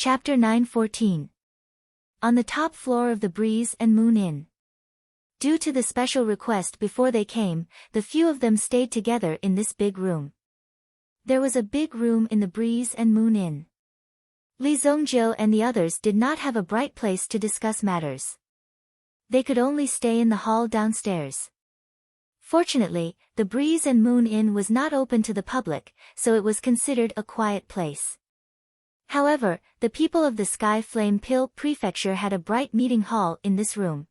Chapter 9:14. On the top floor of the Breeze and Moon Inn. Due to the special request before they came, the few of them stayed together in this big room. There was a big room in the Breeze and Moon Inn. Li Zongjiu and the others did not have a bright place to discuss matters. They could only stay in the hall downstairs. Fortunately, the Breeze and Moon Inn was not open to the public, so it was considered a quiet place. However, the people of the Sky Flame Pill Prefecture had a bright meeting hall in this room.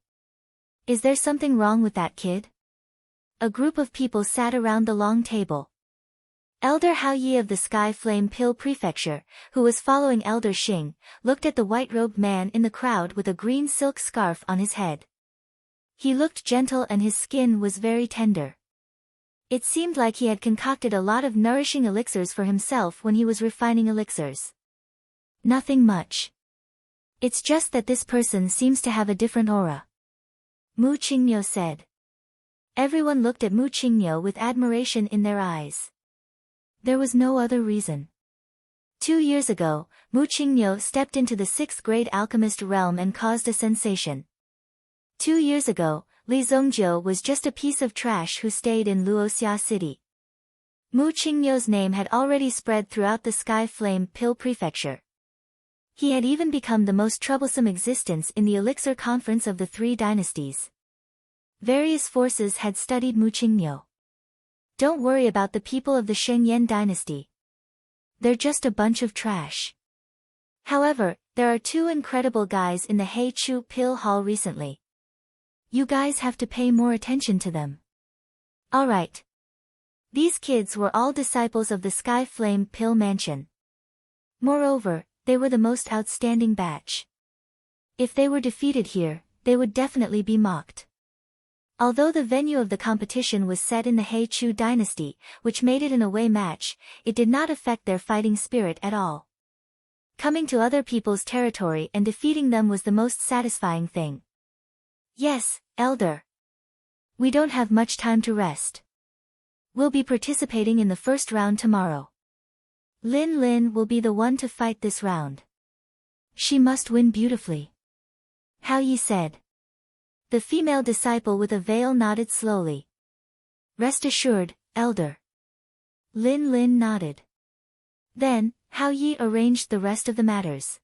Is there something wrong with that kid? A group of people sat around the long table. Elder Hao Yi of the Sky Flame Pill Prefecture, who was following Elder Xing, looked at the white-robed man in the crowd with a green silk scarf on his head. He looked gentle and his skin was very tender. It seemed like he had concocted a lot of nourishing elixirs for himself when he was refining elixirs. Nothing much. It's just that this person seems to have a different aura. Mu Qingniu said. Everyone looked at Mu Qingniu with admiration in their eyes. There was no other reason. 2 years ago, Mu Qingniu stepped into the 6th grade alchemist realm and caused a sensation. 2 years ago, Li Zongjiu was just a piece of trash who stayed in Luoxia City. Mu Qingniu's name had already spread throughout the Sky Flame Pill Prefecture. He had even become the most troublesome existence in the Elixir Conference of the Three Dynasties. Various forces had studied Mu Qingniu. Don't worry about the people of the Shengyan dynasty. They're just a bunch of trash. However, there are 2 incredible guys in the Heichu Pill Hall recently. You guys have to pay more attention to them. Alright. These kids were all disciples of the Sky Flame Pill Mansion. Moreover, they were the most outstanding batch. If they were defeated here, they would definitely be mocked. Although the venue of the competition was set in the Heichu dynasty, which made it an away match, it did not affect their fighting spirit at all. Coming to other people's territory and defeating them was the most satisfying thing. Yes, Elder. We don't have much time to rest. We'll be participating in the first round tomorrow. Lin Lin will be the one to fight this round. She must win beautifully. Hao Yi said. The female disciple with a veil nodded slowly. Rest assured, Elder. Lin Lin nodded. Then, Hao Yi arranged the rest of the matters.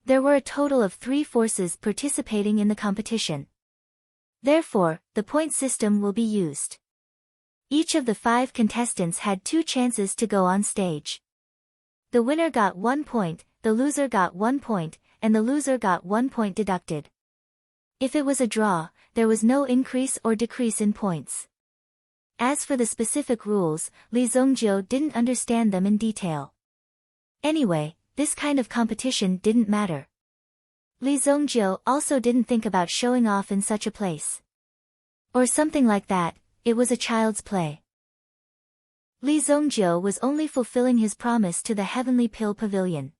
There were a total of 3 forces participating in the competition. Therefore, the point system will be used. Each of the 5 contestants had 2 chances to go on stage. The winner got 1 point, the loser got 1 point, and the loser got 1 point deducted. If it was a draw, there was no increase or decrease in points. As for the specific rules, Li Zongjiu didn't understand them in detail. Anyway, this kind of competition didn't matter. Li Zongjiu also didn't think about showing off in such a place. Or something like that, it was a child's play. Li Zongjiu was only fulfilling his promise to the Heavenly Pill Pavilion.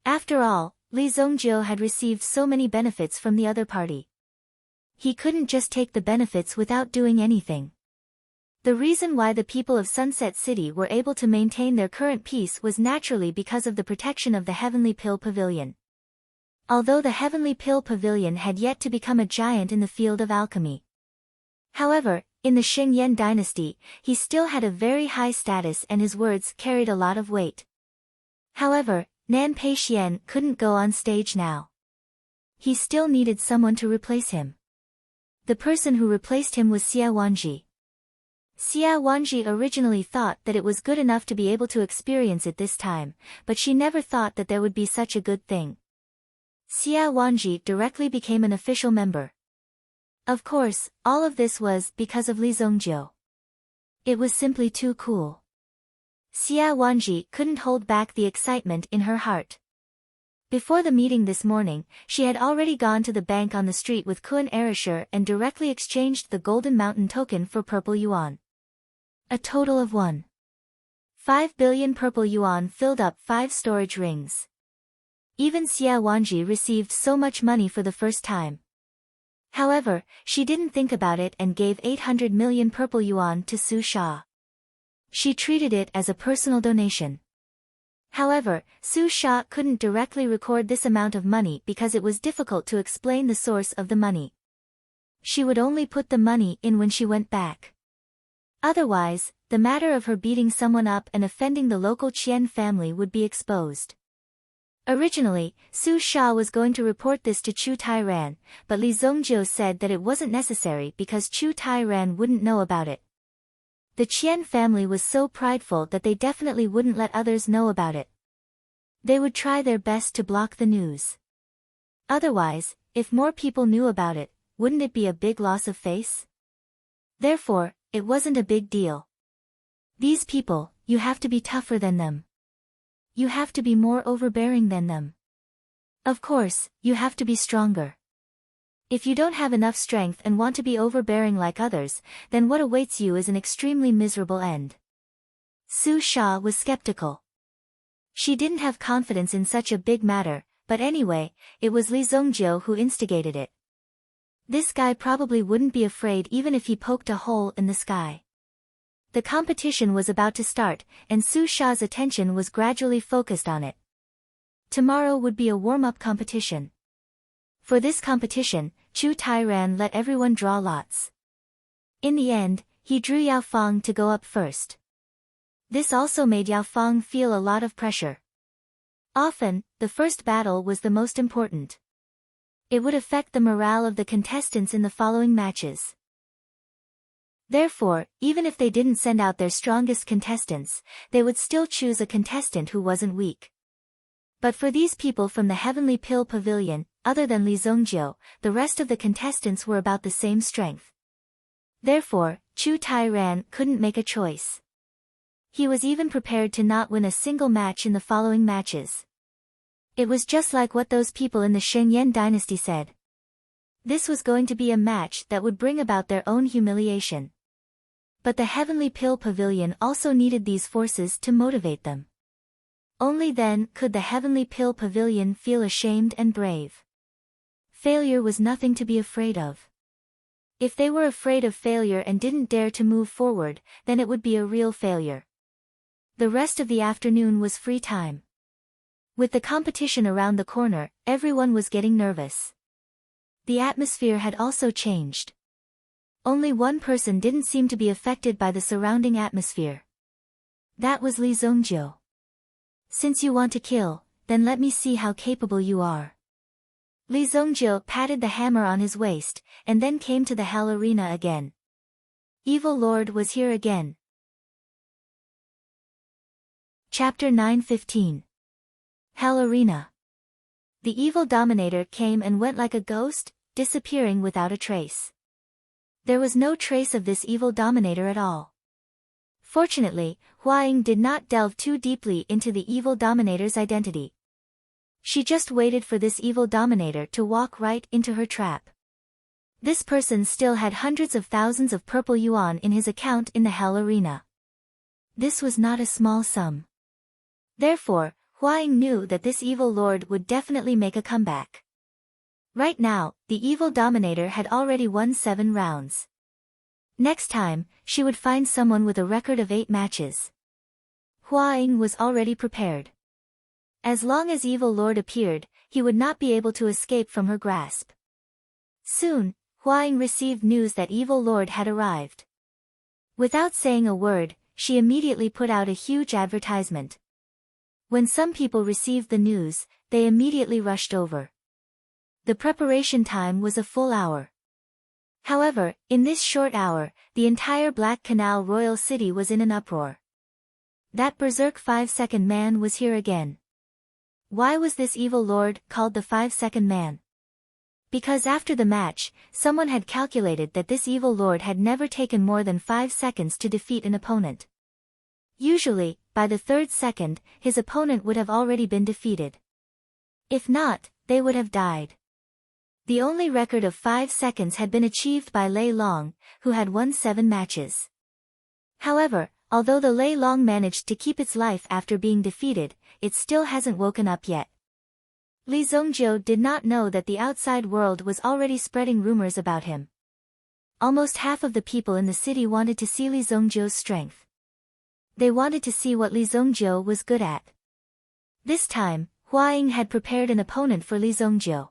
After all, Li Zongjiu had received so many benefits from the other party. He couldn't just take the benefits without doing anything. The reason why the people of Sunset City were able to maintain their current peace was naturally because of the protection of the Heavenly Pill Pavilion. Although the Heavenly Pill Pavilion had yet to become a giant in the field of alchemy. However, in the Shengyan dynasty, he still had a very high status and his words carried a lot of weight. However, Nan Peixian couldn't go on stage now. He still needed someone to replace him. The person who replaced him was Xia Wanji. Xia Wanji originally thought that it was good enough to be able to experience it this time, but she never thought that there would be such a good thing. Xia Wanji directly became an official member. Of course, all of this was because of Li Zongjiu. It was simply too cool. Xia Wanji couldn't hold back the excitement in her heart. Before the meeting this morning, she had already gone to the bank on the street with Kun Erisher and directly exchanged the Golden Mountain token for purple yuan. A total of 1.5 billion purple yuan filled up 5 storage rings. Even Xia Wanji received so much money for the first time. However, she didn't think about it and gave 800 million purple yuan to Su Sha. She treated it as a personal donation. However, Su Sha couldn't directly record this amount of money because it was difficult to explain the source of the money. She would only put the money in when she went back. Otherwise, the matter of her beating someone up and offending the local Qian family would be exposed. Originally, Su Sha was going to report this to Chu Tairan, but Li Zongjiu said that it wasn't necessary because Chu Tairan wouldn't know about it. The Qian family was so prideful that they definitely wouldn't let others know about it. They would try their best to block the news. Otherwise, if more people knew about it, wouldn't it be a big loss of face? Therefore, it wasn't a big deal. These people, you have to be tougher than them. You have to be more overbearing than them. Of course, you have to be stronger. If you don't have enough strength and want to be overbearing like others, then what awaits you is an extremely miserable end. Su Sha was skeptical. She didn't have confidence in such a big matter, but anyway, it was Li Zongjiu who instigated it. This guy probably wouldn't be afraid even if he poked a hole in the sky. The competition was about to start, and Su Sha's attention was gradually focused on it. Tomorrow would be a warm-up competition. For this competition, Chu Tairan let everyone draw lots. In the end, he drew Yao Fang to go up first. This also made Yao Fang feel a lot of pressure. Often, the first battle was the most important. It would affect the morale of the contestants in the following matches. Therefore, even if they didn't send out their strongest contestants, they would still choose a contestant who wasn't weak. But for these people from the Heavenly Pill Pavilion, other than Li Zongjiu, the rest of the contestants were about the same strength. Therefore, Chu Tairan couldn't make a choice. He was even prepared to not win a single match in the following matches. It was just like what those people in the Shengyan dynasty said. This was going to be a match that would bring about their own humiliation. But the Heavenly Pill Pavilion also needed these forces to motivate them. Only then could the Heavenly Pill Pavilion feel ashamed and brave. Failure was nothing to be afraid of. If they were afraid of failure and didn't dare to move forward, then it would be a real failure. The rest of the afternoon was free time. With the competition around the corner, everyone was getting nervous. The atmosphere had also changed. Only one person didn't seem to be affected by the surrounding atmosphere. That was Li Zongjiu. Since you want to kill, then let me see how capable you are. Li Zongjiu patted the hammer on his waist, and then came to the Hell Arena again. Evil Lord was here again. Chapter 9:15. Hell Arena. The evil dominator came and went like a ghost, disappearing without a trace. There was no trace of this evil dominator at all. Fortunately, Huaying did not delve too deeply into the evil dominator's identity. She just waited for this evil dominator to walk right into her trap. This person still had hundreds of thousands of purple yuan in his account in the Hell Arena. This was not a small sum. Therefore, Huaying knew that this evil lord would definitely make a comeback. Right now, the evil dominator had already won 7 rounds. Next time, she would find someone with a record of 8 matches. Huaying was already prepared. As long as evil lord appeared, he would not be able to escape from her grasp. Soon, Huaying received news that evil lord had arrived. Without saying a word, she immediately put out a huge advertisement. When some people received the news, they immediately rushed over. The preparation time was a full hour. However, in this short hour, the entire Black Canal royal city was in an uproar. That berserk 5-second man was here again. Why was this evil lord called the 5-second man? Because after the match, someone had calculated that this evil lord had never taken more than 5 seconds to defeat an opponent. Usually, by the 3rd second, his opponent would have already been defeated. If not, they would have died. The only record of 5 seconds had been achieved by Lei Long, who had won 7 matches. However, although the Lei Long managed to keep its life after being defeated, it still hasn't woken up yet. Li Zongjiu did not know that the outside world was already spreading rumors about him. Almost half of the people in the city wanted to see Li Zongjiu's strength. They wanted to see what Li Zongjiu was good at. This time, Hua Ying had prepared an opponent for Li Zongjiu.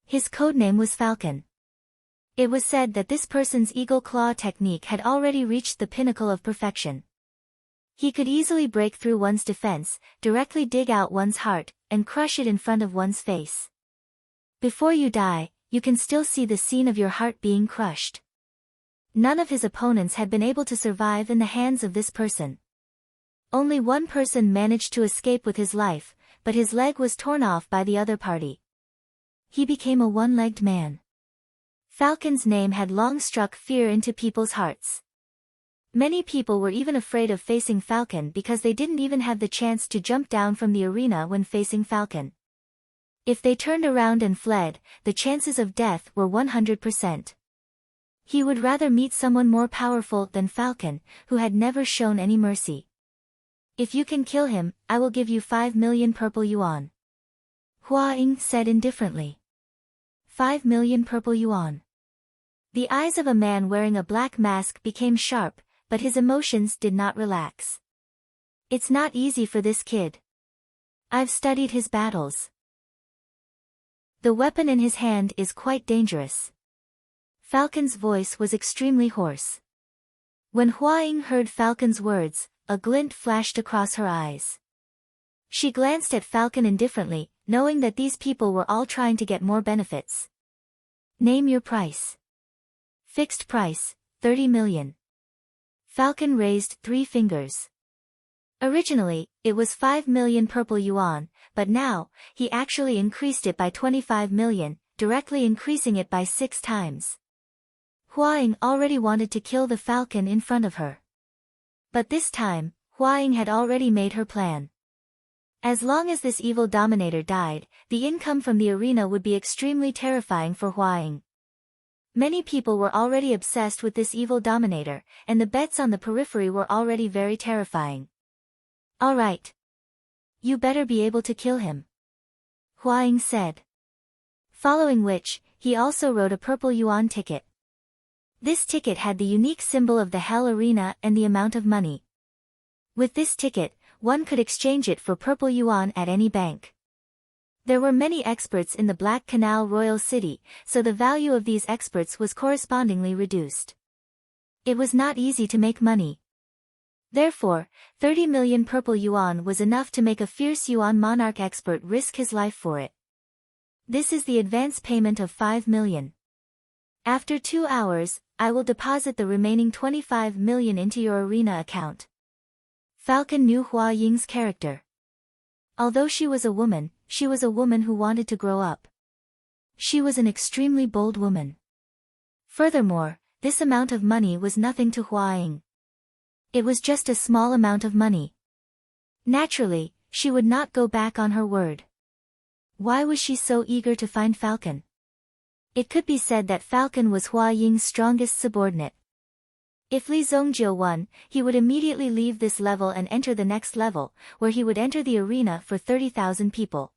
His codename was Falcon. It was said that this person's eagle claw technique had already reached the pinnacle of perfection. He could easily break through one's defense, directly dig out one's heart, and crush it in front of one's face. Before you die, you can still see the scene of your heart being crushed. None of his opponents had been able to survive in the hands of this person. Only one person managed to escape with his life, but his leg was torn off by the other party. He became a one-legged man. Falcon's name had long struck fear into people's hearts. Many people were even afraid of facing Falcon because they didn't even have the chance to jump down from the arena when facing Falcon. If they turned around and fled, the chances of death were 100%. He would rather meet someone more powerful than Falcon, who had never shown any mercy. If you can kill him, I will give you 5 million purple yuan. Hua Ying said indifferently. 5 million purple yuan. The eyes of a man wearing a black mask became sharp, but his emotions did not relax. It's not easy for this kid. I've studied his battles. The weapon in his hand is quite dangerous. Falcon's voice was extremely hoarse. When Hua Ying heard Falcon's words, a glint flashed across her eyes. She glanced at Falcon indifferently, knowing that these people were all trying to get more benefits. Name your price. Fixed price, 30 million. Falcon raised 3 fingers. Originally, it was 5 million purple yuan, but now, he actually increased it by 25 million, directly increasing it by 6 times. Hua Ying already wanted to kill the Falcon in front of her. But this time, Hua Ying had already made her plan. As long as this evil dominator died, the income from the arena would be extremely terrifying for Hua Ying. Many people were already obsessed with this evil dominator, and the bets on the periphery were already very terrifying. All right. You better be able to kill him. Hua Ying said. Following which, he also wrote a purple yuan ticket. This ticket had the unique symbol of the Hell Arena and the amount of money. With this ticket, one could exchange it for purple yuan at any bank. There were many experts in the Black Canal Royal City, so the value of these experts was correspondingly reduced. It was not easy to make money. Therefore, 30 million purple yuan was enough to make a fierce yuan monarch expert risk his life for it. This is the advance payment of 5 million. After 2 hours, I will deposit the remaining 25 million into your arena account. Falcon knew Hua Ying's character. Although she was a woman who wanted to grow up. She was an extremely bold woman. Furthermore, this amount of money was nothing to Hua Ying. It was just a small amount of money. Naturally, she would not go back on her word. Why was she so eager to find Falcon? It could be said that Falcon was Hua Ying's strongest subordinate. If Li Zongjiu won, he would immediately leave this level and enter the next level, where he would enter the arena for 30,000 people.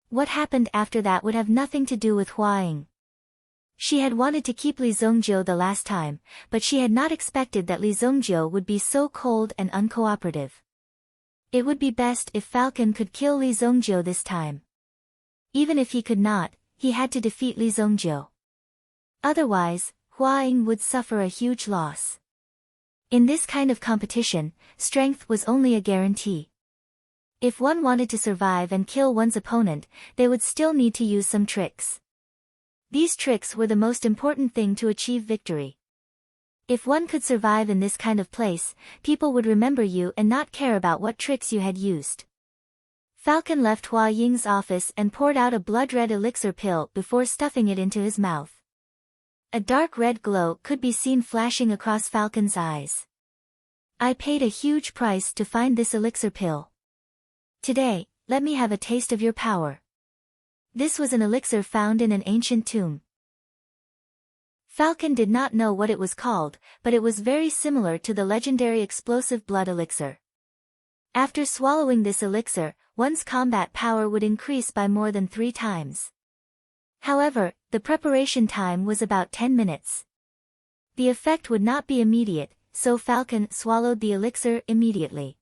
What happened after that would have nothing to do with Hua Ying. She had wanted to keep Li Zongjiu the last time, but she had not expected that Li Zongjiu would be so cold and uncooperative. It would be best if Falcon could kill Li Zongjiu this time. Even if he could not, he had to defeat Li Zongjiu. Otherwise, Hua Ying would suffer a huge loss. In this kind of competition, strength was only a guarantee. If one wanted to survive and kill one's opponent, they would still need to use some tricks. These tricks were the most important thing to achieve victory. If one could survive in this kind of place, people would remember you and not care about what tricks you had used. Falcon left Hua Ying's office and poured out a blood-red elixir pill before stuffing it into his mouth. A dark red glow could be seen flashing across Falcon's eyes. I paid a huge price to find this elixir pill. Today, let me have a taste of your power. This was an elixir found in an ancient tomb. Falcon did not know what it was called, but it was very similar to the legendary explosive blood elixir. After swallowing this elixir, one's combat power would increase by more than 3 times. However, the preparation time was about 10 minutes. The effect would not be immediate, so Falcon swallowed the elixir immediately.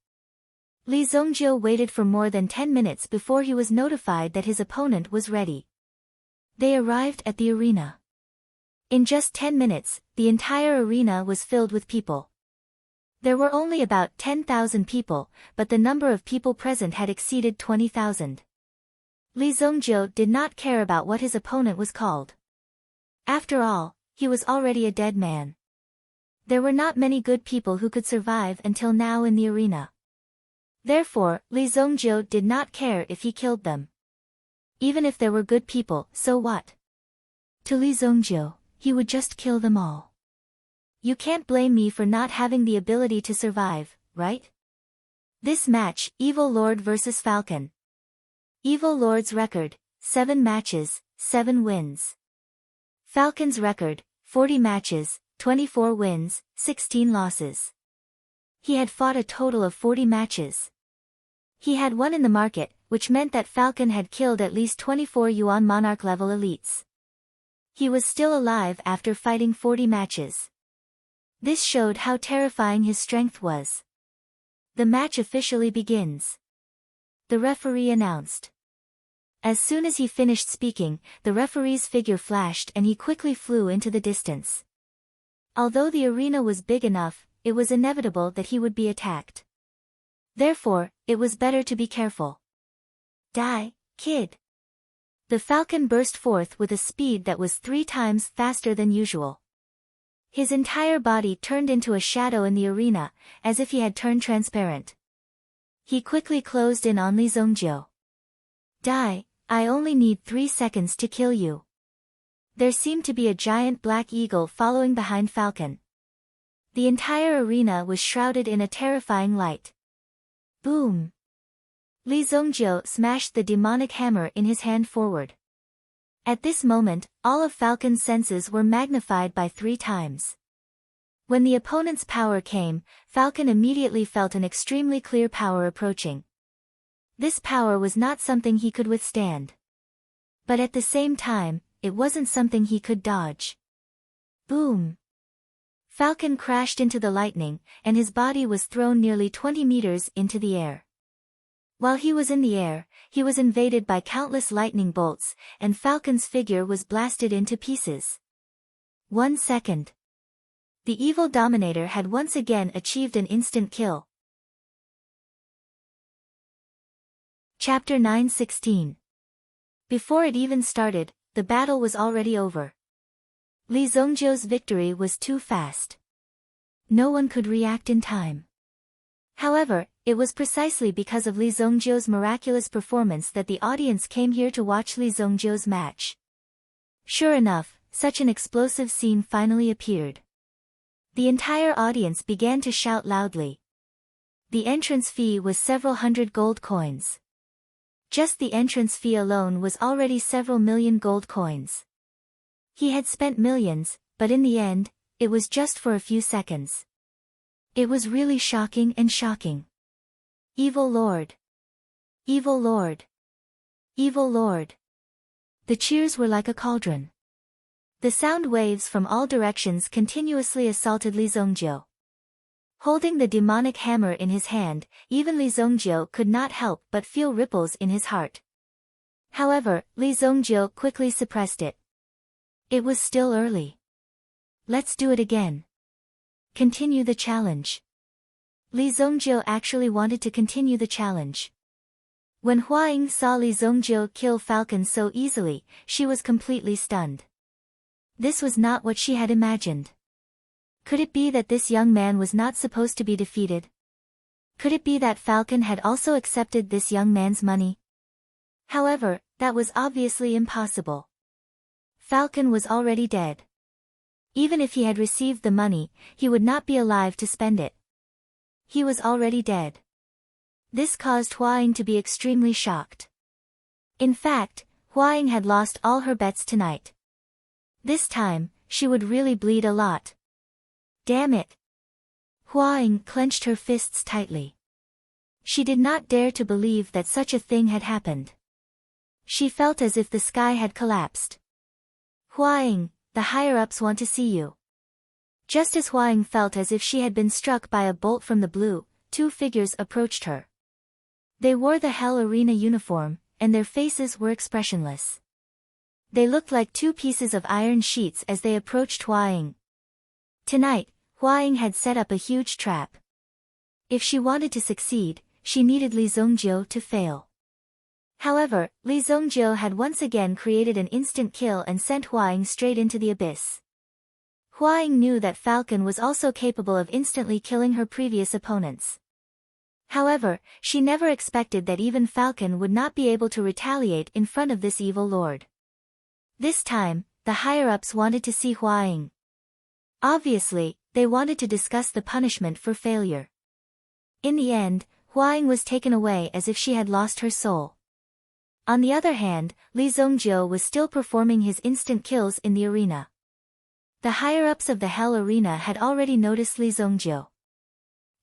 Li Zongjiu waited for more than 10 minutes before he was notified that his opponent was ready. They arrived at the arena. In just 10 minutes, the entire arena was filled with people. There were only about 10,000 people, but the number of people present had exceeded 20,000. Li Zongjiu did not care about what his opponent was called. After all, he was already a dead man. There were not many good people who could survive until now in the arena. Therefore, Li Zongjiu did not care if he killed them. Even if there were good people, so what? To Li Zongjiu, he would just kill them all. You can't blame me for not having the ability to survive, right? This match, Evil Lord vs Falcon. Evil Lord's record, 7 matches, 7 wins. Falcon's record, 40 matches, 24 wins, 16 losses. He had fought a total of 40 matches. He had one in the market, which meant that Falcon had killed at least 24 Yuan Monarch level elites. He was still alive after fighting 40 matches. This showed how terrifying his strength was. The match officially begins. The referee announced. As soon as he finished speaking, the referee's figure flashed and he quickly flew into the distance. Although the arena was big enough, it was inevitable that he would be attacked. Therefore, it was better to be careful. Die, kid! The falcon burst forth with a speed that was 3 times faster than usual. His entire body turned into a shadow in the arena, as if he had turned transparent. He quickly closed in on Li Zongjiu. Die, I only need 3 seconds to kill you. There seemed to be a giant black eagle following behind Falcon. The entire arena was shrouded in a terrifying light. Boom! Li Zongjiu smashed the demonic hammer in his hand forward. At this moment, all of Falcon's senses were magnified by 3 times. When the opponent's power came, Falcon immediately felt an extremely clear power approaching. This power was not something he could withstand. But at the same time, it wasn't something he could dodge. Boom! Falcon crashed into the lightning, and his body was thrown nearly 20 meters into the air. While he was in the air, he was invaded by countless lightning bolts, and Falcon's figure was blasted into pieces. 1 second. The evil dominator had once again achieved an instant kill. Chapter 9:16. Before it even started, the battle was already over. Li Zongjiu's victory was too fast. No one could react in time. However, it was precisely because of Li Zongjiu's miraculous performance that the audience came here to watch Li Zongjiu's match. Sure enough, such an explosive scene finally appeared. The entire audience began to shout loudly. The entrance fee was several hundred gold coins. Just the entrance fee alone was already several million gold coins. He had spent millions, but in the end, it was just for a few seconds. It was really shocking and shocking. Evil Lord! Evil Lord! Evil Lord! The cheers were like a cauldron. The sound waves from all directions continuously assaulted Li Zongjiu. Holding the demonic hammer in his hand, even Li Zongjiu could not help but feel ripples in his heart. However, Li Zongjiu quickly suppressed it. It was still early. Let's do it again. Continue the challenge. Li Zongjiu actually wanted to continue the challenge. When Hua Ying saw Li Zongjiu kill Falcon so easily, she was completely stunned. This was not what she had imagined. Could it be that this young man was not supposed to be defeated? Could it be that Falcon had also accepted this young man's money? However, that was obviously impossible. Falcon was already dead. Even if he had received the money, he would not be alive to spend it. He was already dead. This caused Hua Ying to be extremely shocked. In fact, Hua Ying had lost all her bets tonight. This time, she would really bleed a lot. Damn it! Hua Ying clenched her fists tightly. She did not dare to believe that such a thing had happened. She felt as if the sky had collapsed. Hua Ying, the higher-ups want to see you. Just as Hua Ying felt as if she had been struck by a bolt from the blue, 2 figures approached her. They wore the Hell Arena uniform, and their faces were expressionless. They looked like two pieces of iron sheets as they approached Hua-Ying. Tonight, Hua-Ying had set up a huge trap. If she wanted to succeed, she needed Li Zongjiu to fail. However, Li Zongjiu had once again created an instant kill and sent Hua-Ying straight into the abyss. Hua-Ying knew that Falcon was also capable of instantly killing her previous opponents. However, she never expected that even Falcon would not be able to retaliate in front of this evil lord. This time, the higher-ups wanted to see Hua-Ying. Obviously, they wanted to discuss the punishment for failure. In the end, Hua-Ying was taken away as if she had lost her soul. On the other hand, Li Zongjiu was still performing his instant kills in the arena. The higher-ups of the Hell Arena had already noticed Li Zongjiu.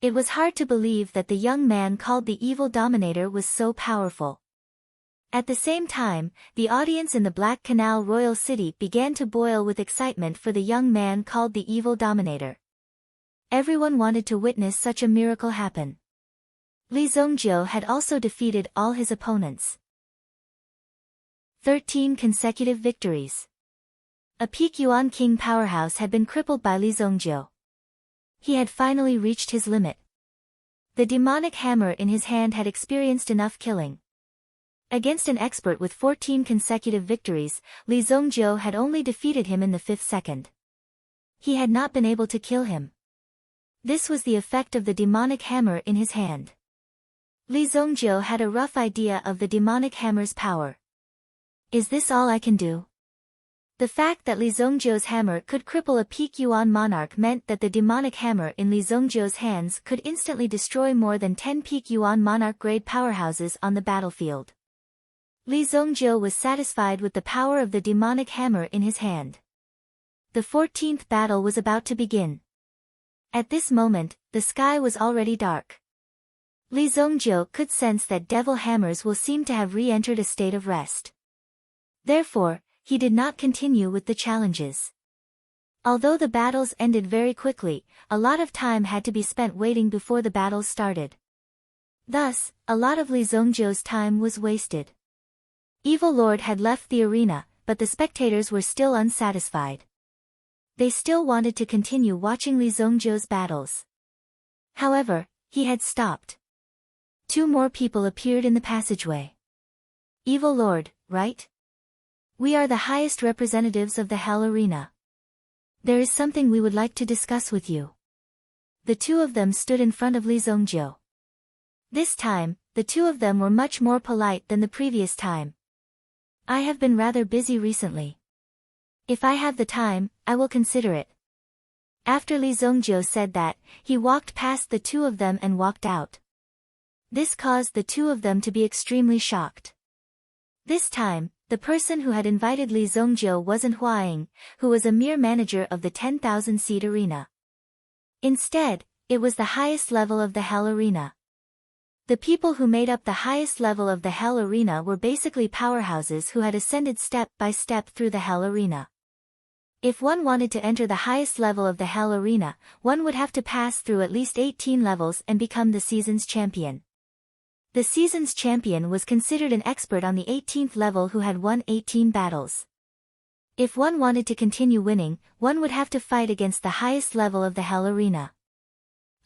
It was hard to believe that the young man called the Evil Dominator was so powerful. At the same time, the audience in the Black Canal Royal City began to boil with excitement for the young man called the Evil Dominator. Everyone wanted to witness such a miracle happen. Li Zongjiu had also defeated all his opponents. 13 consecutive victories. A peak Yuan King powerhouse had been crippled by Li Zongjiu. He had finally reached his limit. The demonic hammer in his hand had experienced enough killing. Against an expert with 14 consecutive victories, Li Zongjiu had only defeated him in the 5th second. He had not been able to kill him. This was the effect of the demonic hammer in his hand. Li Zongjiu had a rough idea of the demonic hammer's power. Is this all I can do? The fact that Li Zongjiu's hammer could cripple a peak Yuan monarch meant that the demonic hammer in Li Zongjiu's hands could instantly destroy more than 10 peak Yuan monarch-grade powerhouses on the battlefield. Li Zongjiu was satisfied with the power of the demonic hammer in his hand. The 14th battle was about to begin. At this moment, the sky was already dark. Li Zongjiu could sense that devil hammers will seem to have re-entered a state of rest. Therefore, he did not continue with the challenges. Although the battles ended very quickly, a lot of time had to be spent waiting before the battles started. Thus, a lot of Li Zongjiu's time was wasted. Evil Lord had left the arena, but the spectators were still unsatisfied. They still wanted to continue watching Li Zongjiu's battles. However, he had stopped. 2 more people appeared in the passageway. Evil Lord, right? We are the highest representatives of the Hell Arena. There is something we would like to discuss with you. The 2 of them stood in front of Li Zongjiu. This time, the 2 of them were much more polite than the previous time. I have been rather busy recently. If I have the time, I will consider it. After Li Zongjiu said that, he walked past the 2 of them and walked out. This caused the 2 of them to be extremely shocked. This time, the person who had invited Li Zongjiu wasn't Hua-Ying, who was a mere manager of the 10,000-seat arena. Instead, it was the highest level of the Hell Arena. The people who made up the highest level of the Hell Arena were basically powerhouses who had ascended step by step through the Hell Arena. If one wanted to enter the highest level of the Hell Arena, one would have to pass through at least 18 levels and become the season's champion. The season's champion was considered an expert on the 18th level who had won 18 battles. If one wanted to continue winning, one would have to fight against the highest level of the Hell Arena.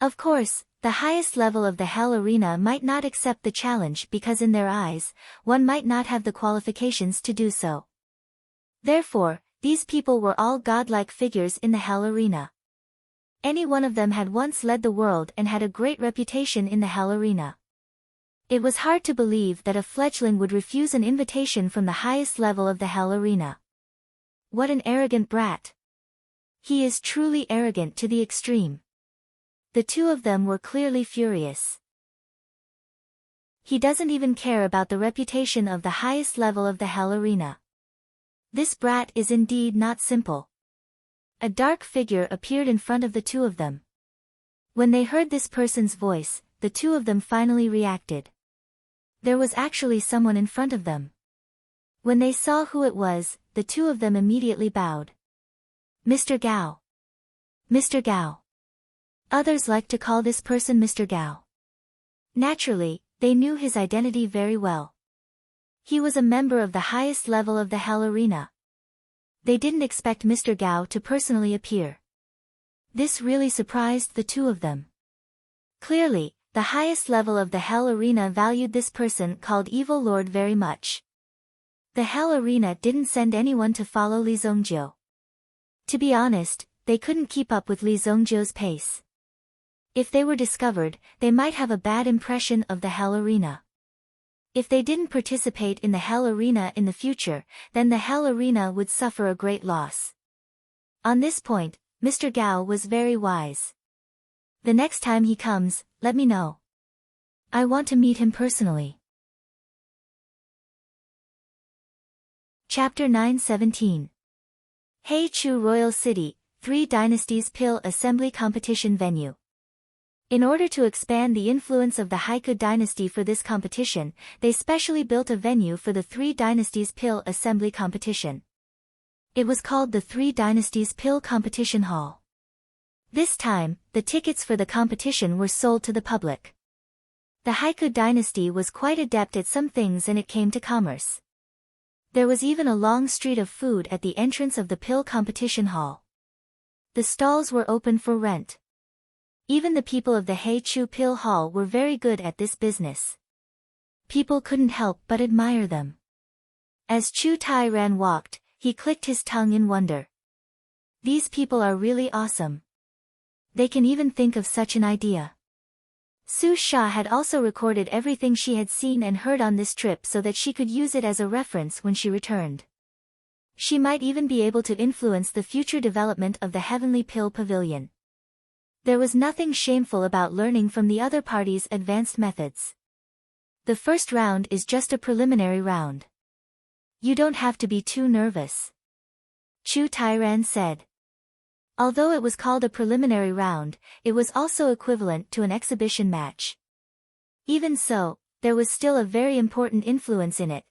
Of course, the highest level of the Hell Arena might not accept the challenge because in their eyes, one might not have the qualifications to do so. Therefore, these people were all godlike figures in the Hell Arena. Any one of them had once led the world and had a great reputation in the Hell Arena. It was hard to believe that a fledgling would refuse an invitation from the highest level of the Hell Arena. What an arrogant brat! He is truly arrogant to the extreme. The 2 of them were clearly furious. He doesn't even care about the reputation of the highest level of the Hell Arena. This brat is indeed not simple. A dark figure appeared in front of the 2 of them. When they heard this person's voice, the 2 of them finally reacted. There was actually someone in front of them. When they saw who it was, the 2 of them immediately bowed. Mr. Gao. Mr. Gao. Others like to call this person Mr. Gao. Naturally, They knew his identity very well. He was a member of the highest level of the Hell Arena. They didn't expect Mr. Gao to personally appear. This really surprised the two of them. Clearly, the highest level of the Hell Arena valued this person called Evil Lord very much. The Hell Arena didn't send anyone to follow Li Zongjiu. To be honest, they couldn't keep up with Li Zongjiu's pace. If they were discovered, they might have a bad impression of the Hell Arena. If they didn't participate in the Hell Arena in the future, then the Hell Arena would suffer a great loss. On this point, Mr. Gao was very wise. The next time he comes, let me know. I want to meet him personally. Chapter 9:17. Heichu Royal City, 3 Dynasties Pill Assembly Competition Venue. In order to expand the influence of the Haiku dynasty for this competition, they specially built a venue for the 3 Dynasties Pill Assembly Competition. It was called the 3 Dynasties Pill Competition Hall. This time, the tickets for the competition were sold to the public. The Haiku dynasty was quite adept at some things when it came to commerce. There was even a long street of food at the entrance of the pill competition hall. The stalls were open for rent. Even the people of the Heichu Pill Hall were very good at this business. People couldn't help but admire them. As Chu Tai-ran walked, he clicked his tongue in wonder. These people are really awesome. They can even think of such an idea. Su Sha had also recorded everything she had seen and heard on this trip so that she could use it as a reference when she returned. She might even be able to influence the future development of the Heavenly Pill Pavilion. There was nothing shameful about learning from the other party's advanced methods. The first round is just a preliminary round. You don't have to be too nervous. Chu Tai-ran said. Although it was called a preliminary round, it was also equivalent to an exhibition match. Even so, there was still a very important influence in it.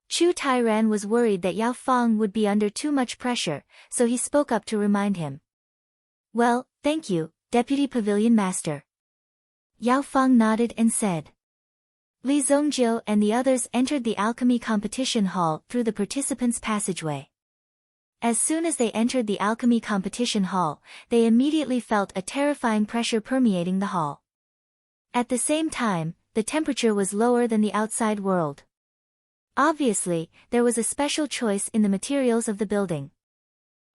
Chu Tai-ran was worried that Yao Fang would be under too much pressure, so he spoke up to remind him. Well, thank you, Deputy Pavilion Master. Yao Fang nodded and said. Li Zongjiu and the others entered the alchemy competition hall through the participants' passageway. As soon as they entered the alchemy competition hall, they immediately felt a terrifying pressure permeating the hall. At the same time, the temperature was lower than the outside world. Obviously, there was a special choice in the materials of the building.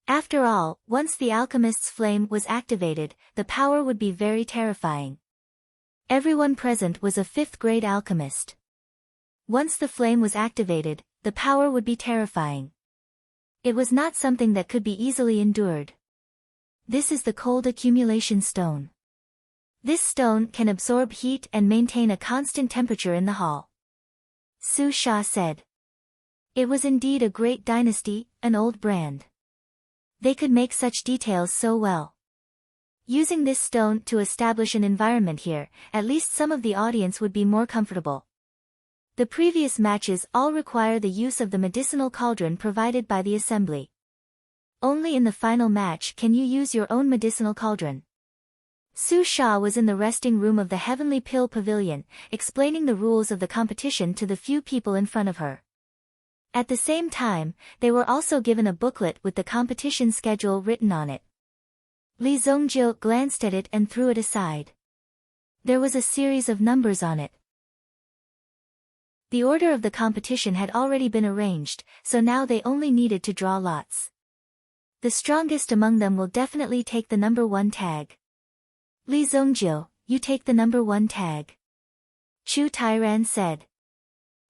After all, once the alchemist's flame was activated, the power would be very terrifying. Everyone present was a 5th-grade alchemist. Once the flame was activated, the power would be terrifying. It was not something that could be easily endured. This is the cold accumulation stone. This stone can absorb heat and maintain a constant temperature in the hall. Su Sha said. It was indeed a great dynasty, an old brand. They could make such details so well. Using this stone to establish an environment here, at least some of the audience would be more comfortable. The previous matches all require the use of the medicinal cauldron provided by the assembly. Only in the final match can you use your own medicinal cauldron. Su Sha was in the resting room of the Heavenly Pill Pavilion, explaining the rules of the competition to the few people in front of her. At the same time, they were also given a booklet with the competition schedule written on it. Li Zongjiu glanced at it and threw it aside. There was a series of numbers on it. The order of the competition had already been arranged, so now they only needed to draw lots. The strongest among them will definitely take the number 1 tag. Li Zongjiu, you take the number 1 tag. Chu Tai-ran said.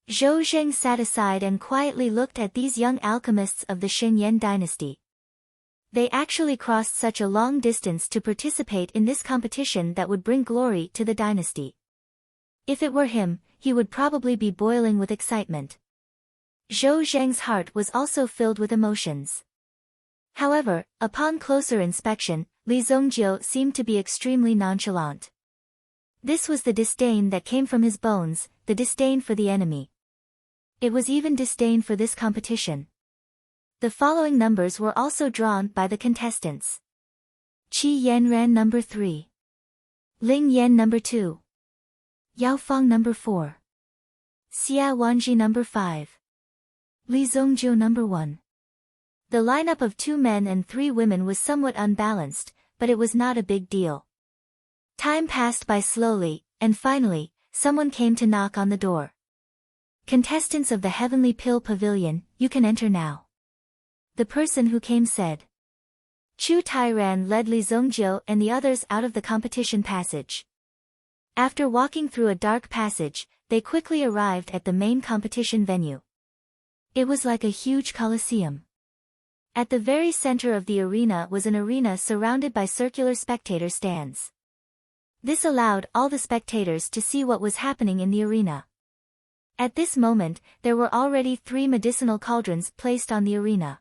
Zhou Zheng sat aside and quietly looked at these young alchemists of the Xinyan dynasty. They actually crossed such a long distance to participate in this competition that would bring glory to the dynasty. If it were him, he would probably be boiling with excitement. Zhou Zheng's heart was also filled with emotions. However, upon closer inspection, Li Zongjiu seemed to be extremely nonchalant. This was the disdain that came from his bones, the disdain for the enemy. It was even disdain for this competition. The following numbers were also drawn by the contestants. Qi Yanran number 3. Ling Yan number 2. Yaofeng number 4. Xia Wanji number 5. Li Zongjiu number 1. The lineup of 2 men and 3 women was somewhat unbalanced, but it was not a big deal. Time passed by slowly, and finally, someone came to knock on the door. Contestants of the Heavenly Pill Pavilion, you can enter now. The person who came said. Chu Tairan led Li Zongjiu and the others out of the competition passage. After walking through a dark passage, they quickly arrived at the main competition venue. It was like a huge coliseum. At the very center of the arena was an arena surrounded by circular spectator stands. This allowed all the spectators to see what was happening in the arena. At this moment, there were already 3 medicinal cauldrons placed on the arena.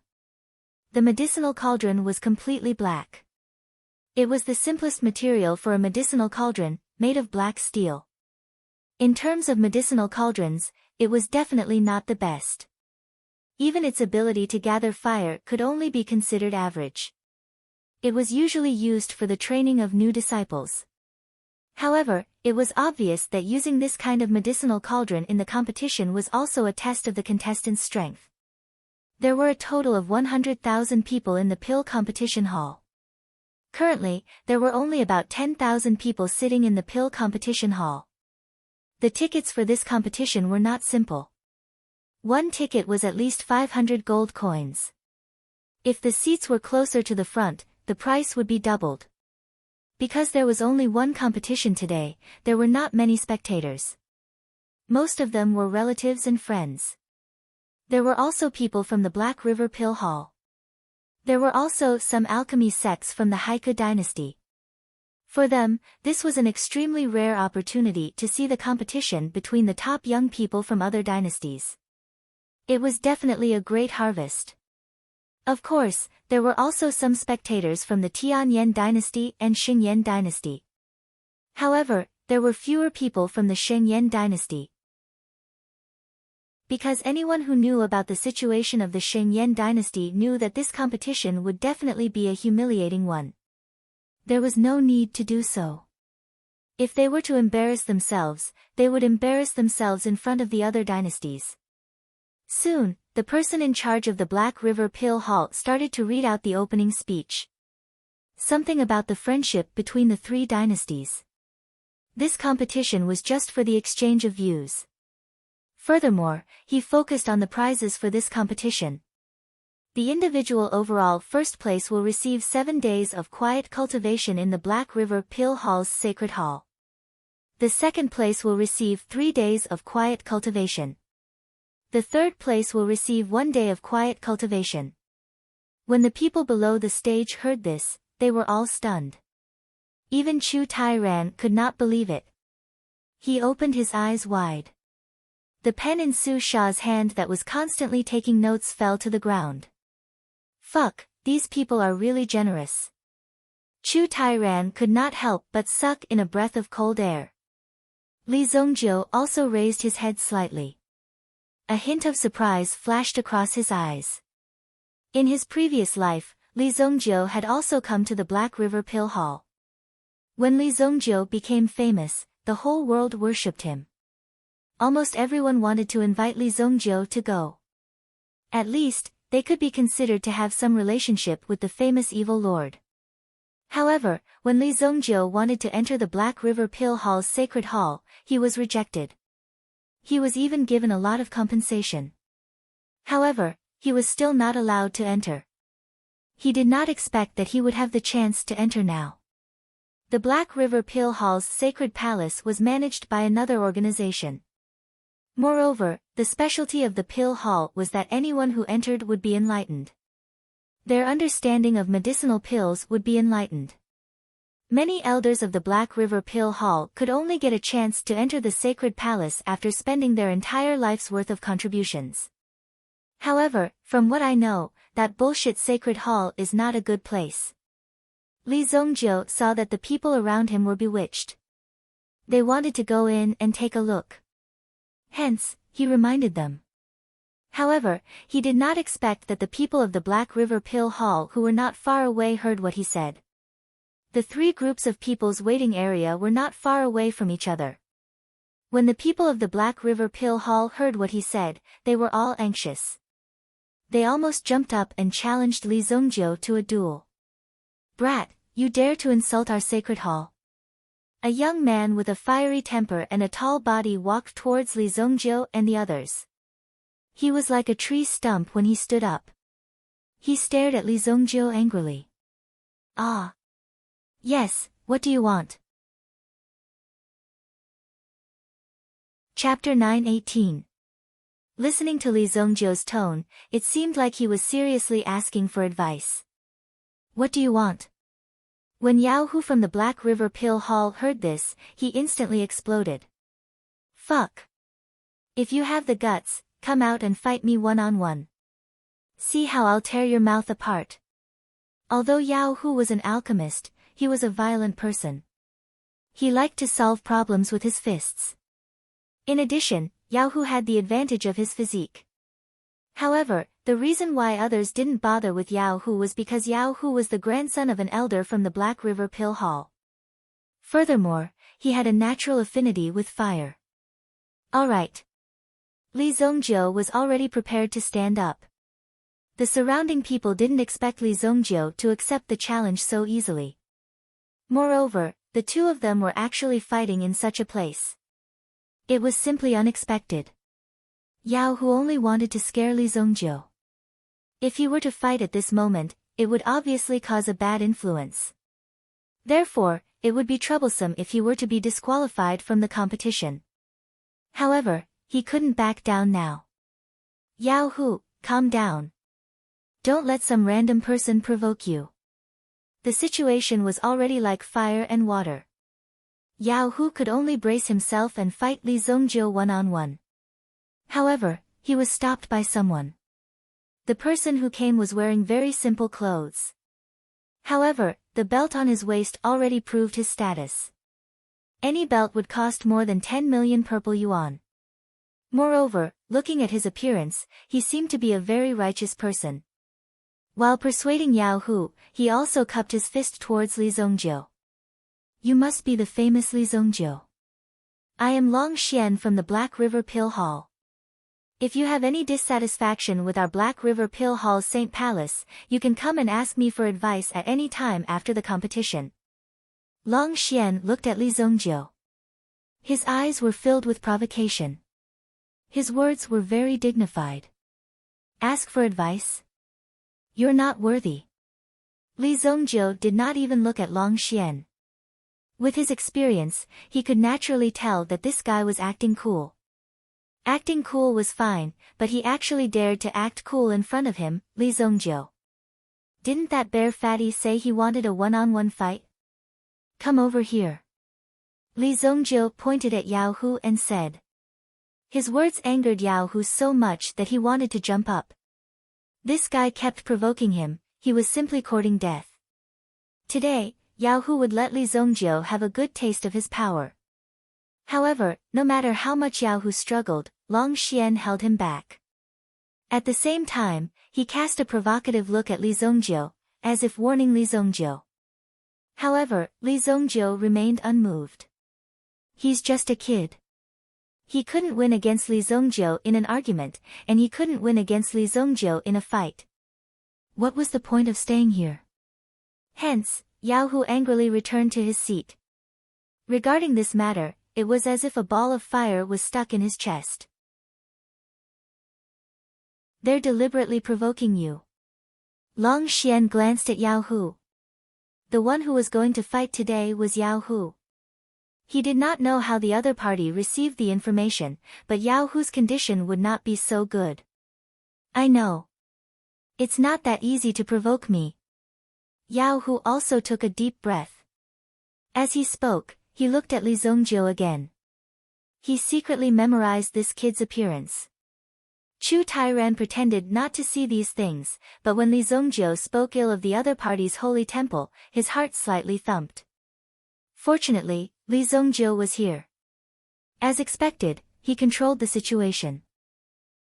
The medicinal cauldron was completely black. It was the simplest material for a medicinal cauldron, made of black steel. In terms of medicinal cauldrons, it was definitely not the best. Even its ability to gather fire could only be considered average. It was usually used for the training of new disciples. However, it was obvious that using this kind of medicinal cauldron in the competition was also a test of the contestants' strength. There were a total of 100,000 people in the pill competition hall. Currently, there were only about 10,000 people sitting in the pill competition hall. The tickets for this competition were not simple. One ticket was at least 500 gold coins. If the seats were closer to the front, the price would be doubled. Because there was only one competition today, there were not many spectators. Most of them were relatives and friends. There were also people from the Black River Pill Hall. There were also some alchemy sects from the Haiku dynasty. For them, this was an extremely rare opportunity to see the competition between the top young people from other dynasties. It was definitely a great harvest. Of course, there were also some spectators from the Tianyan dynasty and Xingyan dynasty. However, there were fewer people from the Shengyan dynasty. Because anyone who knew about the situation of the Shengyan dynasty knew that this competition would definitely be a humiliating one. There was no need to do so. If they were to embarrass themselves, they would embarrass themselves in front of the other dynasties. Soon, the person in charge of the Black River Pill Hall started to read out the opening speech. Something about the friendship between the 3 dynasties. This competition was just for the exchange of views. Furthermore, he focused on the prizes for this competition. The individual overall first place will receive 7 days of quiet cultivation in the Black River Pill Hall's Sacred Hall. The second place will receive 3 days of quiet cultivation. The third place will receive 1 day of quiet cultivation. When the people below the stage heard this, they were all stunned. Even Chu Tairan could not believe it. He opened his eyes wide. The pen in Su Sha's hand that was constantly taking notes fell to the ground. Fuck, these people are really generous. Chu Tairan could not help but suck in a breath of cold air. Li Zongjiu also raised his head slightly. A hint of surprise flashed across his eyes. In his previous life, Li Zongjiu had also come to the Black River Pill Hall. When Li Zongjiu became famous, the whole world worshipped him. Almost everyone wanted to invite Li Zongjiu to go. At least, they could be considered to have some relationship with the famous evil lord. However, when Li Zongjiu wanted to enter the Black River Pill Hall's Sacred Hall, he was rejected. He was even given a lot of compensation. However, he was still not allowed to enter. He did not expect that he would have the chance to enter now. The Black River Pill Hall's Sacred Palace was managed by another organization. Moreover, the specialty of the Pill Hall was that anyone who entered would be enlightened. Their understanding of medicinal pills would be enlightened. Many elders of the Black River Pill Hall could only get a chance to enter the Sacred Palace after spending their entire life's worth of contributions. However, from what I know, that bullshit Sacred Hall is not a good place. Li Zongjiu saw that the people around him were bewitched. They wanted to go in and take a look. Hence, he reminded them. However, he did not expect that the people of the Black River Pill Hall who were not far away heard what he said. The 3 groups of people's waiting area were not far away from each other. When the people of the Black River Pill Hall heard what he said, they were all anxious. They almost jumped up and challenged Li Zongjiu to a duel. "Brat, you dare to insult our sacred hall?" A young man with a fiery temper and a tall body walked towards Li Zongjiu and the others. He was like a tree stump when he stood up. He stared at Li Zongjiu angrily. "Ah. Yes, what do you want?" Chapter 9:18. Listening to Li Zongjiu's tone, it seemed like he was seriously asking for advice. "What do you want?" When Yao Hu from the Black River Pill Hall heard this, he instantly exploded. "Fuck. If you have the guts, come out and fight me one-on-one. See how I'll tear your mouth apart." Although Yao Hu was an alchemist, he was a violent person. He liked to solve problems with his fists. In addition, Yao Hu had the advantage of his physique. However, the reason why others didn't bother with Yao Hu was because Yao Hu was the grandson of an elder from the Black River Pill Hall. Furthermore, he had a natural affinity with fire. "Alright." Li Zongjiu was already prepared to stand up. The surrounding people didn't expect Li Zongjiu to accept the challenge so easily. Moreover, the two of them were actually fighting in such a place. It was simply unexpected. Yao Hu only wanted to scare Li Zongjiu. If he were to fight at this moment, it would obviously cause a bad influence. Therefore, it would be troublesome if he were to be disqualified from the competition. However, he couldn't back down now. "Yao Hu, calm down. Don't let some random person provoke you." The situation was already like fire and water. Yao Hu could only brace himself and fight Li Zongjiu one-on-one. However, he was stopped by someone. The person who came was wearing very simple clothes. However, the belt on his waist already proved his status. Any belt would cost more than 10 million purple yuan. Moreover, looking at his appearance, he seemed to be a very righteous person. While persuading Yao Hu, he also cupped his fist towards Li Zongjiu. "You must be the famous Li Zongjiu. I am Long Xian from the Black River Pill Hall. If you have any dissatisfaction with our Black River Pill Hall's Saint Palace, you can come and ask me for advice at any time after the competition." Long Xian looked at Li Zongjiu. His eyes were filled with provocation. His words were very dignified. "Ask for advice? You're not worthy." Li Zongjiu did not even look at Long Xian. With his experience, he could naturally tell that this guy was acting cool. Acting cool was fine, but he actually dared to act cool in front of him, Li Zongjiu. Didn't that bare fatty say he wanted a one-on-one fight? "Come over here." Li Zongjiu pointed at Yao Hu and said. His words angered Yao Hu so much that he wanted to jump up. This guy kept provoking him, he was simply courting death. Today, Yao Hu would let Li Zongjiu have a good taste of his power. However, no matter how much Yao Hu struggled, Long Xian held him back. At the same time, he cast a provocative look at Li Zongjiu, as if warning Li Zongjiu. However, Li Zongjiu remained unmoved. He's just a kid. He couldn't win against Li Zongjiu in an argument, and he couldn't win against Li Zongjiu in a fight. What was the point of staying here? Hence, Yao Hu angrily returned to his seat. Regarding this matter, it was as if a ball of fire was stuck in his chest. "They're deliberately provoking you." Long Xian glanced at Yao Hu. The one who was going to fight today was Yao Hu. He did not know how the other party received the information, but Yao Hu's condition would not be so good. "I know. It's not that easy to provoke me." Yao Hu also took a deep breath. As he spoke, he looked at Li Zongjiu again. He secretly memorized this kid's appearance. Chu Tairan pretended not to see these things, but when Li Zongjiu spoke ill of the other party's holy temple, his heart slightly thumped. Fortunately, Li Zongjiu was here. As expected, he controlled the situation.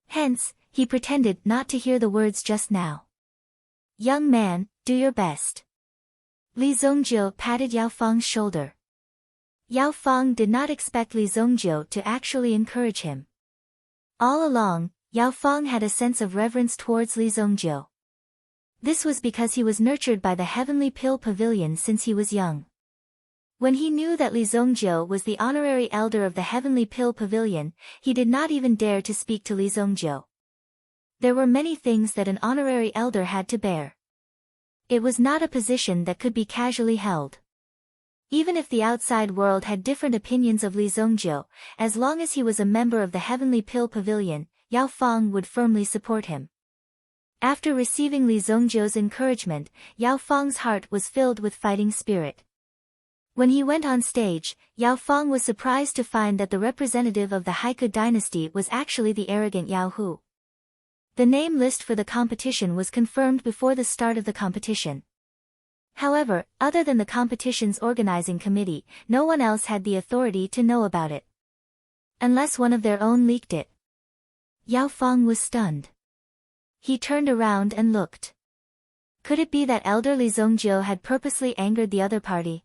Hence, he pretended not to hear the words just now. "Young man, do your best." Li Zongjiu patted Yao Fang's shoulder. Yao Fang did not expect Li Zongjiu to actually encourage him. All along, Yao Fang had a sense of reverence towards Li Zongjiu. This was because he was nurtured by the Heavenly Pill Pavilion since he was young. When he knew that Li Zongjiu was the honorary elder of the Heavenly Pill Pavilion, he did not even dare to speak to Li Zongjiu. There were many things that an honorary elder had to bear. It was not a position that could be casually held. Even if the outside world had different opinions of Li Zongjiu, as long as he was a member of the Heavenly Pill Pavilion, Yao Fang would firmly support him. After receiving Li Zongjiu's encouragement, Yao Fang's heart was filled with fighting spirit. When he went on stage, Yao Fang was surprised to find that the representative of the Haiku dynasty was actually the arrogant Yao Hu. The name list for the competition was confirmed before the start of the competition. However, other than the competition's organizing committee, no one else had the authority to know about it. Unless one of their own leaked it. Yao Fang was stunned. He turned around and looked. Could it be that Elder Li Zongjiu had purposely angered the other party?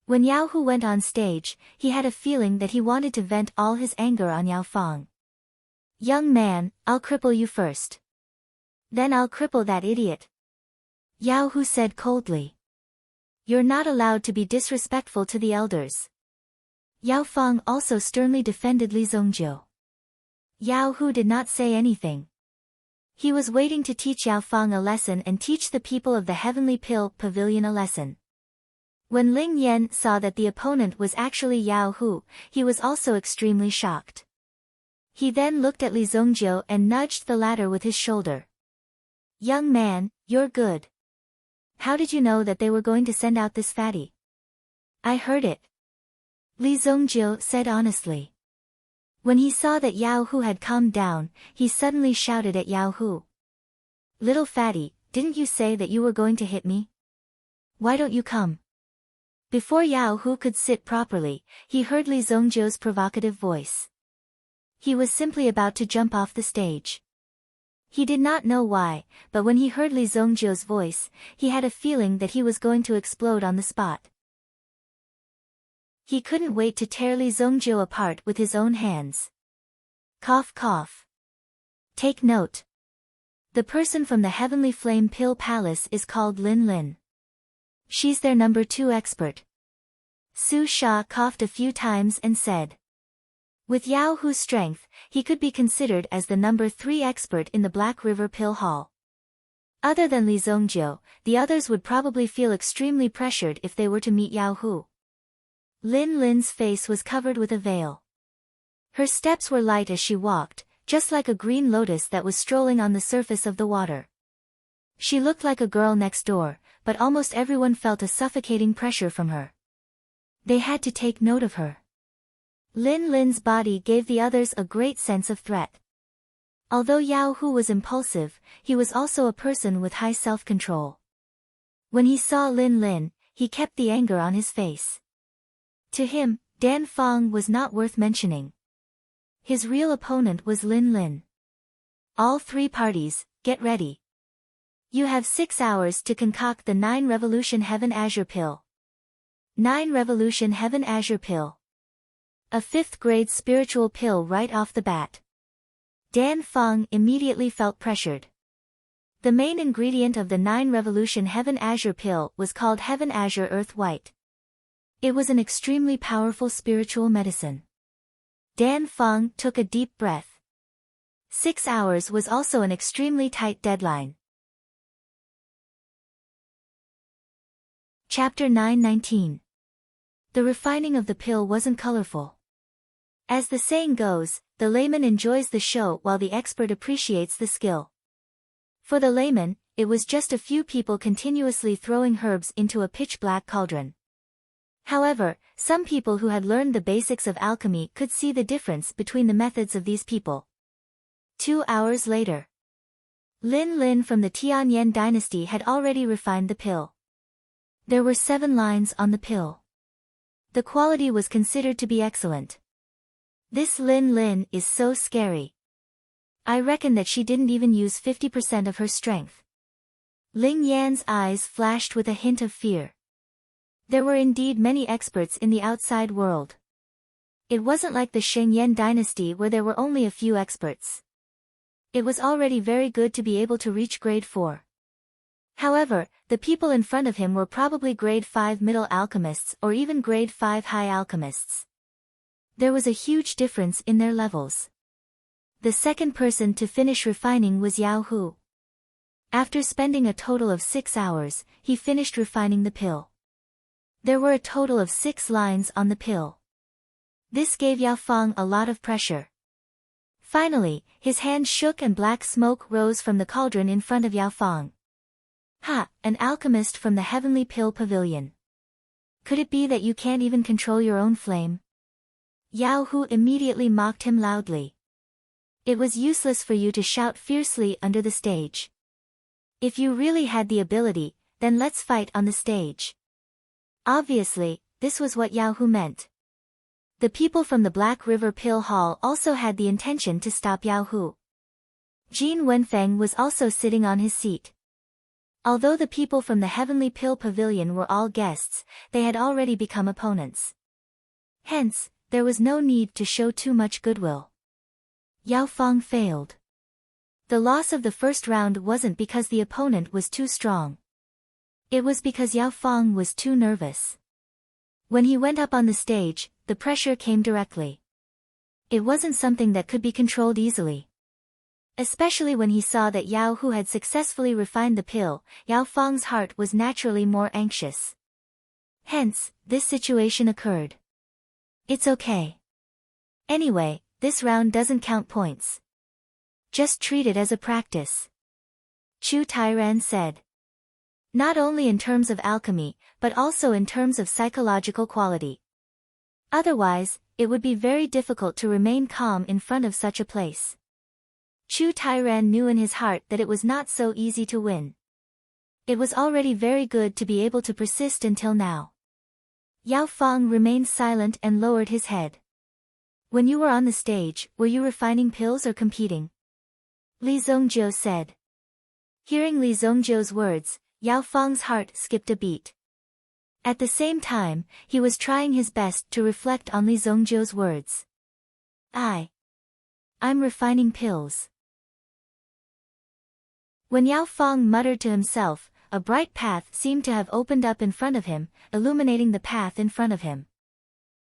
When Yao Hu went on stage, he had a feeling that he wanted to vent all his anger on Yao Fang. "Young man, I'll cripple you first. Then I'll cripple that idiot," Yao Hu said coldly. "You're not allowed to be disrespectful to the elders." Yao Fang also sternly defended Li Zongjiu. Yao Hu did not say anything. He was waiting to teach Yao Fang a lesson and teach the people of the Heavenly Pill Pavilion a lesson. When Ling Yan saw that the opponent was actually Yao Hu, he was also extremely shocked. He then looked at Li Zongjiu and nudged the latter with his shoulder. "Young man, you're good. How did you know that they were going to send out this fatty?" "I heard it," Li Zongjiu said honestly. When he saw that Yao Hu had calmed down, he suddenly shouted at Yao Hu. "Little fatty, didn't you say that you were going to hit me? Why don't you come?" Before Yao Hu could sit properly, he heard Li Zongjiu's provocative voice. He was simply about to jump off the stage. He did not know why, but when he heard Li Zongjiu's voice, he had a feeling that he was going to explode on the spot. He couldn't wait to tear Li Zongjiu apart with his own hands. Cough cough. Take note. The person from the Heavenly Flame Pill Palace is called Lin Lin. She's their number 2 expert. Su Sha coughed a few times and said. With Yao Hu's strength, he could be considered as the number 3 expert in the Black River Pill Hall. Other than Li Zongjiu, the others would probably feel extremely pressured if they were to meet Yao Hu. Lin Lin's face was covered with a veil. Her steps were light as she walked, just like a green lotus that was strolling on the surface of the water. She looked like a girl next door, but almost everyone felt a suffocating pressure from her. They had to take note of her. Lin Lin's body gave the others a great sense of threat. Although Yao Hu was impulsive, he was also a person with high self-control. When he saw Lin Lin, he kept the anger on his face. To him, Dan Feng was not worth mentioning. His real opponent was Lin Lin. All 3 parties, get ready. You have 6 hours to concoct the 9 Revolution Heaven Azure Pill. 9 Revolution Heaven Azure Pill. A 5th grade spiritual pill right off the bat. Dan Feng immediately felt pressured. The main ingredient of the 9 Revolution Heaven Azure Pill was called Heaven Azure Earth White. It was an extremely powerful spiritual medicine. Dan Feng took a deep breath. 6 hours was also an extremely tight deadline. Chapter 9:19. The refining of the pill wasn't colorful. As the saying goes, the layman enjoys the show while the expert appreciates the skill. For the layman, it was just a few people continuously throwing herbs into a pitch-black cauldron. However, some people who had learned the basics of alchemy could see the difference between the methods of these people. 2 hours later. Lin Lin from the Tianyan dynasty had already refined the pill. There were 7 lines on the pill. The quality was considered to be excellent. This Lin Lin is so scary. I reckon that she didn't even use 50% of her strength. Ling Yan's eyes flashed with a hint of fear. There were indeed many experts in the outside world. It wasn't like the Shengyan dynasty where there were only a few experts. It was already very good to be able to reach grade 4. However, the people in front of him were probably grade 5 middle alchemists or even grade 5 high alchemists. There was a huge difference in their levels. The second person to finish refining was Yao Hu. After spending a total of 6 hours, he finished refining the pill. There were a total of 6 lines on the pill. This gave Yao Fang a lot of pressure. Finally, his hand shook and black smoke rose from the cauldron in front of Yao Fang. Ha, an alchemist from the Heavenly Pill Pavilion. Could it be that you can't even control your own flame? Yao Hu immediately mocked him loudly. It was useless for you to shout fiercely under the stage. If you really had the ability, then let's fight on the stage. Obviously, this was what Yao Hu meant. The people from the Black River Pill Hall also had the intention to stop Yao Hu. Jin Wenfeng was also sitting on his seat. Although the people from the Heavenly Pill Pavilion were all guests, they had already become opponents. Hence, there was no need to show too much goodwill. Yao Fang failed. The loss of the first round wasn't because the opponent was too strong. It was because Yao Fang was too nervous. When he went up on the stage, the pressure came directly. It wasn't something that could be controlled easily. Especially when he saw that Yao Hu had successfully refined the pill, Yao Fang's heart was naturally more anxious. Hence, this situation occurred. It's okay. Anyway, this round doesn't count points. Just treat it as a practice. Chu Tairan said. Not only in terms of alchemy, but also in terms of psychological quality. Otherwise, it would be very difficult to remain calm in front of such a place. Chu Tairan knew in his heart that it was not so easy to win. It was already very good to be able to persist until now. Yao Fang remained silent and lowered his head. When you were on the stage, were you refining pills or competing? Li Zongjiu said. Hearing Li Zongjiu's words, Yao Fang's heart skipped a beat. At the same time, he was trying his best to reflect on Li Zongjiu's words. I'm refining pills. When Yao Fang muttered to himself, a bright path seemed to have opened up in front of him, illuminating the path in front of him.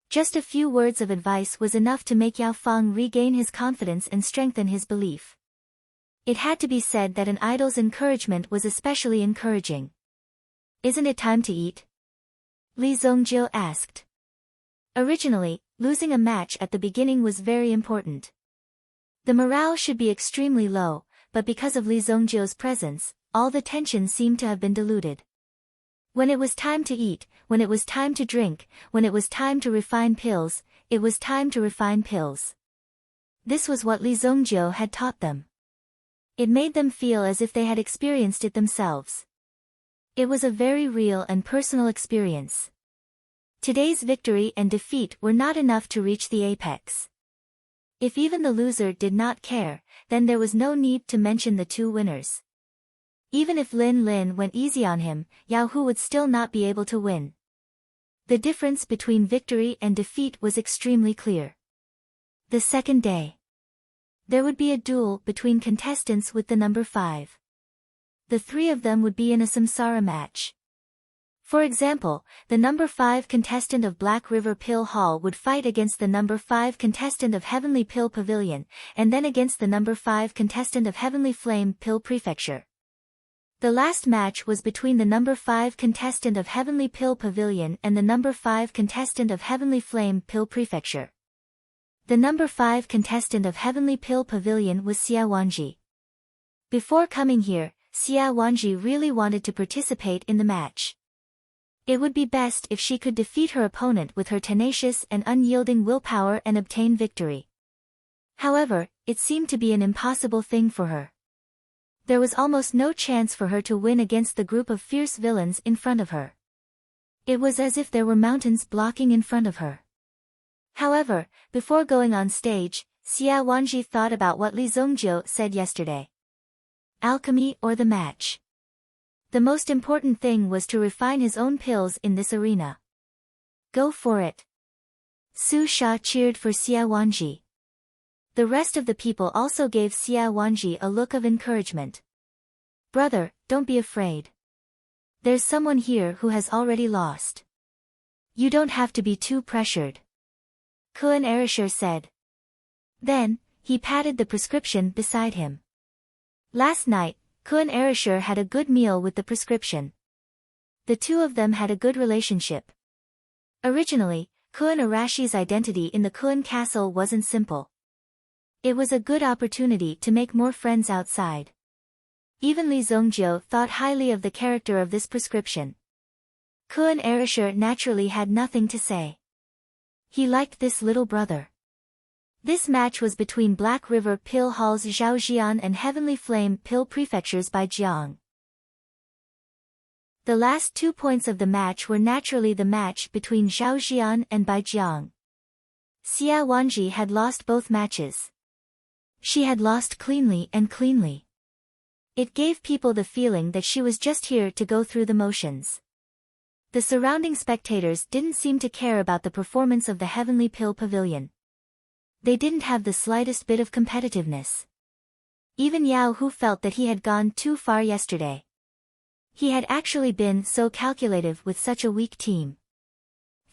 Just a few words of advice was enough to make Yao Fang regain his confidence and strengthen his belief. It had to be said that an idol's encouragement was especially encouraging. Isn't it time to eat? Li Zongjiu asked. Originally, losing a match at the beginning was very important. The morale should be extremely low, but because of Li Zongjiu's presence, all the tension seemed to have been diluted. When it was time to eat, when it was time to drink, when it was time to refine pills, it was time to refine pills. This was what Li Zongjiu had taught them. It made them feel as if they had experienced it themselves. It was a very real and personal experience. Today's victory and defeat were not enough to reach the apex. If even the loser did not care, then there was no need to mention the two winners. Even if Lin Lin went easy on him, Yao Hu would still not be able to win. The difference between victory and defeat was extremely clear. The second day. There would be a duel between contestants with the number 5. The 3 of them would be in a samsara match. For example, the number 5 contestant of Black River Pill Hall would fight against the number 5 contestant of Heavenly Pill Pavilion, and then against the number 5 contestant of Heavenly Flame Pill Prefecture. The last match was between the number 5 contestant of Heavenly Pill Pavilion and the number 5 contestant of Heavenly Flame Pill Prefecture. The number 5 contestant of Heavenly Pill Pavilion was Xia Wanji. Before coming here, Xia Wanji really wanted to participate in the match. It would be best if she could defeat her opponent with her tenacious and unyielding willpower and obtain victory. However, it seemed to be an impossible thing for her. There was almost no chance for her to win against the group of fierce villains in front of her. It was as if there were mountains blocking in front of her. However, before going on stage, Xia Wanji thought about what Li Zongjiu said yesterday. Alchemy or the match? The most important thing was to refine his own pills in this arena. Go for it. Su Sha cheered for Xia Wanji. The rest of the people also gave Xia Wanji a look of encouragement. Brother, don't be afraid. There's someone here who has already lost. You don't have to be too pressured. Kun Erishur said. Then, he patted the prescription beside him. Last night, Kun Erishur had a good meal with the prescription. The two of them had a good relationship. Originally, Kun Arashi's identity in the Kun castle wasn't simple. It was a good opportunity to make more friends outside. Even Li Zongjiu thought highly of the character of this prescription. Kun Erishur naturally had nothing to say. He liked this little brother. This match was between Black River Pill Hall's Zhaojian and Heavenly Flame Pill Prefectures by Jiang. The last 2 points of the match were naturally the match between Zhaojian and Baijiang. Xia Wanji had lost both matches. She had lost cleanly and cleanly. It gave people the feeling that she was just here to go through the motions. The surrounding spectators didn't seem to care about the performance of the Heavenly Pill Pavilion. They didn't have the slightest bit of competitiveness. Even Yao Hu felt that he had gone too far yesterday. He had actually been so calculative with such a weak team.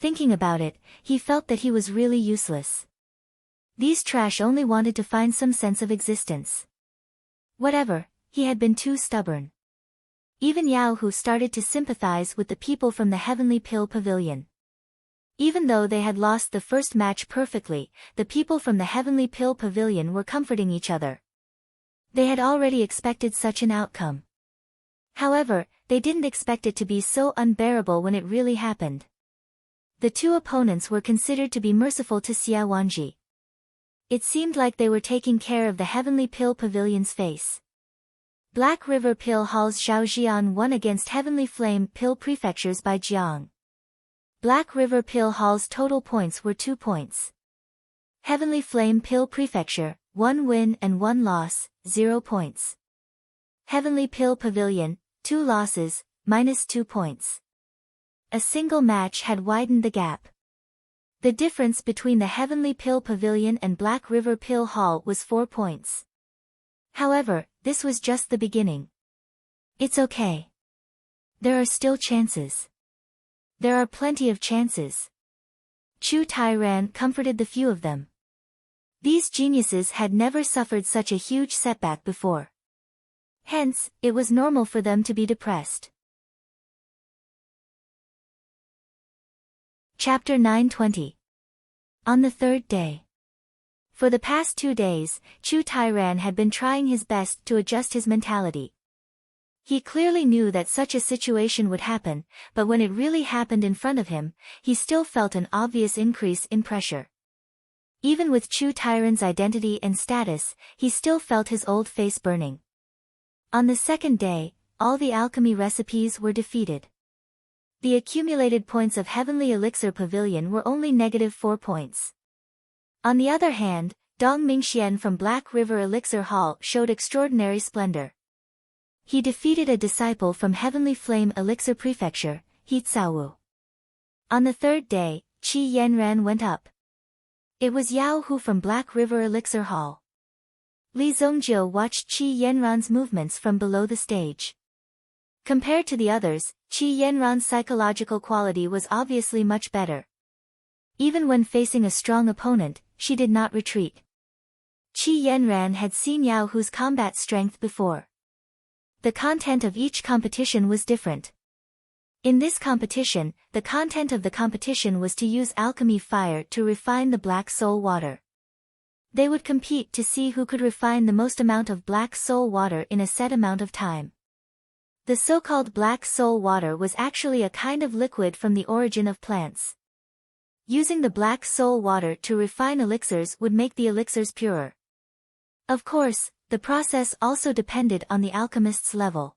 Thinking about it, he felt that he was really useless. These trash only wanted to find some sense of existence. Whatever, he had been too stubborn. Even Yao Hu started to sympathize with the people from the Heavenly Pill Pavilion. Even though they had lost the first match perfectly, the people from the Heavenly Pill Pavilion were comforting each other. They had already expected such an outcome. However, they didn't expect it to be so unbearable when it really happened. The two opponents were considered to be merciful to Xia Wanji. It seemed like they were taking care of the Heavenly Pill Pavilion's face. Black River Pill Hall's Zhaojian won against Heavenly Flame Pill Prefectures by Jiang. Black River Pill Hall's total points were 2 points. Heavenly Flame Pill Prefecture, 1 win and 1 loss, 0 points. Heavenly Pill Pavilion, 2 losses, -2 points. A single match had widened the gap. The difference between the Heavenly Pill Pavilion and Black River Pill Hall was 4 points. However, this was just the beginning. It's okay. There are still chances. There are plenty of chances. Chu Tairan comforted the few of them. These geniuses had never suffered such a huge setback before. Hence, it was normal for them to be depressed. Chapter 920. On the third day. For the past 2 days, Chu Tairan had been trying his best to adjust his mentality. He clearly knew that such a situation would happen, but when it really happened in front of him, he still felt an obvious increase in pressure. Even with Chu Tairan's identity and status, he still felt his old face burning. On the second day, all the alchemy recipes were defeated. The accumulated points of Heavenly Elixir Pavilion were only -4 points. On the other hand, Dong Mingxian from Black River Elixir Hall showed extraordinary splendor. He defeated a disciple from Heavenly Flame Elixir Prefecture, He Caowu. On the third day, Qi Yanran went up. It was Yao Hu from Black River Elixir Hall. Li Zongjiu watched Qi Yanran's movements from below the stage. Compared to the others, Qi Yanran's psychological quality was obviously much better. Even when facing a strong opponent, she did not retreat. Qi Yanran had seen Yao Hu's combat strength before. The content of each competition was different. In this competition, the content of the competition was to use alchemy fire to refine the black soul water. They would compete to see who could refine the most amount of black soul water in a set amount of time. The so-called black soul water was actually a kind of liquid from the origin of plants. Using the black soul water to refine elixirs would make the elixirs purer. Of course, the process also depended on the alchemist's level.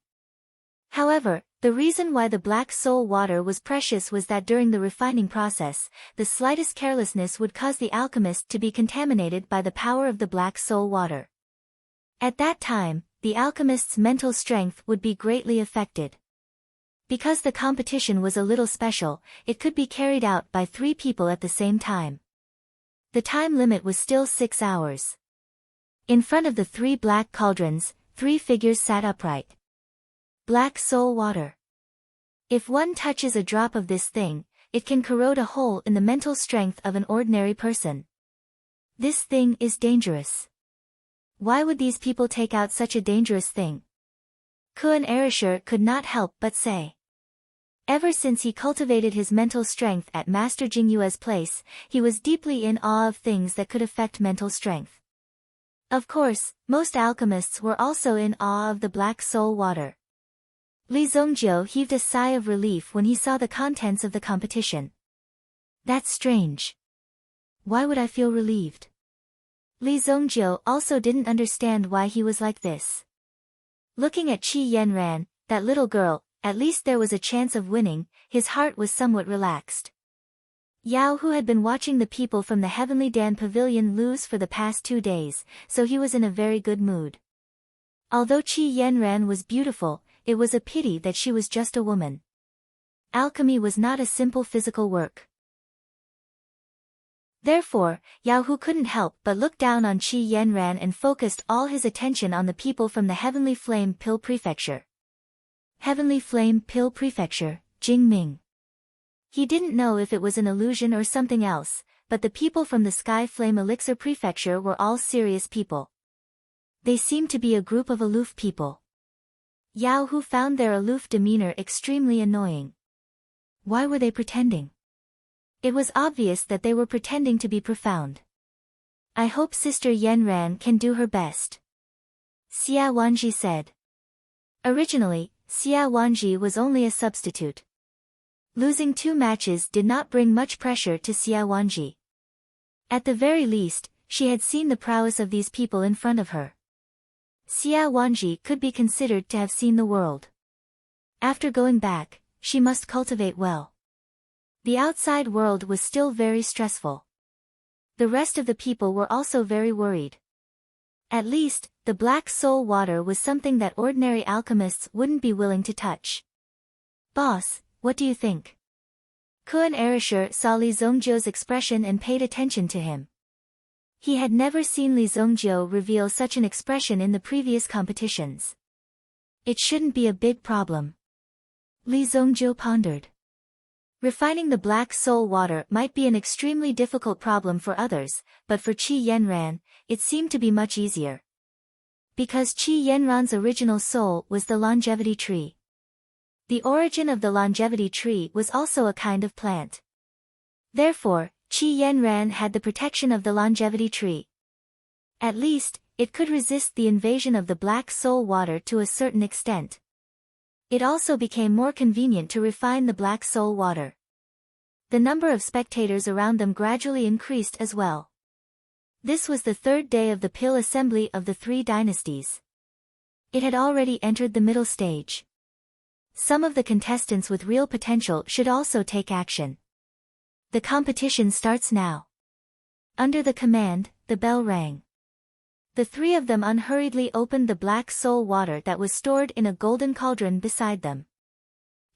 However, the reason why the black soul water was precious was that during the refining process, the slightest carelessness would cause the alchemist to be contaminated by the power of the black soul water. At that time, the alchemist's mental strength would be greatly affected. Because the competition was a little special, it could be carried out by 3 people at the same time. The time limit was still 6 hours. In front of the 3 black cauldrons, 3 figures sat upright. Black soul water. If one touches a drop of this thing, it can corrode a hole in the mental strength of an ordinary person. This thing is dangerous. Why would these people take out such a dangerous thing? Kuan Erasure could not help but say. Ever since he cultivated his mental strength at Master Jingyue's place, he was deeply in awe of things that could affect mental strength. Of course, most alchemists were also in awe of the black soul water. Li Zongjiu heaved a sigh of relief when he saw the contents of the competition. That's strange. Why would I feel relieved? Li Zongjiu also didn't understand why he was like this. Looking at Qi Yanran, that little girl, at least there was a chance of winning, his heart was somewhat relaxed. Yao Hu had been watching the people from the Heavenly Dan Pavilion lose for the past 2 days, so he was in a very good mood. Although Qi Yanran was beautiful, it was a pity that she was just a woman. Alchemy was not a simple physical work. Therefore, Yao Hu couldn't help but look down on Qi Yanran and focused all his attention on the people from the Heavenly Flame Pill Prefecture. Heavenly Flame Pill Prefecture, Jingming. He didn't know if it was an illusion or something else, but the people from the Sky Flame Elixir Prefecture were all serious people. They seemed to be a group of aloof people. Yao Hu found their aloof demeanor extremely annoying. Why were they pretending? It was obvious that they were pretending to be profound. I hope Sister Yanran can do her best. Xia Wanji said. Originally, Xia Wanji was only a substitute. Losing 2 matches did not bring much pressure to Xia Wanji. At the very least, she had seen the prowess of these people in front of her. Xia Wanji could be considered to have seen the world. After going back, she must cultivate well. The outside world was still very stressful. The rest of the people were also very worried. At least, the black soul water was something that ordinary alchemists wouldn't be willing to touch. Boss, what do you think? Kuan Erasure saw Li Zongjiu's expression and paid attention to him. He had never seen Li Zongjiu reveal such an expression in the previous competitions. It shouldn't be a big problem. Li Zongjiu pondered. Refining the black soul water might be an extremely difficult problem for others, but for Qi Yanran, it seemed to be much easier. Because Qi Yanran's original soul was the longevity tree. The origin of the longevity tree was also a kind of plant. Therefore, Qi Yanran had the protection of the longevity tree. At least, it could resist the invasion of the black soul water to a certain extent. It also became more convenient to refine the black soul water. The number of spectators around them gradually increased as well. This was the 3rd day of the Pill Assembly of the 3 dynasties. It had already entered the middle stage. Some of the contestants with real potential should also take action. The competition starts now. Under the command, the bell rang. The 3 of them unhurriedly opened the black soul water that was stored in a golden cauldron beside them.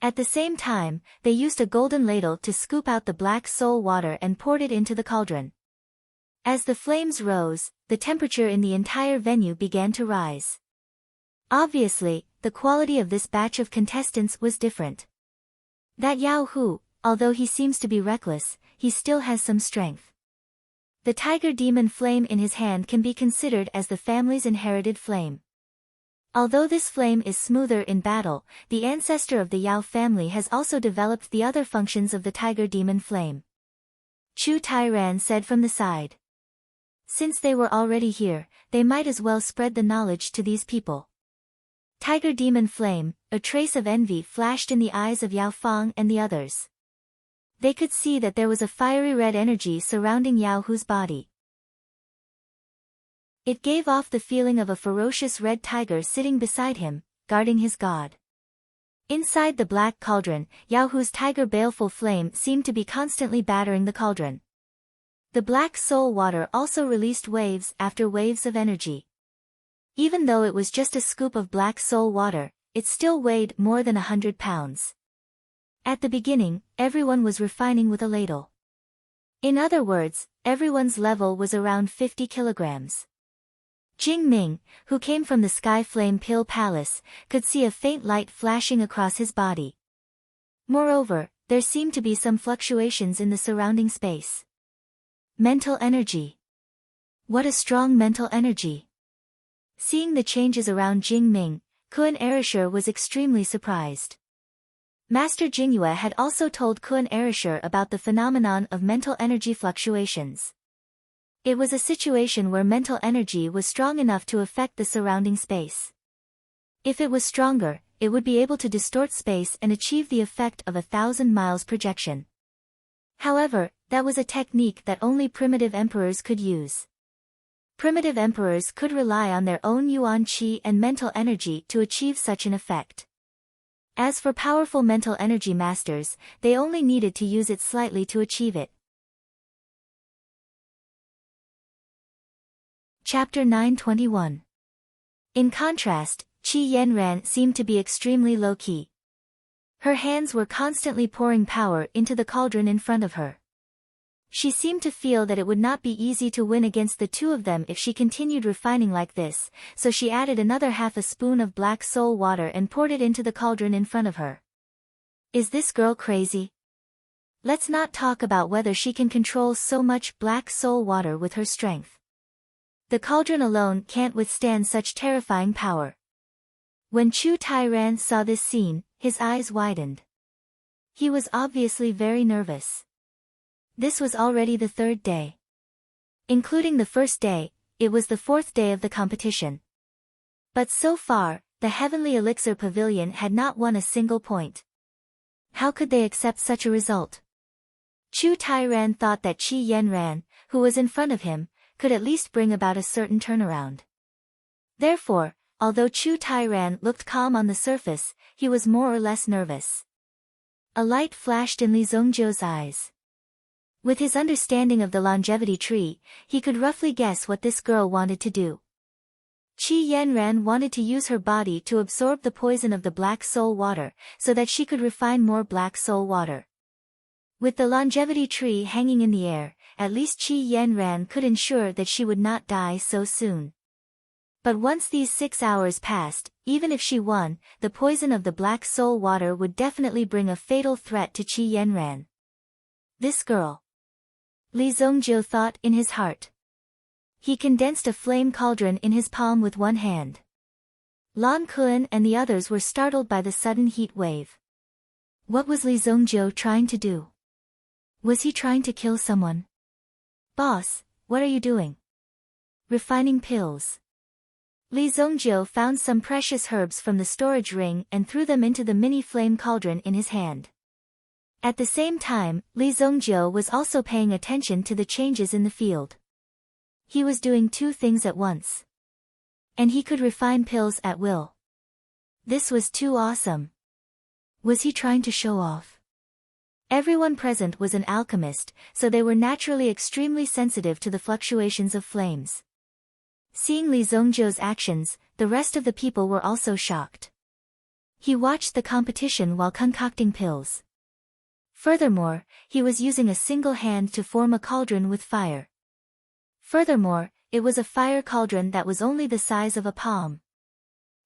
At the same time, they used a golden ladle to scoop out the black soul water and poured it into the cauldron. As the flames rose, the temperature in the entire venue began to rise. Obviously, the quality of this batch of contestants was different. That Yao Hu, although he seems to be reckless, he still has some strength. The tiger demon flame in his hand can be considered as the family's inherited flame. Although this flame is smoother in battle, the ancestor of the Yao family has also developed the other functions of the tiger demon flame. Chu Tairan said from the side. Since they were already here, they might as well spread the knowledge to these people. Tiger demon flame, a trace of envy flashed in the eyes of Yao Fang and the others. They could see that there was a fiery red energy surrounding Yao Hu's body. It gave off the feeling of a ferocious red tiger sitting beside him, guarding his god. Inside the black cauldron, Yao Hu's tiger baleful flame seemed to be constantly battering the cauldron. The black soul water also released waves after waves of energy. Even though it was just a scoop of black soul water, it still weighed more than 100 pounds. At the beginning, everyone was refining with a ladle. In other words, everyone's level was around 50 kilograms. Jing Ming, who came from the Sky Flame Pill Palace, could see a faint light flashing across his body. Moreover, there seemed to be some fluctuations in the surrounding space. Mental energy. What a strong mental energy! Seeing the changes around Jing Ming, Kun Erishur was extremely surprised. Master Jingyue had also told Kun Erishur about the phenomenon of mental energy fluctuations. It was a situation where mental energy was strong enough to affect the surrounding space. If it was stronger, it would be able to distort space and achieve the effect of 1,000 miles projection. However, that was a technique that only primitive emperors could use. Primitive emperors could rely on their own yuan qi and mental energy to achieve such an effect. As for powerful mental energy masters, they only needed to use it slightly to achieve it. Chapter 921. In contrast, Qi Yanran seemed to be extremely low-key. Her hands were constantly pouring power into the cauldron in front of her. She seemed to feel that it would not be easy to win against the two of them if she continued refining like this, so she added another half a spoon of black soul water and poured it into the cauldron in front of her. Is this girl crazy? Let's not talk about whether she can control so much black soul water with her strength. The cauldron alone can't withstand such terrifying power. When Chu Tairan saw this scene, his eyes widened. He was obviously very nervous. This was already the third day. Including the first day, it was the fourth day of the competition. But so far, the Heavenly Elixir Pavilion had not won a single point. How could they accept such a result? Chu Tairan thought that Qi Yanran, who was in front of him, could at least bring about a certain turnaround. Therefore, although Chu Tairan looked calm on the surface, he was more or less nervous. A light flashed in Li Zongjiu's eyes. With his understanding of the longevity tree, he could roughly guess what this girl wanted to do. Qi Yanran wanted to use her body to absorb the poison of the black soul water, so that she could refine more black soul water. With the longevity tree hanging in the air, at least Qi Yanran could ensure that she would not die so soon. But once these 6 hours passed, even if she won, the poison of the black soul water would definitely bring a fatal threat to Qi Yanran. This girl. Li Zongjiu thought in his heart. He condensed a flame cauldron in his palm with one hand. Lan Kun and the others were startled by the sudden heat wave. What was Li Zongjiu trying to do? Was he trying to kill someone? Boss, what are you doing? Refining pills. Li Zongjiu found some precious herbs from the storage ring and threw them into the mini flame cauldron in his hand. At the same time, Li Zongjiu was also paying attention to the changes in the field. He was doing two things at once. And he could refine pills at will. This was too awesome. Was he trying to show off? Everyone present was an alchemist, so they were naturally extremely sensitive to the fluctuations of flames. Seeing Li Zongjiu's actions, the rest of the people were also shocked. He watched the competition while concocting pills. Furthermore, he was using a single hand to form a cauldron with fire. Furthermore, it was a fire cauldron that was only the size of a palm.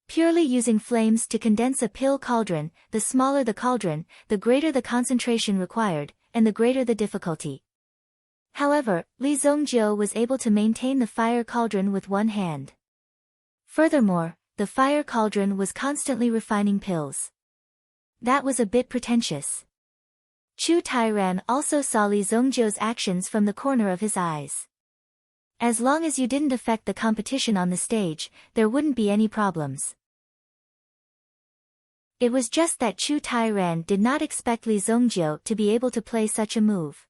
Purely using flames to condense a pill cauldron, the smaller the cauldron, the greater the concentration required, and the greater the difficulty. However, Li Zongjiu was able to maintain the fire cauldron with one hand. Furthermore, the fire cauldron was constantly refining pills. That was a bit pretentious. Chu Tairan also saw Li Zongjiu's actions from the corner of his eyes. As long as you didn't affect the competition on the stage, there wouldn't be any problems. It was just that Chu Tairan did not expect Li Zongjiu to be able to play such a move.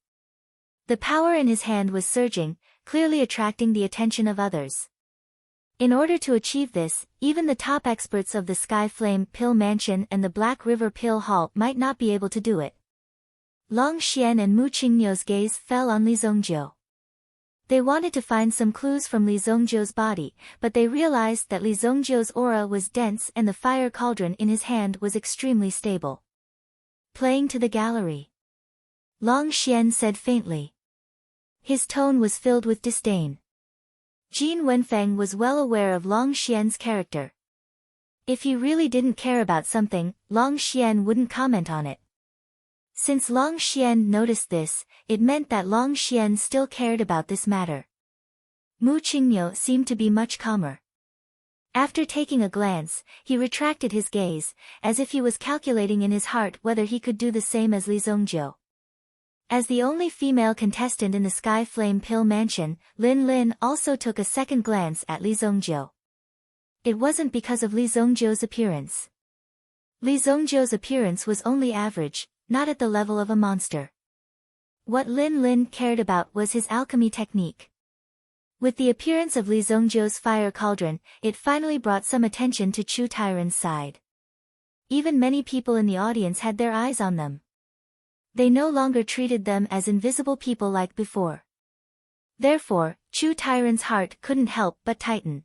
The power in his hand was surging, clearly attracting the attention of others. In order to achieve this, even the top experts of the Sky Flame Pill Mansion and the Black River Pill Hall might not be able to do it. Long Xian and Mu Qingyu's gaze fell on Li Zongjiu. They wanted to find some clues from Li Zongjiu's body, but they realized that Li Zongjiu's aura was dense and the fire cauldron in his hand was extremely stable. playing to the gallery. Long Xian said faintly. His tone was filled with disdain. Jin Wenfeng was well aware of Long Xian's character. If he really didn't care about something, Long Xian wouldn't comment on it. Since Long Xian noticed this, it meant that Long Xian still cared about this matter. Mu Qingniu seemed to be much calmer. After taking a glance, he retracted his gaze, as if he was calculating in his heart whether he could do the same as Li Zongjiu. As the only female contestant in the Sky Flame Pill Mansion, Lin Lin also took a second glance at Li Zongjiu. It wasn't because of Li Zongjiu's appearance. Li Zongjiu's appearance was only average, not at the level of a monster. What Lin Lin cared about was his alchemy technique. With the appearance of Li Zongjiu's fire cauldron, it finally brought some attention to Chu Tairan's side. Even many people in the audience had their eyes on them. They no longer treated them as invisible people like before. Therefore, Chu Tairan's heart couldn't help but tighten.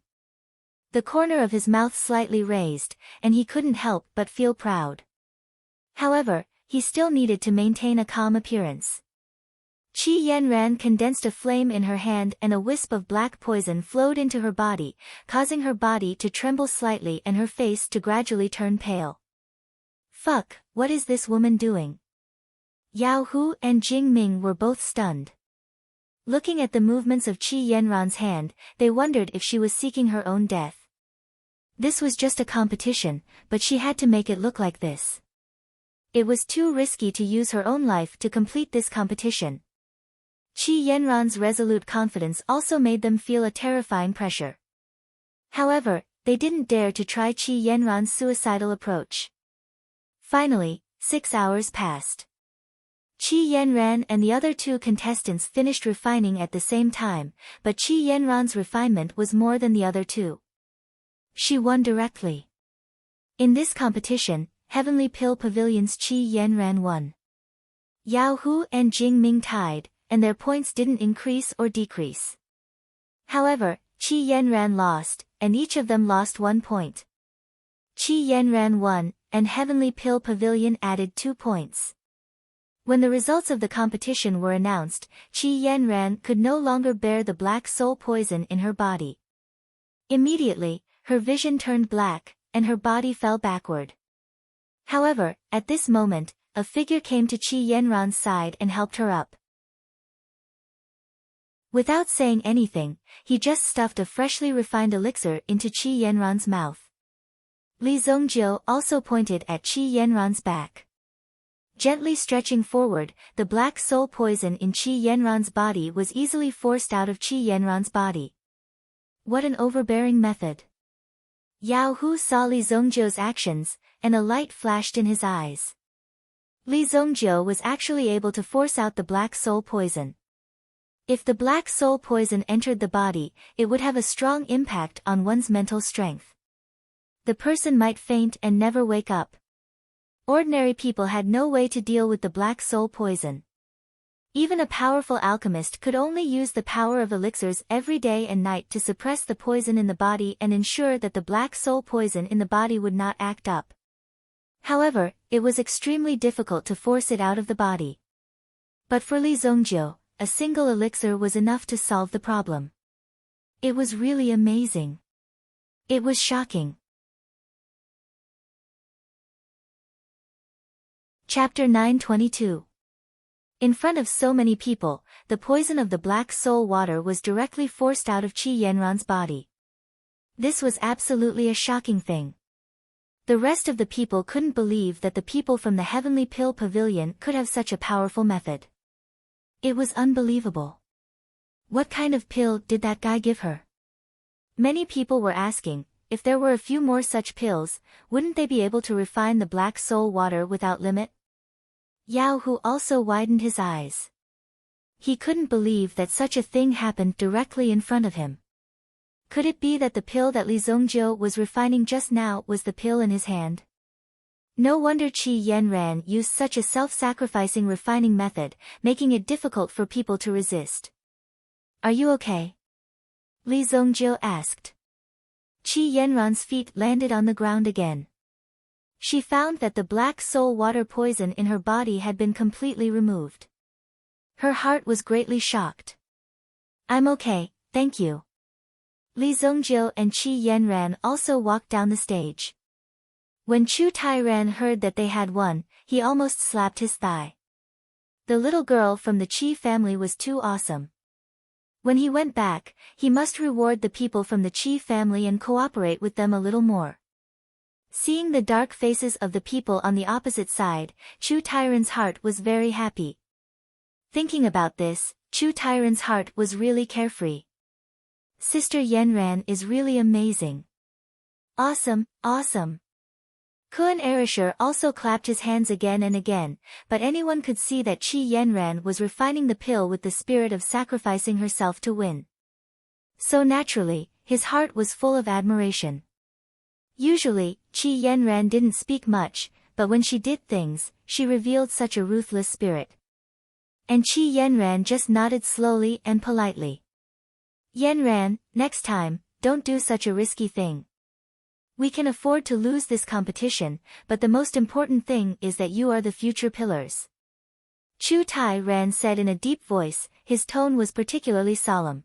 The corner of his mouth slightly raised, and he couldn't help but feel proud. However, he still needed to maintain a calm appearance. Qi Yanran condensed a flame in her hand and a wisp of black poison flowed into her body, causing her body to tremble slightly and her face to gradually turn pale. Fuck, what is this woman doing? Yao Hu and Jing Ming were both stunned. Looking at the movements of Qi Yanran's hand, they wondered if she was seeking her own death. This was just a competition, but she had to make it look like this. It was too risky to use her own life to complete this competition. Qi Yanran's resolute confidence also made them feel a terrifying pressure. However, they didn't dare to try Qi Yanran's suicidal approach. Finally, 6 hours passed. Qi Yanran and the other two contestants finished refining at the same time, but Qi Yanran's refinement was more than the other two. She won directly. In this competition, Heavenly Pill Pavilion's Qi Yanran won. Yao Hu and Jing Ming tied, and their points didn't increase or decrease. However, Qi Yanran lost, and each of them lost 1 point. Qi Yanran won, and Heavenly Pill Pavilion added 2 points. When the results of the competition were announced, Qi Yanran could no longer bear the black soul poison in her body. Immediately, her vision turned black, and her body fell backward. However, at this moment, a figure came to Qi Yanran's side and helped her up. Without saying anything, he just stuffed a freshly refined elixir into Qi Yanran's mouth. Li Zongjiu also pointed at Qi Yanran's back. Gently stretching forward, the black soul poison in Qi Yanran's body was easily forced out of Qi Yanran's body. What an overbearing method! Yao Hu saw Li Zongjiu's actions, and a light flashed in his eyes. Li Zongjiu was actually able to force out the black soul poison. If the black soul poison entered the body, it would have a strong impact on one's mental strength. The person might faint and never wake up. Ordinary people had no way to deal with the black soul poison. Even a powerful alchemist could only use the power of elixirs every day and night to suppress the poison in the body and ensure that the black soul poison in the body would not act up. However, it was extremely difficult to force it out of the body. But for Li Zongjiu, a single elixir was enough to solve the problem. It was really amazing. It was shocking. Chapter 922. In front of so many people, the poison of the black soul water was directly forced out of Qi Yanran's body. This was absolutely a shocking thing. The rest of the people couldn't believe that the people from the Heavenly Pill Pavilion could have such a powerful method. It was unbelievable. What kind of pill did that guy give her? Many people were asking, if there were a few more such pills, wouldn't they be able to refine the black soul water without limit? Yao Hu also widened his eyes. He couldn't believe that such a thing happened directly in front of him. Could it be that the pill that Li Zongjiu was refining just now was the pill in his hand? No wonder Qi Yanran used such a self-sacrificing refining method, making it difficult for people to resist. Are you okay? Li Zongjiu asked. Qi Yanran's feet landed on the ground again. She found that the black soul water poison in her body had been completely removed. Her heart was greatly shocked. I'm okay, thank you. Li Zongjiu and Qi Yanran also walked down the stage. When Chu Tairan heard that they had won, he almost slapped his thigh. The little girl from the Qi family was too awesome. When he went back, he must reward the people from the Qi family and cooperate with them a little more. Seeing the dark faces of the people on the opposite side, Chu Tairan's heart was very happy. Thinking about this, Chu Tairan's heart was really carefree. Sister Yanran is really amazing. Awesome, awesome. Kun Erisher also clapped his hands again and again, but anyone could see that Qi Yanran was refining the pill with the spirit of sacrificing herself to win. So naturally, his heart was full of admiration. Usually, Qi Yanran didn't speak much, but when she did things, she revealed such a ruthless spirit. And Qi Yanran just nodded slowly and politely. Yanran, next time, don't do such a risky thing. We can afford to lose this competition, but the most important thing is that you are the future pillars. Chu Tai-ran said in a deep voice, his tone was particularly solemn.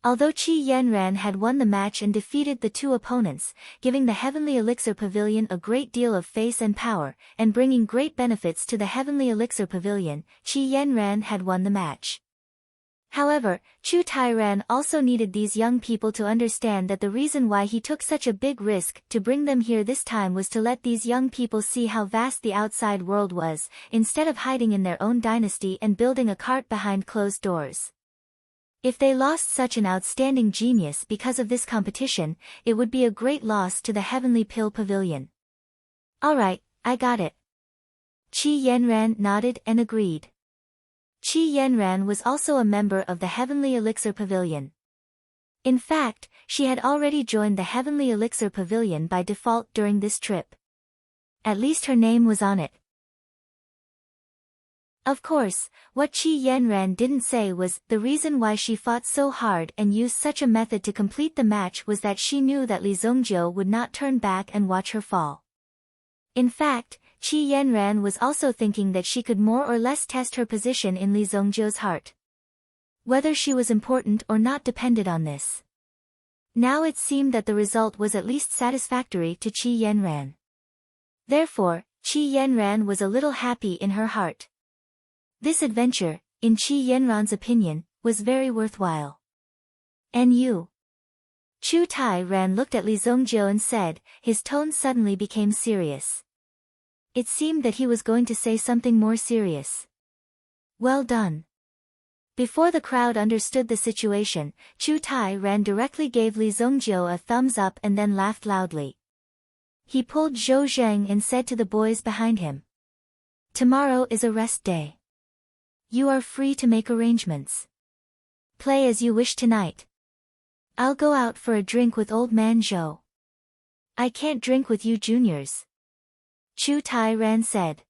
Although Qi Yanran had won the match and defeated the two opponents, giving the Heavenly Elixir Pavilion a great deal of face and power, and bringing great benefits to the Heavenly Elixir Pavilion, Qi Yanran had won the match. However, Chu Tairan also needed these young people to understand that the reason why he took such a big risk to bring them here this time was to let these young people see how vast the outside world was, instead of hiding in their own dynasty and building a cart behind closed doors. If they lost such an outstanding genius because of this competition, it would be a great loss to the Heavenly Pill Pavilion. Alright, I got it. Qi Yanran nodded and agreed. Qi Yanran was also a member of the Heavenly Elixir Pavilion. In fact, she had already joined the Heavenly Elixir Pavilion by default during this trip. At least her name was on it. Of course, what Qi Yanran didn't say was, the reason why she fought so hard and used such a method to complete the match was that she knew that Li Zongjiu would not turn back and watch her fall. In fact, Qi Yanran was also thinking that she could more or less test her position in Li Zongjiu's heart. Whether she was important or not depended on this. Now it seemed that the result was at least satisfactory to Qi Yanran. Therefore, Qi Yanran was a little happy in her heart. This adventure, in Qi Yanran's opinion, was very worthwhile. And you? Chu Tai-ran looked at Li Zongjiu and said, his tone suddenly became serious. It seemed that he was going to say something more serious. Well done. Before the crowd understood the situation, Chu Tai-ran directly gave Li Zongjiu a thumbs up and then laughed loudly. He pulled Zhou Zheng and said to the boys behind him. Tomorrow is a rest day. You are free to make arrangements. Play as you wish tonight. I'll go out for a drink with old man Zhou. I can't drink with you juniors. Chu Tai-ran said.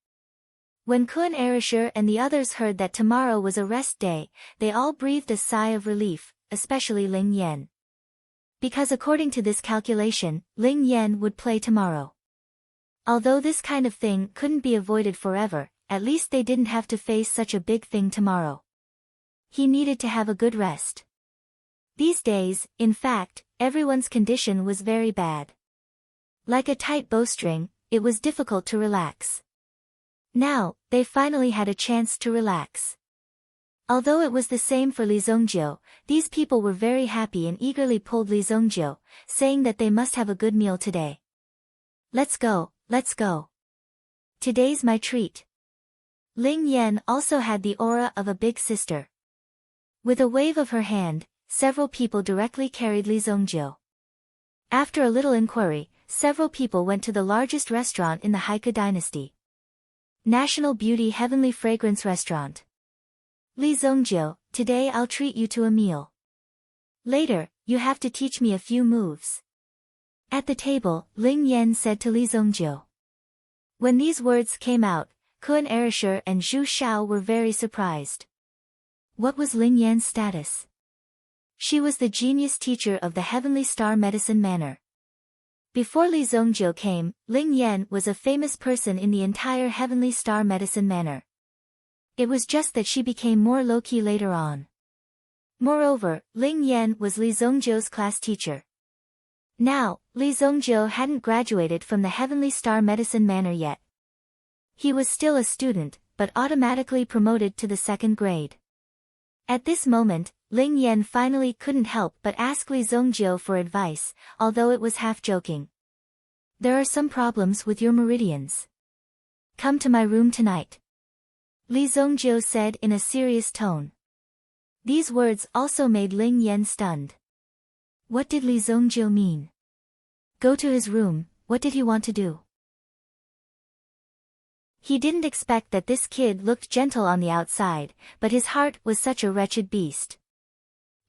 When Kun Erisher and the others heard that tomorrow was a rest day, they all breathed a sigh of relief, especially Ling Yan. Because according to this calculation, Ling Yan would play tomorrow. Although this kind of thing couldn't be avoided forever, at least they didn't have to face such a big thing tomorrow. He needed to have a good rest. These days, in fact, everyone's condition was very bad. Like a tight bowstring, it was difficult to relax. Now, they finally had a chance to relax. Although it was the same for Li Zongjiu, these people were very happy and eagerly pulled Li Zongjiu, saying that they must have a good meal today. Let's go, let's go. Today's my treat. Ling Yan also had the aura of a big sister. With a wave of her hand, several people directly carried Li Zongjiu. After a little inquiry, several people went to the largest restaurant in the Haika dynasty. National Beauty Heavenly Fragrance Restaurant. Li Zongjiu, today I'll treat you to a meal. Later, you have to teach me a few moves. At the table, Ling Yan said to Li Zongjiu. When these words came out, Kun Erisher and Zhu Xiao were very surprised. What was Ling Yan's status? She was the genius teacher of the Heavenly Star Medicine Manor. Before Li Zongjiu came, Ling Yan was a famous person in the entire Heavenly Star Medicine Manor. It was just that she became more low-key later on. Moreover, Ling Yan was Li Zongjiu's class teacher. Now, Li Zongjiu hadn't graduated from the Heavenly Star Medicine Manor yet. He was still a student, but automatically promoted to the 2nd grade. At this moment, Ling Yan finally couldn't help but ask Li Zongjiu for advice, although it was half joking. There are some problems with your meridians. Come to my room tonight. Li Zongjiu said in a serious tone. These words also made Ling Yan stunned. What did Li Zongjiu mean? Go to his room, what did he want to do? He didn't expect that this kid looked gentle on the outside, but his heart was such a wretched beast.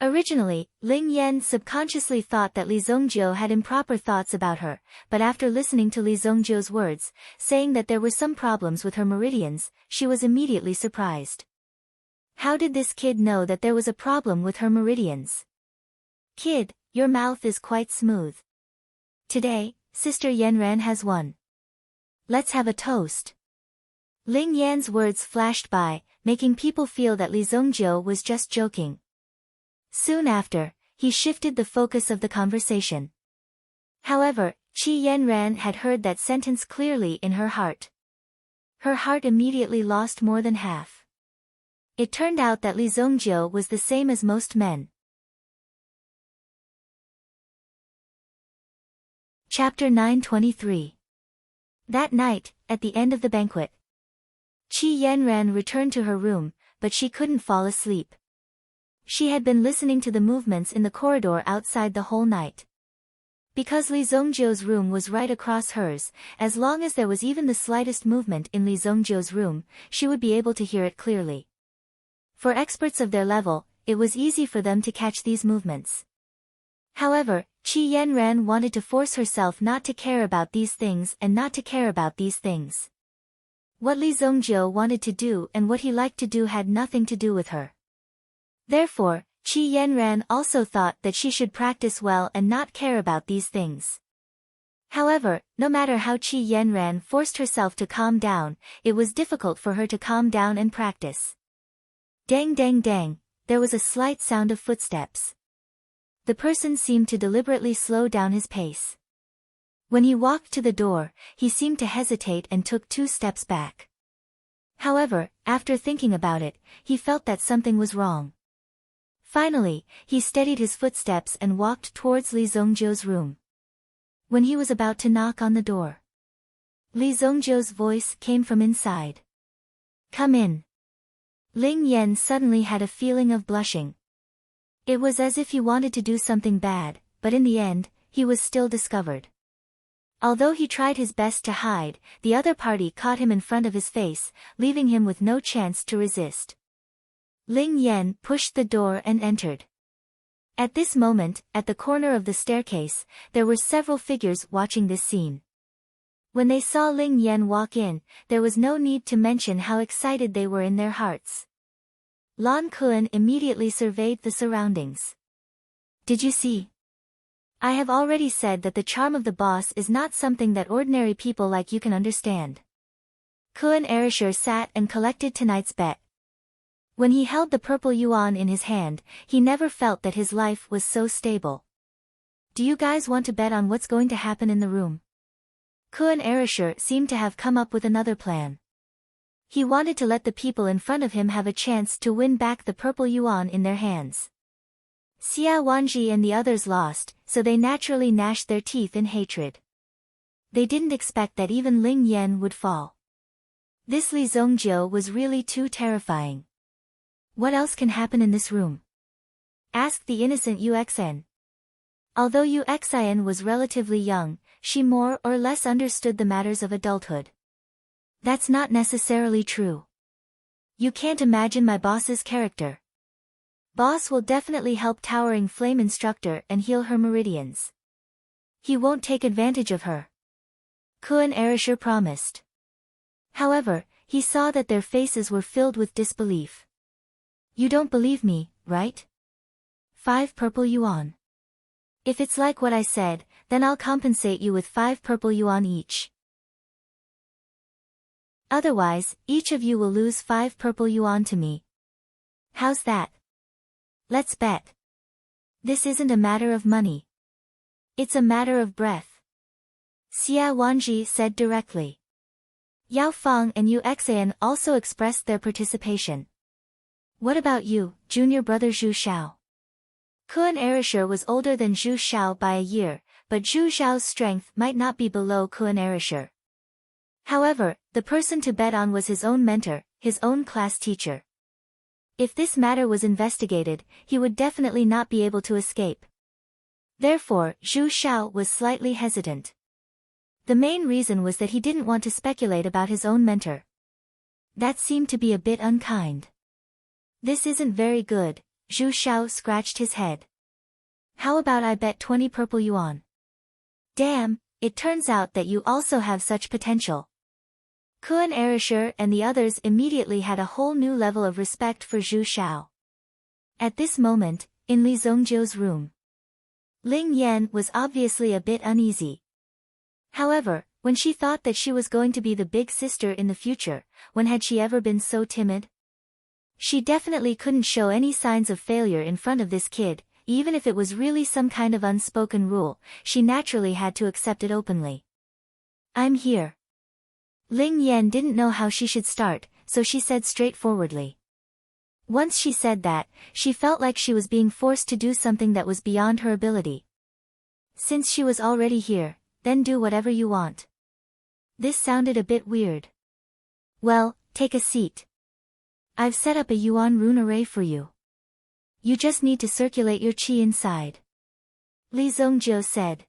Originally, Ling Yan subconsciously thought that Li Zongjiu had improper thoughts about her, but after listening to Li Zongjiu's words, saying that there were some problems with her meridians, she was immediately surprised. How did this kid know that there was a problem with her meridians? Kid, your mouth is quite smooth. Today, Sister Yanran has won. Let's have a toast. Ling Yan's words flashed by, making people feel that Li Zongjiu was just joking. Soon after, he shifted the focus of the conversation. However, Qi Yanran had heard that sentence clearly in her heart. Her heart immediately lost more than half. It turned out that Li Zongjiu was the same as most men. Chapter 923. That night, at the end of the banquet, Qi Yanran returned to her room, but she couldn't fall asleep. She had been listening to the movements in the corridor outside the whole night. Because Li Zongjiu's room was right across hers, as long as there was even the slightest movement in Li Zongjiu's room, she would be able to hear it clearly. For experts of their level, it was easy for them to catch these movements. However, Qi Yanran wanted to force herself not to care about these things and not to care about these things. What Li Zongjiu wanted to do and what he liked to do had nothing to do with her. Therefore, Qi Yanran also thought that she should practice well and not care about these things. However, no matter how Qi Yanran forced herself to calm down, it was difficult for her to calm down and practice. Dang dang dang, there was a slight sound of footsteps. The person seemed to deliberately slow down his pace. When he walked to the door, he seemed to hesitate and took 2 steps back. However, after thinking about it, he felt that something was wrong. Finally, he steadied his footsteps and walked towards Li Zongjiu's room. When he was about to knock on the door, Li Zongjiu's voice came from inside. Come in. Ling Yan suddenly had a feeling of blushing. It was as if he wanted to do something bad, but in the end, he was still discovered. Although he tried his best to hide, the other party caught him in front of his face, leaving him with no chance to resist. Ling Yan pushed the door and entered. At this moment, at the corner of the staircase, there were several figures watching this scene. When they saw Ling Yan walk in, there was no need to mention how excited they were in their hearts. Lan Kun immediately surveyed the surroundings. Did you see? I have already said that the charm of the boss is not something that ordinary people like you can understand. Kun Erisher sat and collected tonight's bet. When he held the purple yuan in his hand, he never felt that his life was so stable. Do you guys want to bet on what's going to happen in the room? Kun Erisher seemed to have come up with another plan. He wanted to let the people in front of him have a chance to win back the purple yuan in their hands. Xia Wanji and the others lost, so they naturally gnashed their teeth in hatred. They didn't expect that even Ling Yan would fall. This Li Zongjiu was really too terrifying. What else can happen in this room? Asked the innocent Uxin. Although Uxin was relatively young, she more or less understood the matters of adulthood. That's not necessarily true. You can't imagine my boss's character. Boss will definitely help Towering Flame Instructor and heal her meridians. He won't take advantage of her. Kun Erisher promised. However, he saw that their faces were filled with disbelief. You don't believe me, right? 5 purple yuan. If it's like what I said, then I'll compensate you with 5 purple yuan each. Otherwise, each of you will lose 5 purple yuan to me. How's that? Let's bet. This isn't a matter of money. It's a matter of breath. Xia Wanji said directly. Yao Fang and Yu Xan also expressed their participation. What about you, junior brother Zhu Xiao? Kuan Erishur was older than Zhu Xiao by a year, but Zhu Xiao's strength might not be below Kuan Erishur. However, the person to bet on was his own mentor, his own class teacher. If this matter was investigated, he would definitely not be able to escape. Therefore, Zhu Xiao was slightly hesitant. The main reason was that he didn't want to speculate about his own mentor. That seemed to be a bit unkind. This isn't very good, Zhu Xiao scratched his head. How about I bet 20 purple yuan? Damn, it turns out that you also have such potential. Kuan Erishur and the others immediately had a whole new level of respect for Zhu Xiao. At this moment, in Li Zongjiu's room, Ling Yan was obviously a bit uneasy. However, when she thought that she was going to be the big sister in the future, when had she ever been so timid? She definitely couldn't show any signs of failure in front of this kid, even if it was really some kind of unspoken rule, she naturally had to accept it openly. I'm here. Ling Yan didn't know how she should start, so she said straightforwardly. Once she said that, she felt like she was being forced to do something that was beyond her ability. Since she was already here, then do whatever you want. This sounded a bit weird. Well, take a seat. I've set up a yuan rune array for you. You just need to circulate your qi inside. Li Zongjiu said.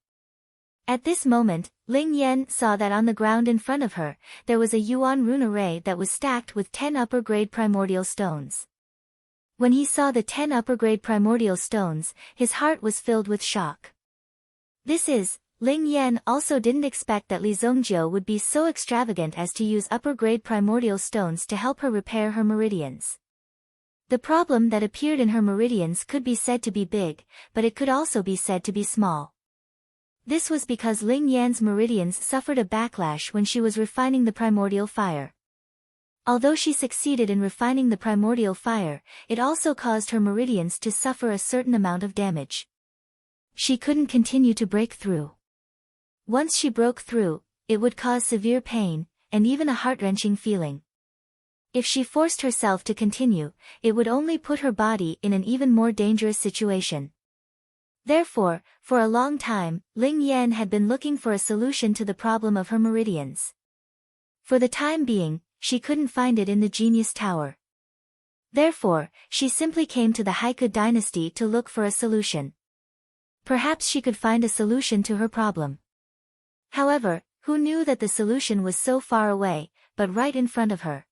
At this moment, Ling Yan saw that on the ground in front of her, there was a yuan rune array that was stacked with 10 upper-grade primordial stones. When he saw the 10 upper-grade primordial stones, his heart was filled with shock. Ling Yan also didn't expect that Li Zongjiu would be so extravagant as to use upper-grade primordial stones to help her repair her meridians. The problem that appeared in her meridians could be said to be big, but it could also be said to be small. This was because Ling Yan's meridians suffered a backlash when she was refining the primordial fire. Although she succeeded in refining the primordial fire, it also caused her meridians to suffer a certain amount of damage. She couldn't continue to break through. Once she broke through, it would cause severe pain, and even a heart-wrenching feeling. If she forced herself to continue, it would only put her body in an even more dangerous situation. Therefore, for a long time, Ling Yan had been looking for a solution to the problem of her meridians. For the time being, she couldn't find it in the Genius Tower. Therefore, she simply came to the Haiku dynasty to look for a solution. Perhaps she could find a solution to her problem. However, who knew that the solution was so far away, but right in front of her?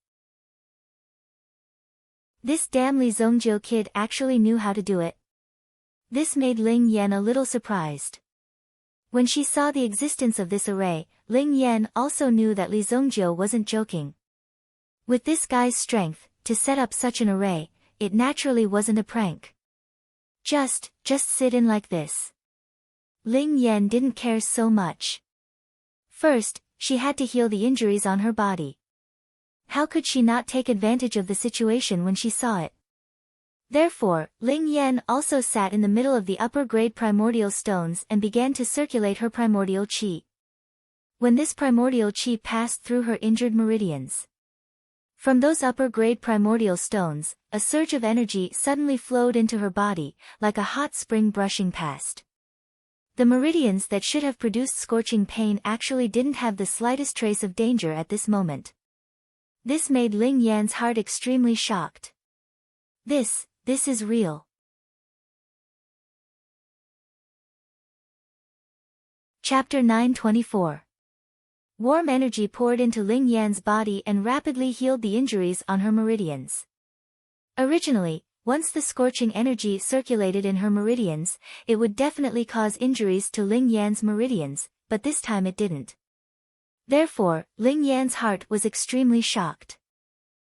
This damn Li Zongjiu kid actually knew how to do it. This made Ling Yan a little surprised. When she saw the existence of this array, Ling Yan also knew that Li Zongjiu wasn't joking. With this guy's strength, to set up such an array, it naturally wasn't a prank. Just sit in like this. Ling Yan didn't care so much. First, she had to heal the injuries on her body. How could she not take advantage of the situation when she saw it? Therefore, Ling Yan also sat in the middle of the upper-grade primordial stones and began to circulate her primordial qi. When this primordial qi passed through her injured meridians, from those upper-grade primordial stones, a surge of energy suddenly flowed into her body, like a hot spring brushing past. The meridians that should have produced scorching pain actually didn't have the slightest trace of danger at this moment. This made Ling Yan's heart extremely shocked. This is real. Chapter 924. Warm energy poured into Ling Yan's body and rapidly healed the injuries on her meridians. Originally, once the scorching energy circulated in her meridians, it would definitely cause injuries to Ling Yan's meridians, but this time it didn't. Therefore, Ling Yan's heart was extremely shocked.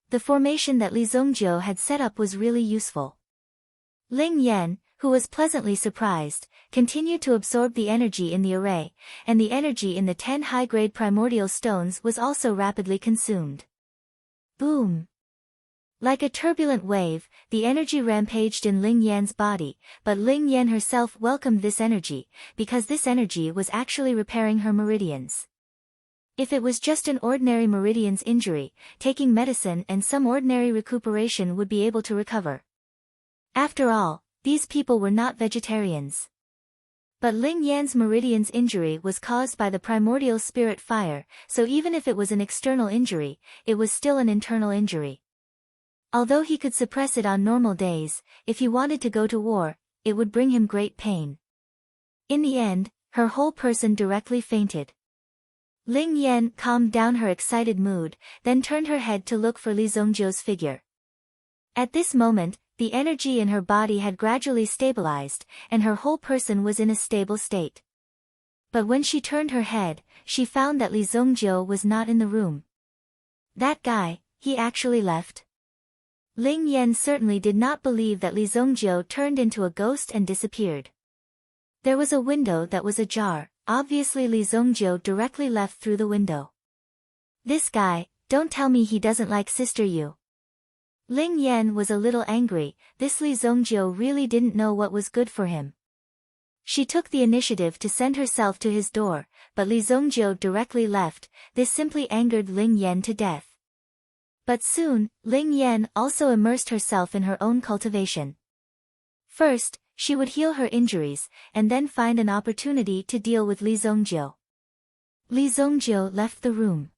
The formation that Li Zongjiu had set up was really useful. Ling Yan, who was pleasantly surprised, continued to absorb the energy in the array, and the energy in the 10 high-grade primordial stones was also rapidly consumed. Boom! Like a turbulent wave, the energy rampaged in Ling Yan's body, but Ling Yan herself welcomed this energy, because this energy was actually repairing her meridians. If it was just an ordinary meridian's injury, taking medicine and some ordinary recuperation would be able to recover. After all, these people were not vegetarians. But Ling Yan's meridian's injury was caused by the primordial spirit fire, so even if it was an external injury, it was still an internal injury. Although he could suppress it on normal days, if he wanted to go to war, it would bring him great pain. In the end, her whole person directly fainted. Ling Yan calmed down her excited mood, then turned her head to look for Li Zongjiu's figure. At this moment, the energy in her body had gradually stabilized, and her whole person was in a stable state. But when she turned her head, she found that Li Zongjiu was not in the room. That guy, he actually left? Ling Yan certainly did not believe that Li Zongjiu turned into a ghost and disappeared. There was a window that was ajar, obviously Li Zongjiu directly left through the window. This guy, don't tell me he doesn't like Sister Yu. Ling Yan was a little angry, this Li Zongjiu really didn't know what was good for him. She took the initiative to send herself to his door, but Li Zongjiu directly left, this simply angered Ling Yan to death. But soon, Ling Yan also immersed herself in her own cultivation. First, she would heal her injuries, and then find an opportunity to deal with Li Zongjiu. Li Zongjiu left the room.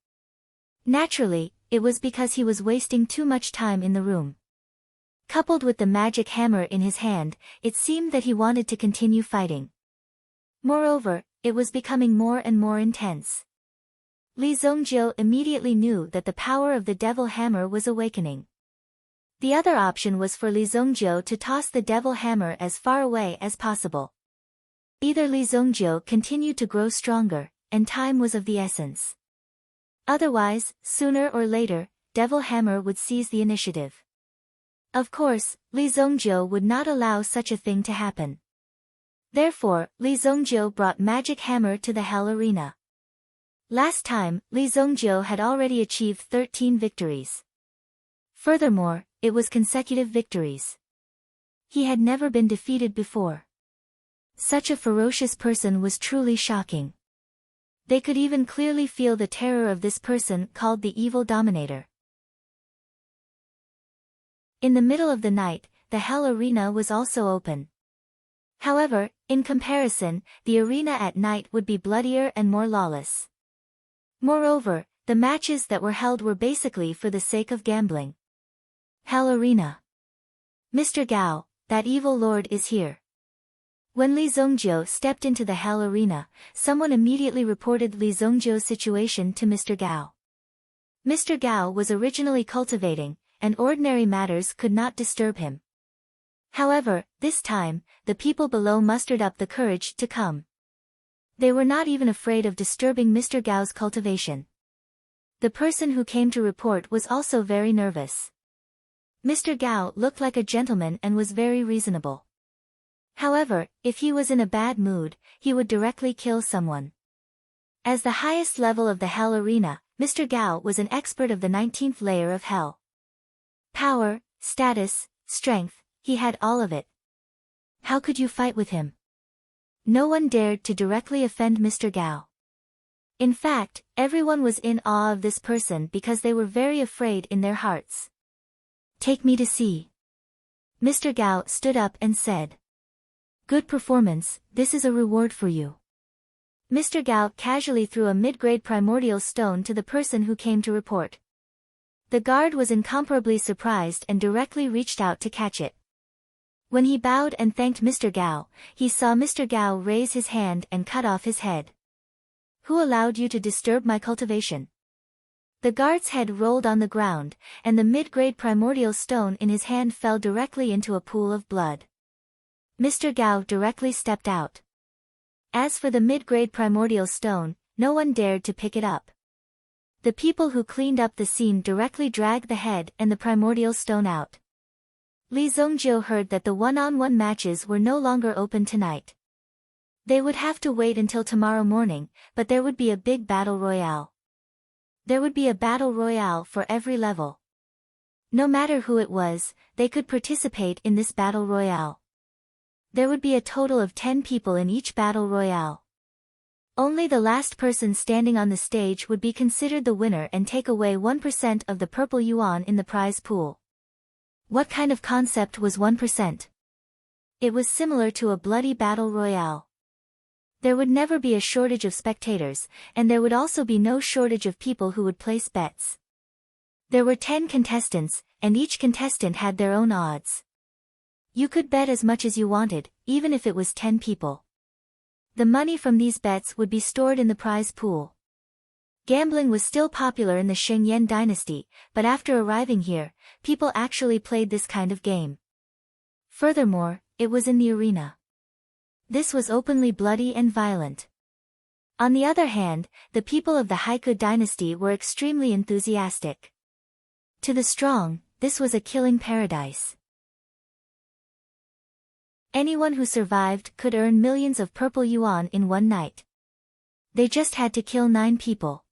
Naturally, it was because he was wasting too much time in the room. Coupled with the magic hammer in his hand, it seemed that he wanted to continue fighting. Moreover, it was becoming more and more intense. Li Zongjiu immediately knew that the power of the devil hammer was awakening. The other option was for Li Zongjiu to toss the devil hammer as far away as possible. Either Li Zongjiu continued to grow stronger, and time was of the essence. Otherwise, sooner or later, devil hammer would seize the initiative. Of course, Li Zongjiu would not allow such a thing to happen. Therefore, Li Zongjiu brought magic hammer to the Hell Arena. Last time, Li Zongjiu had already achieved 13 victories. Furthermore, it was consecutive victories. He had never been defeated before. Such a ferocious person was truly shocking. They could even clearly feel the terror of this person called the evil dominator. In the middle of the night, the Hell Arena was also open. However, in comparison, the arena at night would be bloodier and more lawless. Moreover, the matches that were held were basically for the sake of gambling. Hell Arena. Mr. Gao, that evil lord is here. When Li Zongjiu stepped into the Hell Arena, someone immediately reported Li Zongjiu's situation to Mr. Gao. Mr. Gao was originally cultivating, and ordinary matters could not disturb him. However, this time, the people below mustered up the courage to come. They were not even afraid of disturbing Mr. Gao's cultivation. The person who came to report was also very nervous. Mr. Gao looked like a gentleman and was very reasonable. However, if he was in a bad mood, he would directly kill someone. As the highest level of the Hell Arena, Mr. Gao was an expert of the 19th layer of Hell. Power, status, strength, he had all of it. How could you fight with him? No one dared to directly offend Mr. Gao. In fact, everyone was in awe of this person because they were very afraid in their hearts. Take me to see. Mr. Gao stood up and said. Good performance, this is a reward for you. Mr. Gao casually threw a mid-grade primordial stone to the person who came to report. The guard was incomparably surprised and directly reached out to catch it. When he bowed and thanked Mr. Gao, he saw Mr. Gao raise his hand and cut off his head. Who allowed you to disturb my cultivation? The guard's head rolled on the ground, and the mid-grade primordial stone in his hand fell directly into a pool of blood. Mr. Gao directly stepped out. As for the mid-grade primordial stone, no one dared to pick it up. The people who cleaned up the scene directly dragged the head and the primordial stone out. Li Zongjiu heard that the one-on-one matches were no longer open tonight. They would have to wait until tomorrow morning, but there would be a big battle royale. There would be a battle royale for every level. No matter who it was, they could participate in this battle royale. There would be a total of 10 people in each battle royale. Only the last person standing on the stage would be considered the winner and take away 1% of the purple yuan in the prize pool. What kind of concept was 1%? It was similar to a bloody battle royale. There would never be a shortage of spectators, and there would also be no shortage of people who would place bets. There were 10 contestants, and each contestant had their own odds. You could bet as much as you wanted, even if it was 10 people. The money from these bets would be stored in the prize pool. Gambling was still popular in the Shengyan dynasty, but after arriving here, people actually played this kind of game. Furthermore, it was in the arena. This was openly bloody and violent. On the other hand, the people of the Haiku dynasty were extremely enthusiastic. To the strong, this was a killing paradise. Anyone who survived could earn millions of purple yuan in one night. They just had to kill 9 people.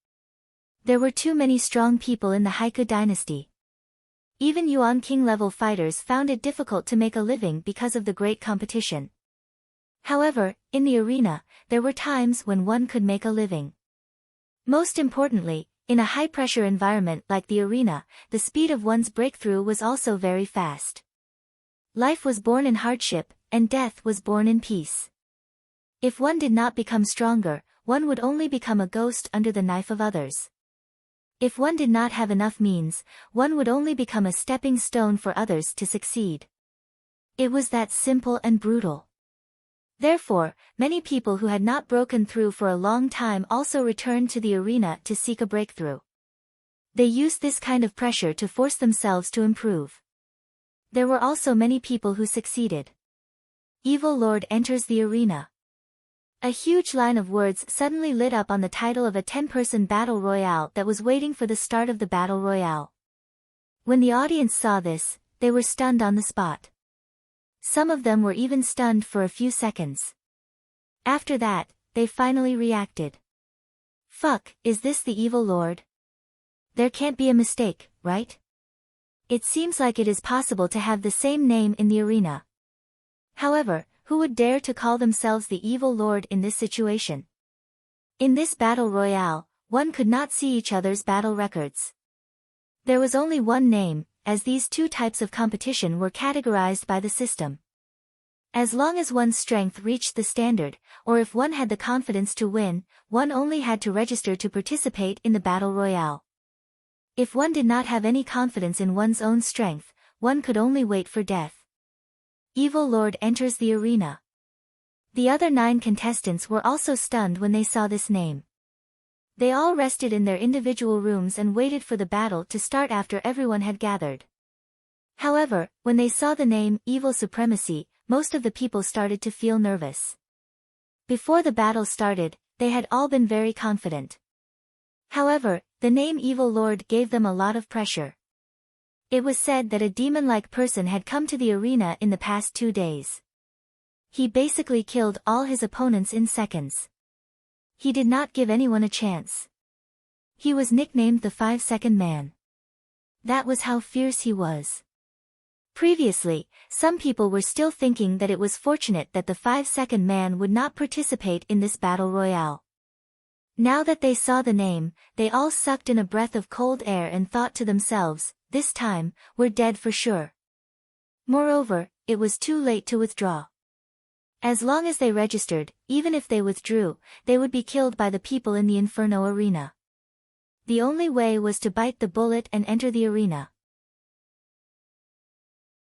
There were too many strong people in the Haiku dynasty. Even Yuan King level fighters found it difficult to make a living because of the great competition. However, in the arena, there were times when one could make a living. Most importantly, in a high-pressure environment like the arena, the speed of one's breakthrough was also very fast. Life was born in hardship, and death was born in peace. If one did not become stronger, one would only become a ghost under the knife of others. If one did not have enough means, one would only become a stepping stone for others to succeed. It was that simple and brutal. Therefore, many people who had not broken through for a long time also returned to the arena to seek a breakthrough. They used this kind of pressure to force themselves to improve. There were also many people who succeeded. Evil Lord enters the arena. A huge line of words suddenly lit up on the title of a 10-person battle royale that was waiting for the start of the battle royale. When the audience saw this, they were stunned on the spot. Some of them were even stunned for a few seconds. After that, they finally reacted. Fuck, is this the evil lord? There can't be a mistake, right? It seems like it is possible to have the same name in the arena. However, who would dare to call themselves the evil lord in this situation? In this battle royale, one could not see each other's battle records. There was only one name, as these 2 types of competition were categorized by the system. As long as one's strength reached the standard, or if one had the confidence to win, one only had to register to participate in the battle royale. If one did not have any confidence in one's own strength, one could only wait for death. Evil Lord enters the arena. The other 9 contestants were also stunned when they saw this name. They all rested in their individual rooms and waited for the battle to start after everyone had gathered. However, when they saw the name Evil Supremacy, most of the people started to feel nervous. Before the battle started, they had all been very confident. However, the name Evil Lord gave them a lot of pressure. It was said that a demon-like person had come to the arena in the past 2 days. He basically killed all his opponents in seconds. He did not give anyone a chance. He was nicknamed the 5-second man. That was how fierce he was. Previously, some people were still thinking that it was fortunate that the 5-second man would not participate in this battle royale. Now that they saw the name, they all sucked in a breath of cold air and thought to themselves, this time, we're dead for sure. Moreover, it was too late to withdraw. As long as they registered, even if they withdrew, they would be killed by the people in the Inferno arena. The only way was to bite the bullet and enter the arena.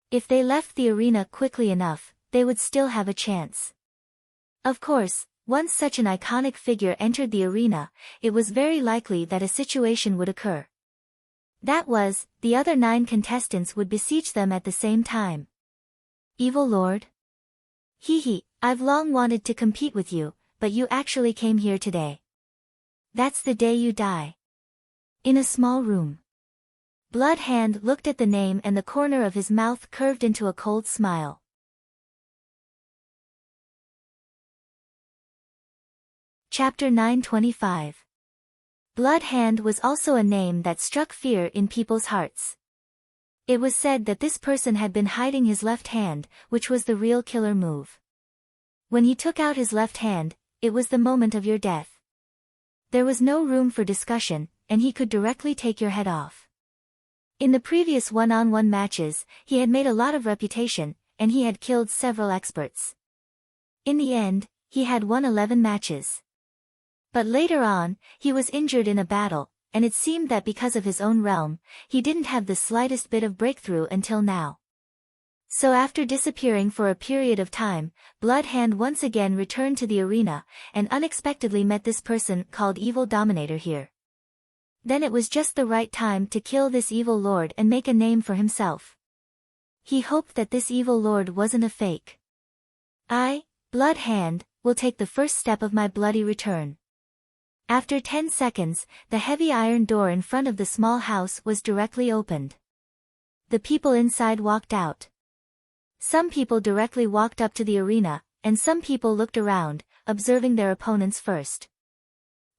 If they left the arena quickly enough, they would still have a chance. Of course, once such an iconic figure entered the arena, it was very likely that a situation would occur. That was, the other 9 contestants would besiege them at the same time. Evil Lord? Hee, I've long wanted to compete with you, but you actually came here today. That's the day you die. In a small room. Blood Hand looked at the name and the corner of his mouth curved into a cold smile. Chapter 925. Blood Hand was also a name that struck fear in people's hearts. It was said that this person had been hiding his left hand, which was the real killer move. When he took out his left hand, it was the moment of your death. There was no room for discussion, and he could directly take your head off. In the previous one-on-one matches, he had made a lot of reputation, and he had killed several experts. In the end, he had won 11 matches. But later on, he was injured in a battle, and it seemed that because of his own realm, he didn't have the slightest bit of breakthrough until now. So after disappearing for a period of time, Blood Hand once again returned to the arena, and unexpectedly met this person called Evil Dominator here. Then it was just the right time to kill this evil lord and make a name for himself. He hoped that this evil lord wasn't a fake. I, Blood Hand, will take the first step of my bloody return. After 10 seconds, the heavy iron door in front of the small house was directly opened. The people inside walked out. Some people directly walked up to the arena, and some people looked around, observing their opponents first.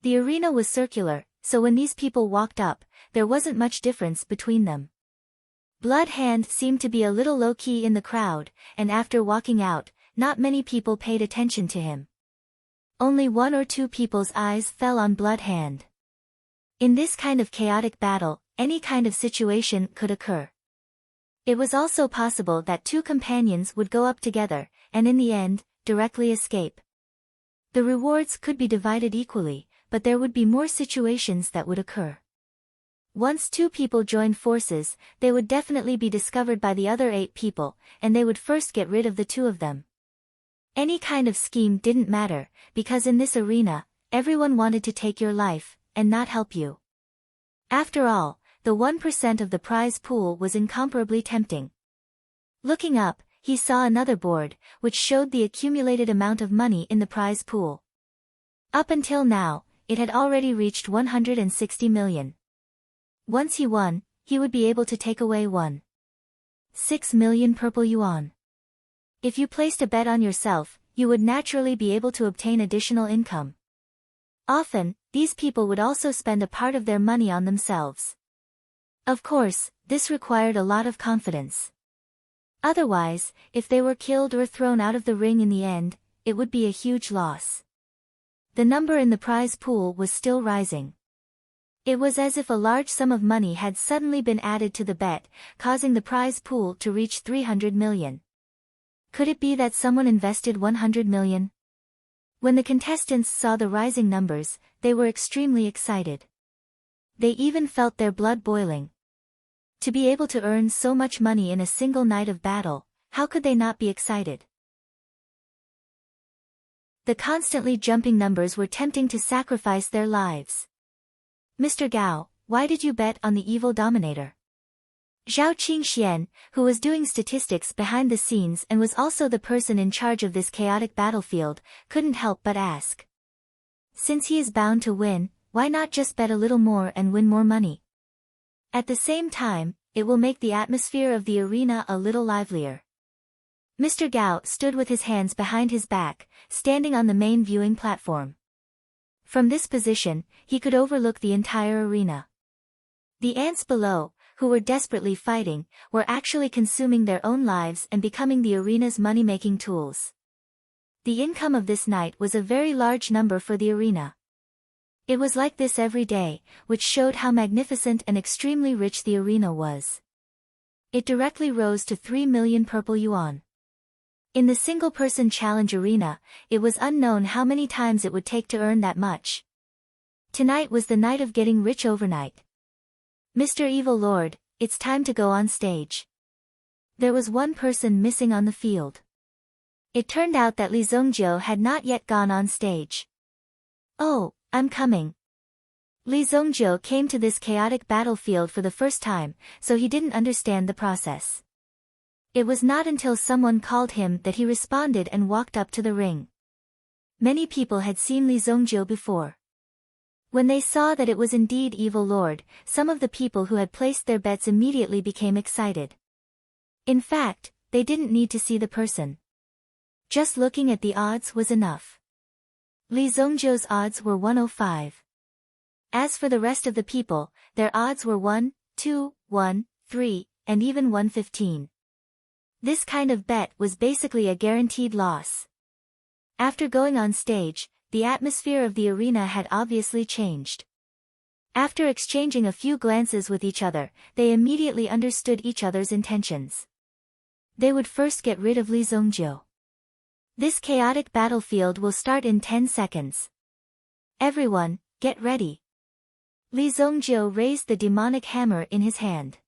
The arena was circular, so when these people walked up, there wasn't much difference between them. Blood Hand seemed to be a little low-key in the crowd, and after walking out, not many people paid attention to him. Only 1 or 2 people's eyes fell on Blood Hand. In this kind of chaotic battle, any kind of situation could occur. It was also possible that 2 companions would go up together, and in the end, directly escape. The rewards could be divided equally, but there would be more situations that would occur. Once 2 people joined forces, they would definitely be discovered by the other 8 people, and they would first get rid of the 2 of them. Any kind of scheme didn't matter, because in this arena, everyone wanted to take your life, and not help you. After all, the 1% of the prize pool was incomparably tempting. Looking up, he saw another board, which showed the accumulated amount of money in the prize pool. Up until now, it had already reached 160 million. Once he won, he would be able to take away 1.6 million purple yuan. If you placed a bet on yourself, you would naturally be able to obtain additional income. Often, these people would also spend a part of their money on themselves. Of course, this required a lot of confidence. Otherwise, if they were killed or thrown out of the ring in the end, it would be a huge loss. The number in the prize pool was still rising. It was as if a large sum of money had suddenly been added to the bet, causing the prize pool to reach 300 million. Could it be that someone invested 100 million? When the contestants saw the rising numbers, they were extremely excited. They even felt their blood boiling. To be able to earn so much money in a single night of battle, how could they not be excited? The constantly jumping numbers were tempting to sacrifice their lives. Mr. Gao, why did you bet on the evil dominator? Zhao Qingxian, who was doing statistics behind the scenes and was also the person in charge of this chaotic battlefield, couldn't help but ask. Since he is bound to win, why not just bet a little more and win more money? At the same time, it will make the atmosphere of the arena a little livelier. Mr. Gao stood with his hands behind his back, standing on the main viewing platform. From this position, he could overlook the entire arena. The ants below, who were desperately fighting, were actually consuming their own lives and becoming the arena's money-making tools. The income of this night was a very large number for the arena. It was like this every day, which showed how magnificent and extremely rich the arena was. It directly rose to 3 million purple yuan. In the single-person challenge arena, it was unknown how many times it would take to earn that much. Tonight was the night of getting rich overnight. Mr. Evil Lord, it's time to go on stage. There was one person missing on the field. It turned out that Li Zongjiu had not yet gone on stage. Oh, I'm coming. Li Zongjiu came to this chaotic battlefield for the first time, so he didn't understand the process. It was not until someone called him that he responded and walked up to the ring. Many people had seen Li Zongjiu before. When they saw that it was indeed Evil Lord, some of the people who had placed their bets immediately became excited. In fact, they didn't need to see the person. Just looking at the odds was enough. Li Zhongzhou's odds were 105. As for the rest of the people, their odds were 1, 2, 1, 3, and even 115. This kind of bet was basically a guaranteed loss. After going on stage, the atmosphere of the arena had obviously changed. After exchanging a few glances with each other, they immediately understood each other's intentions. They would first get rid of Li Zhongzhou. This chaotic battlefield will start in 10 seconds. Everyone, get ready. Li Zhongzhou raised the demonic hammer in his hand.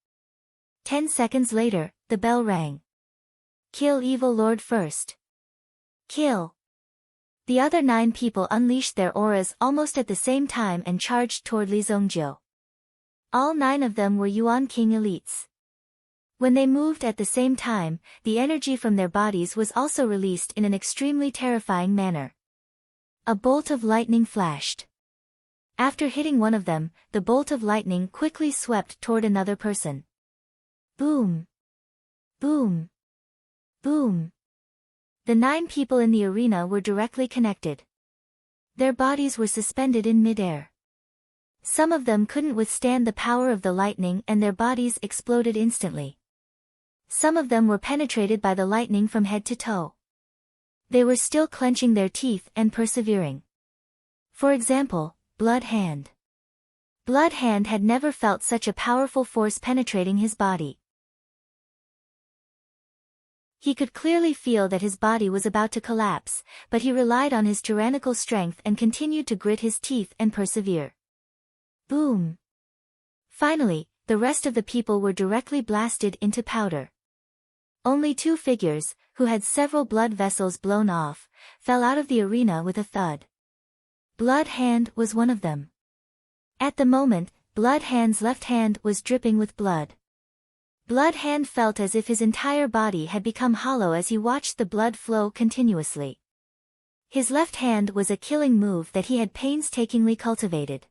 10 seconds later, the bell rang. Kill Evil Lord first. Kill. The other 9 people unleashed their auras almost at the same time and charged toward Li Zhongzhou. All 9 of them were Yuan King elites. When they moved at the same time, the energy from their bodies was also released in an extremely terrifying manner. A bolt of lightning flashed. After hitting one of them, the bolt of lightning quickly swept toward another person. Boom! Boom! Boom! The 9 people in the arena were directly connected. Their bodies were suspended in midair. Some of them couldn't withstand the power of the lightning and their bodies exploded instantly. Some of them were penetrated by the lightning from head to toe. They were still clenching their teeth and persevering. For example, Blood Hand. Blood Hand had never felt such a powerful force penetrating his body. He could clearly feel that his body was about to collapse, but he relied on his tyrannical strength and continued to grit his teeth and persevere. Boom! Finally, the rest of the people were directly blasted into powder. Only 2 figures, who had several blood vessels blown off, fell out of the arena with a thud. Blood Hand was one of them. At the moment, Blood Hand's left hand was dripping with blood. Blood Hand felt as if his entire body had become hollow as he watched the blood flow continuously. His left hand was a killing move that he had painstakingly cultivated.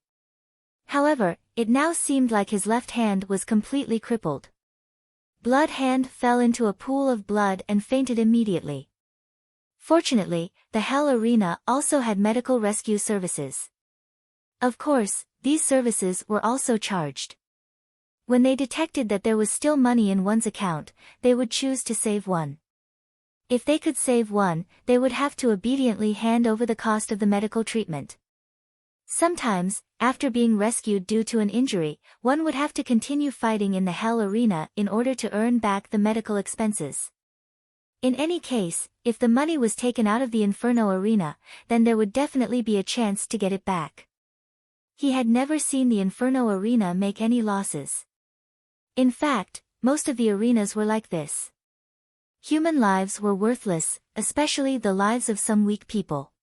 However, it now seemed like his left hand was completely crippled. Blood Hand fell into a pool of blood and fainted immediately. Fortunately, the Hell Arena also had medical rescue services. Of course, these services were also charged. When they detected that there was still money in one's account, they would choose to save one. If they could save one, they would have to obediently hand over the cost of the medical treatment. Sometimes, after being rescued due to an injury, one would have to continue fighting in the Hell Arena in order to earn back the medical expenses. In any case, if the money was taken out of the Inferno Arena, then there would definitely be a chance to get it back. He had never seen the Inferno Arena make any losses. In fact, most of the arenas were like this. Human lives were worthless, especially the lives of some weak people.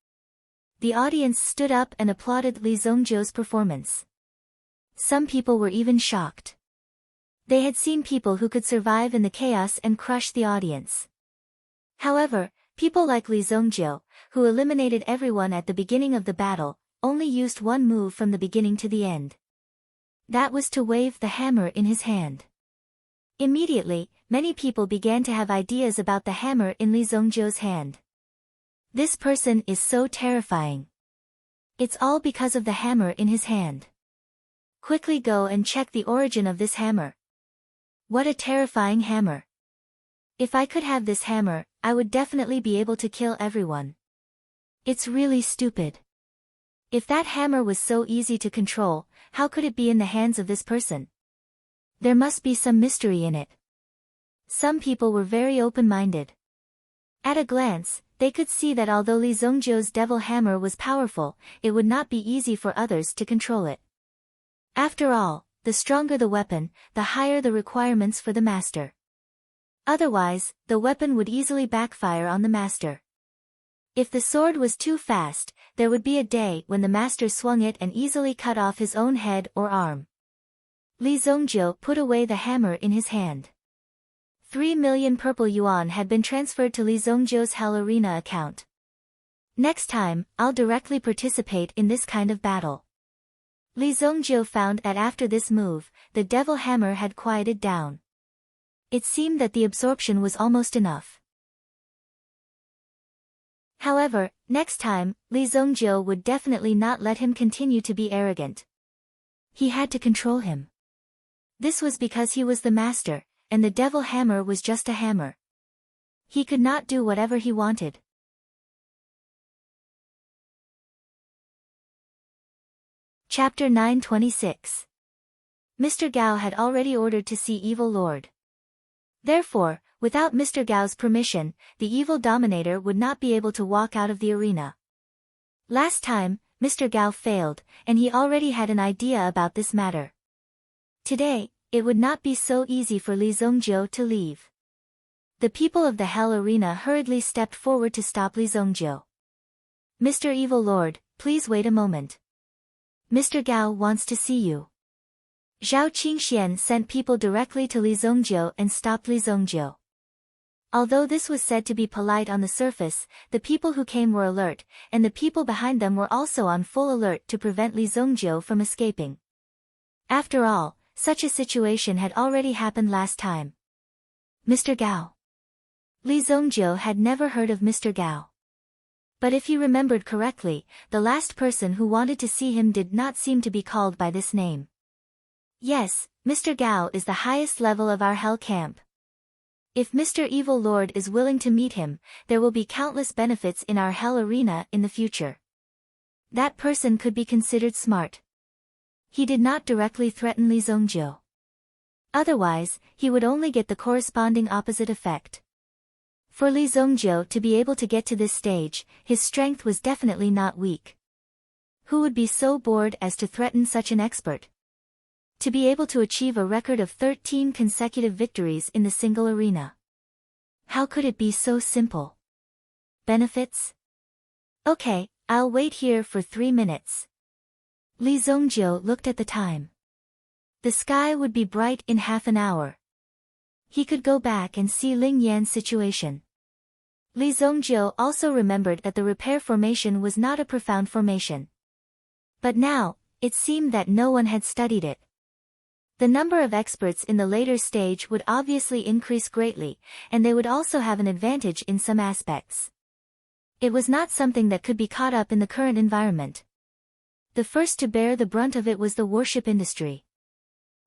The audience stood up and applauded Li Zhongzhou's performance. Some people were even shocked. They had seen people who could survive in the chaos and crush the audience. However, people like Li Zhongzhou, who eliminated everyone at the beginning of the battle, only used one move from the beginning to the end. That was to wave the hammer in his hand. Immediately, many people began to have ideas about the hammer in Li Zhongzhou's hand. This person is so terrifying. It's all because of the hammer in his hand. Quickly go and check the origin of this hammer. What a terrifying hammer. If I could have this hammer, I would definitely be able to kill everyone. It's really stupid. If that hammer was so easy to control, how could it be in the hands of this person? There must be some mystery in it. Some people were very open-minded. At a glance, they could see that although Li Zhongzhou's devil hammer was powerful, it would not be easy for others to control it. After all, the stronger the weapon, the higher the requirements for the master. Otherwise, the weapon would easily backfire on the master. If the sword was too fast, there would be a day when the master swung it and easily cut off his own head or arm. Li Zhongzhou put away the hammer in his hand. 3 million purple yuan had been transferred to Li Zhongzhou's Hell Arena account. Next time, I'll directly participate in this kind of battle. Li Zongjiu found that after this move, the devil hammer had quieted down. It seemed that the absorption was almost enough. However, next time, Li Zongjiu would definitely not let him continue to be arrogant. He had to control him. This was because he was the master, and the devil hammer was just a hammer. He could not do whatever he wanted. Chapter 926. Mr. Gao had already ordered to see Evil Lord. Therefore, without Mr. Gao's permission, the evil dominator would not be able to walk out of the arena. Last time, Mr. Gao failed, and he already had an idea about this matter. Today, it would not be so easy for Li Zongjiu to leave. The people of the Hell Arena hurriedly stepped forward to stop Li Zongjiu. Mr. Evil Lord, please wait a moment. Mr. Gao wants to see you. Zhao Qingxian sent people directly to Li Zongjiu and stopped Li Zongjiu. Although this was said to be polite on the surface, the people who came were alert, and the people behind them were also on full alert to prevent Li Zongjiu from escaping. After all, such a situation had already happened last time. Mr. Gao. Li Zongjiu had never heard of Mr. Gao. But if he remembered correctly, the last person who wanted to see him did not seem to be called by this name. Yes, Mr. Gao is the highest level of our Hell camp. If Mr. Evil Lord is willing to meet him, there will be countless benefits in our Hell Arena in the future. That person could be considered smart. He did not directly threaten Li Zongjiu. Otherwise, he would only get the corresponding opposite effect. For Li Zongjiu to be able to get to this stage, his strength was definitely not weak. Who would be so bored as to threaten such an expert? To be able to achieve a record of 13 consecutive victories in the single arena. How could it be so simple? Benefits? Okay, I'll wait here for 3 minutes. Li Zongjiu looked at the time. The sky would be bright in half an hour. He could go back and see Ling Yan's situation. Li Zongjiu also remembered that the repair formation was not a profound formation. But now, it seemed that no one had studied it. The number of experts in the later stage would obviously increase greatly, and they would also have an advantage in some aspects. It was not something that could be caught up in the current environment. The first to bear the brunt of it was the warship industry.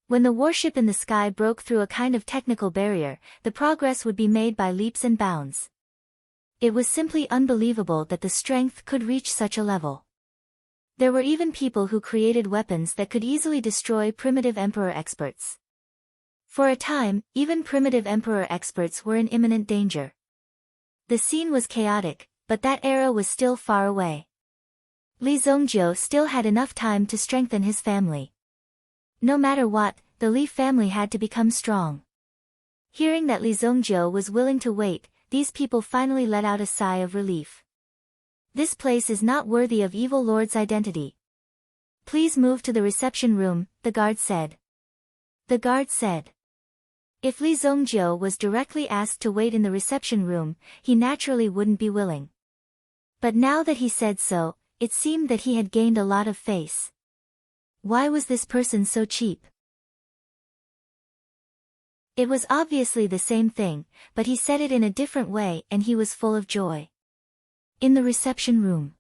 When the warship in the sky broke through a kind of technical barrier, the progress would be made by leaps and bounds. It was simply unbelievable that the strength could reach such a level. There were even people who created weapons that could easily destroy primitive emperor experts. For a time, even primitive emperor experts were in imminent danger. The scene was chaotic, but that era was still far away. Li Zongjiu still had enough time to strengthen his family. No matter what, the Li family had to become strong. Hearing that Li Zongjiu was willing to wait, these people finally let out a sigh of relief. This place is not worthy of Evil Lord's identity. Please move to the reception room, the guard said. The guard said. If Li Zongjiu was directly asked to wait in the reception room, he naturally wouldn't be willing. But now that he said so, it seemed that he had gained a lot of face. Why was this person so cheap? It was obviously the same thing, but he said it in a different way and he was full of joy. In the reception room.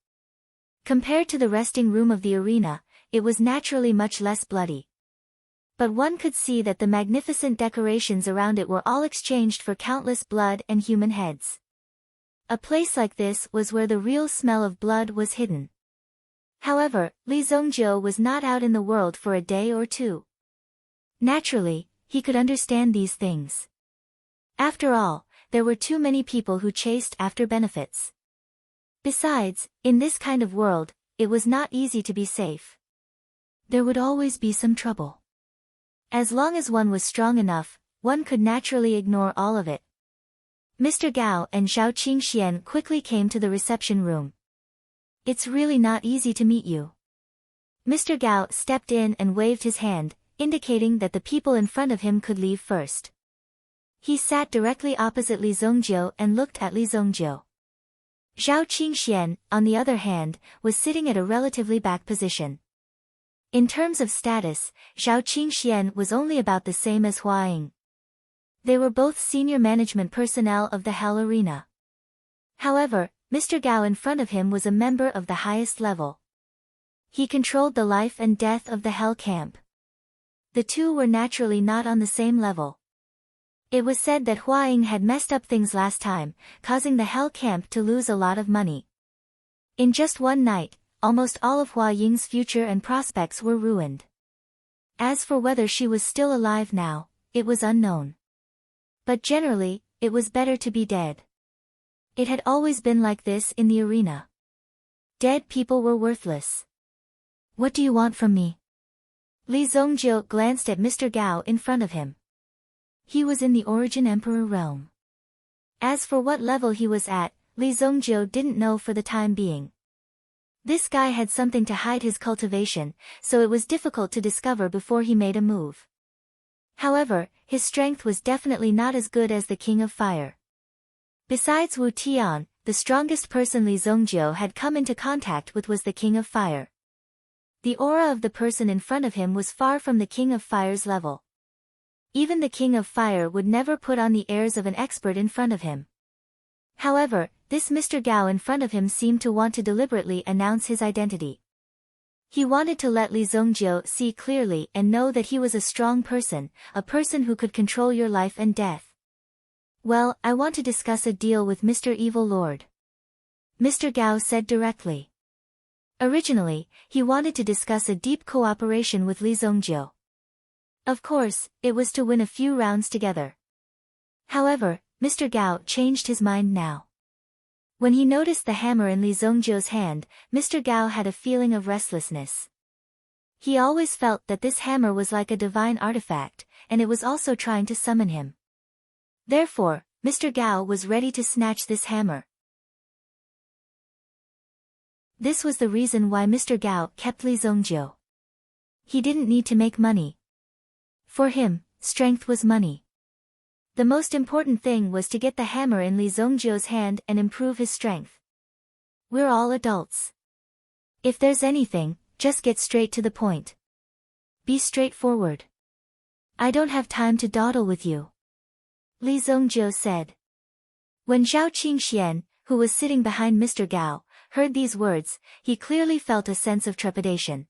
Compared to the resting room of the arena, it was naturally much less bloody. But one could see that the magnificent decorations around it were all exchanged for countless blood and human heads. A place like this was where the real smell of blood was hidden. However, Li Zongjiu was not out in the world for a day or two. Naturally, he could understand these things. After all, there were too many people who chased after benefits. Besides, in this kind of world, it was not easy to be safe. There would always be some trouble. As long as one was strong enough, one could naturally ignore all of it. Mr. Gao and Zhao Qingxian quickly came to the reception room. It's really not easy to meet you. Mr. Gao stepped in and waved his hand, indicating that the people in front of him could leave first. He sat directly opposite Li Zongjiu and looked at Li Zongjiu. Zhao Qingxian, on the other hand, was sitting at a relatively back position. In terms of status, Zhao Qingxian was only about the same as Hua Ying. They were both senior management personnel of the Hell Arena. However, Mr. Gao in front of him was a member of the highest level. He controlled the life and death of the Hell Camp. The two were naturally not on the same level. It was said that Hua Ying had messed up things last time, causing the Hell Camp to lose a lot of money. In just one night, almost all of Hua Ying's future and prospects were ruined. As for whether she was still alive now, it was unknown. But generally, it was better to be dead. It had always been like this in the arena. Dead people were worthless. What do you want from me? Li Zongjiu glanced at Mr. Gao in front of him. He was in the Origin Emperor realm. As for what level he was at, Li Zongjiu didn't know for the time being. This guy had something to hide his cultivation, so it was difficult to discover before he made a move. However, his strength was definitely not as good as the King of Fire. Besides Wu Tian, the strongest person Li Zongjiu had come into contact with was the King of Fire. The aura of the person in front of him was far from the King of Fire's level. Even the King of Fire would never put on the airs of an expert in front of him. However, this Mr. Gao in front of him seemed to want to deliberately announce his identity. He wanted to let Li Zongjiu see clearly and know that he was a strong person, a person who could control your life and death. Well, I want to discuss a deal with Mr. Evil Lord. Mr. Gao said directly. Originally, he wanted to discuss a deep cooperation with Li Zongjiu. Of course, it was to win a few rounds together. However, Mr. Gao changed his mind now. When he noticed the hammer in Li Zongjiu's hand, Mr. Gao had a feeling of restlessness. He always felt that this hammer was like a divine artifact, and it was also trying to summon him. Therefore, Mr. Gao was ready to snatch this hammer. This was the reason why Mr. Gao kept Li Zongjiu. He didn't need to make money. For him, strength was money. The most important thing was to get the hammer in Li Zongjiu's hand and improve his strength. We're all adults. If there's anything, just get straight to the point. Be straightforward. I don't have time to dawdle with you. Li Zongjiu said. When Zhao Qingxian, who was sitting behind Mr. Gao, heard these words, he clearly felt a sense of trepidation.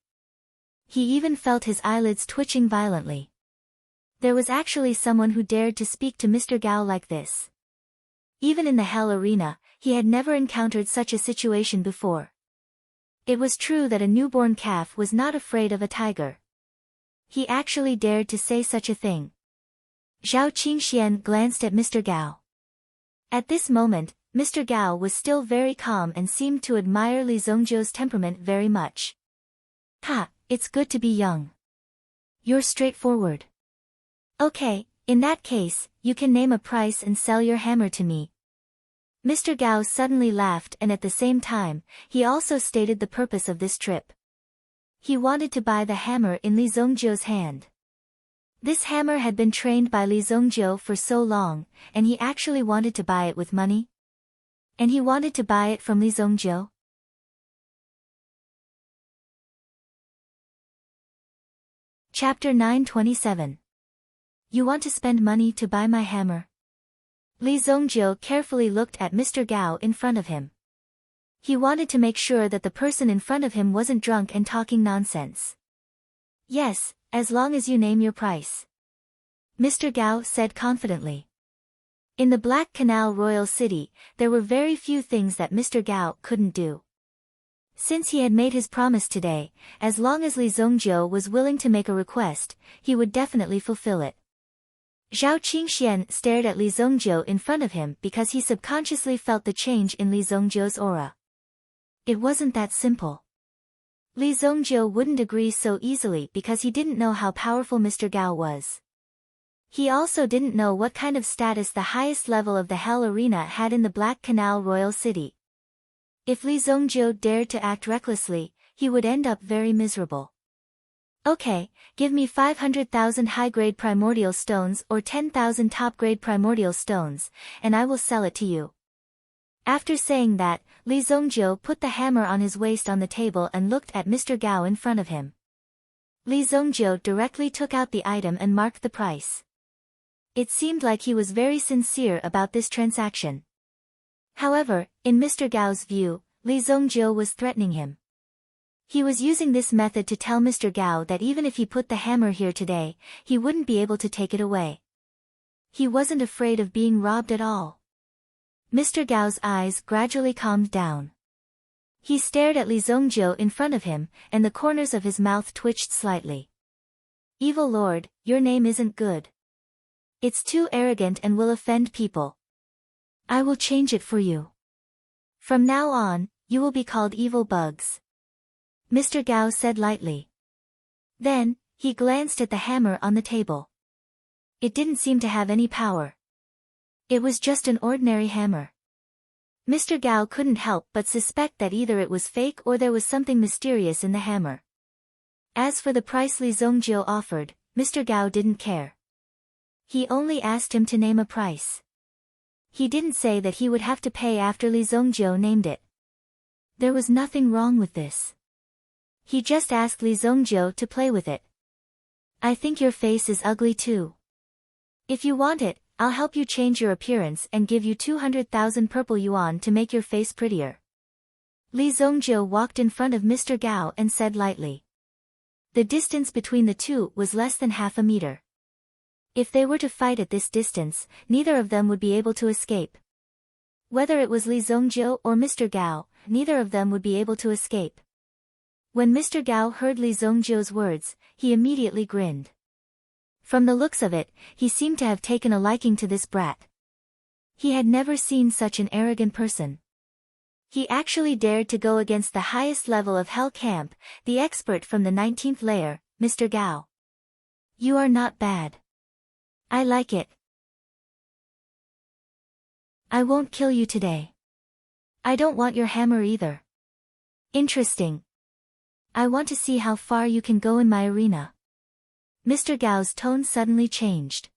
He even felt his eyelids twitching violently. There was actually someone who dared to speak to Mr. Gao like this. Even in the Hell Arena, he had never encountered such a situation before. It was true that a newborn calf was not afraid of a tiger. He actually dared to say such a thing. Zhao Qingxian glanced at Mr. Gao. At this moment, Mr. Gao was still very calm and seemed to admire Li Zongjiu's temperament very much. Ha, it's good to be young. You're straightforward. Okay, in that case, you can name a price and sell your hammer to me. Mr. Gao suddenly laughed and at the same time, he also stated the purpose of this trip. He wanted to buy the hammer in Li Zongjiu's hand. This hammer had been trained by Li Zongjiu for so long, and he actually wanted to buy it with money. And he wanted to buy it from Li Zongjiu. Chapter 927. You want to spend money to buy my hammer? Li Zongjiu carefully looked at Mr. Gao in front of him. He wanted to make sure that the person in front of him wasn't drunk and talking nonsense. Yes, as long as you name your price. Mr. Gao said confidently. In the Black Canal Royal City, there were very few things that Mr. Gao couldn't do. Since he had made his promise today, as long as Li Zongjiu was willing to make a request, he would definitely fulfill it. Zhao Qingxian stared at Li Zongjiu in front of him because he subconsciously felt the change in Li Zongjiu's aura. It wasn't that simple. Li Zongjiu wouldn't agree so easily because he didn't know how powerful Mr. Gao was. He also didn't know what kind of status the highest level of the Hell Arena had in the Black Canal Royal City. If Li Zongjiu dared to act recklessly, he would end up very miserable. Okay, give me 500,000 high-grade primordial stones or 10,000 top-grade primordial stones, and I will sell it to you. After saying that, Li Zongjiu put the hammer on his waist on the table and looked at Mr. Gao in front of him. Li Zongjiu directly took out the item and marked the price. It seemed like he was very sincere about this transaction. However, in Mr. Gao's view, Li Zongjiu was threatening him. He was using this method to tell Mr. Gao that even if he put the hammer here today, he wouldn't be able to take it away. He wasn't afraid of being robbed at all. Mr. Gao's eyes gradually calmed down. He stared at Li Zongjiu in front of him, and the corners of his mouth twitched slightly. Evil Lord, your name isn't good. It's too arrogant and will offend people. I will change it for you. From now on, you will be called Evil Bugs. Mr. Gao said lightly. Then, he glanced at the hammer on the table. It didn't seem to have any power. It was just an ordinary hammer. Mr. Gao couldn't help but suspect that either it was fake or there was something mysterious in the hammer. As for the price Li Zongjiu offered, Mr. Gao didn't care. He only asked him to name a price. He didn't say that he would have to pay after Li Zongjiu named it. There was nothing wrong with this. He just asked Li Zongjiu to play with it. I think your face is ugly too. If you want it, I'll help you change your appearance and give you 200,000 purple yuan to make your face prettier. Li Zongjiu walked in front of Mr. Gao and said lightly. The distance between the two was less than half a meter. If they were to fight at this distance, neither of them would be able to escape. Whether it was Li Zongjiu or Mr. Gao, neither of them would be able to escape. When Mr. Gao heard Li Zongjiu's words, he immediately grinned. From the looks of it, he seemed to have taken a liking to this brat. He had never seen such an arrogant person. He actually dared to go against the highest level of Hell Camp, the expert from the 19th layer, Mr. Gao. You are not bad. I like it. I won't kill you today. I don't want your hammer either. Interesting. I want to see how far you can go in my arena. Mr. Gao's tone suddenly changed.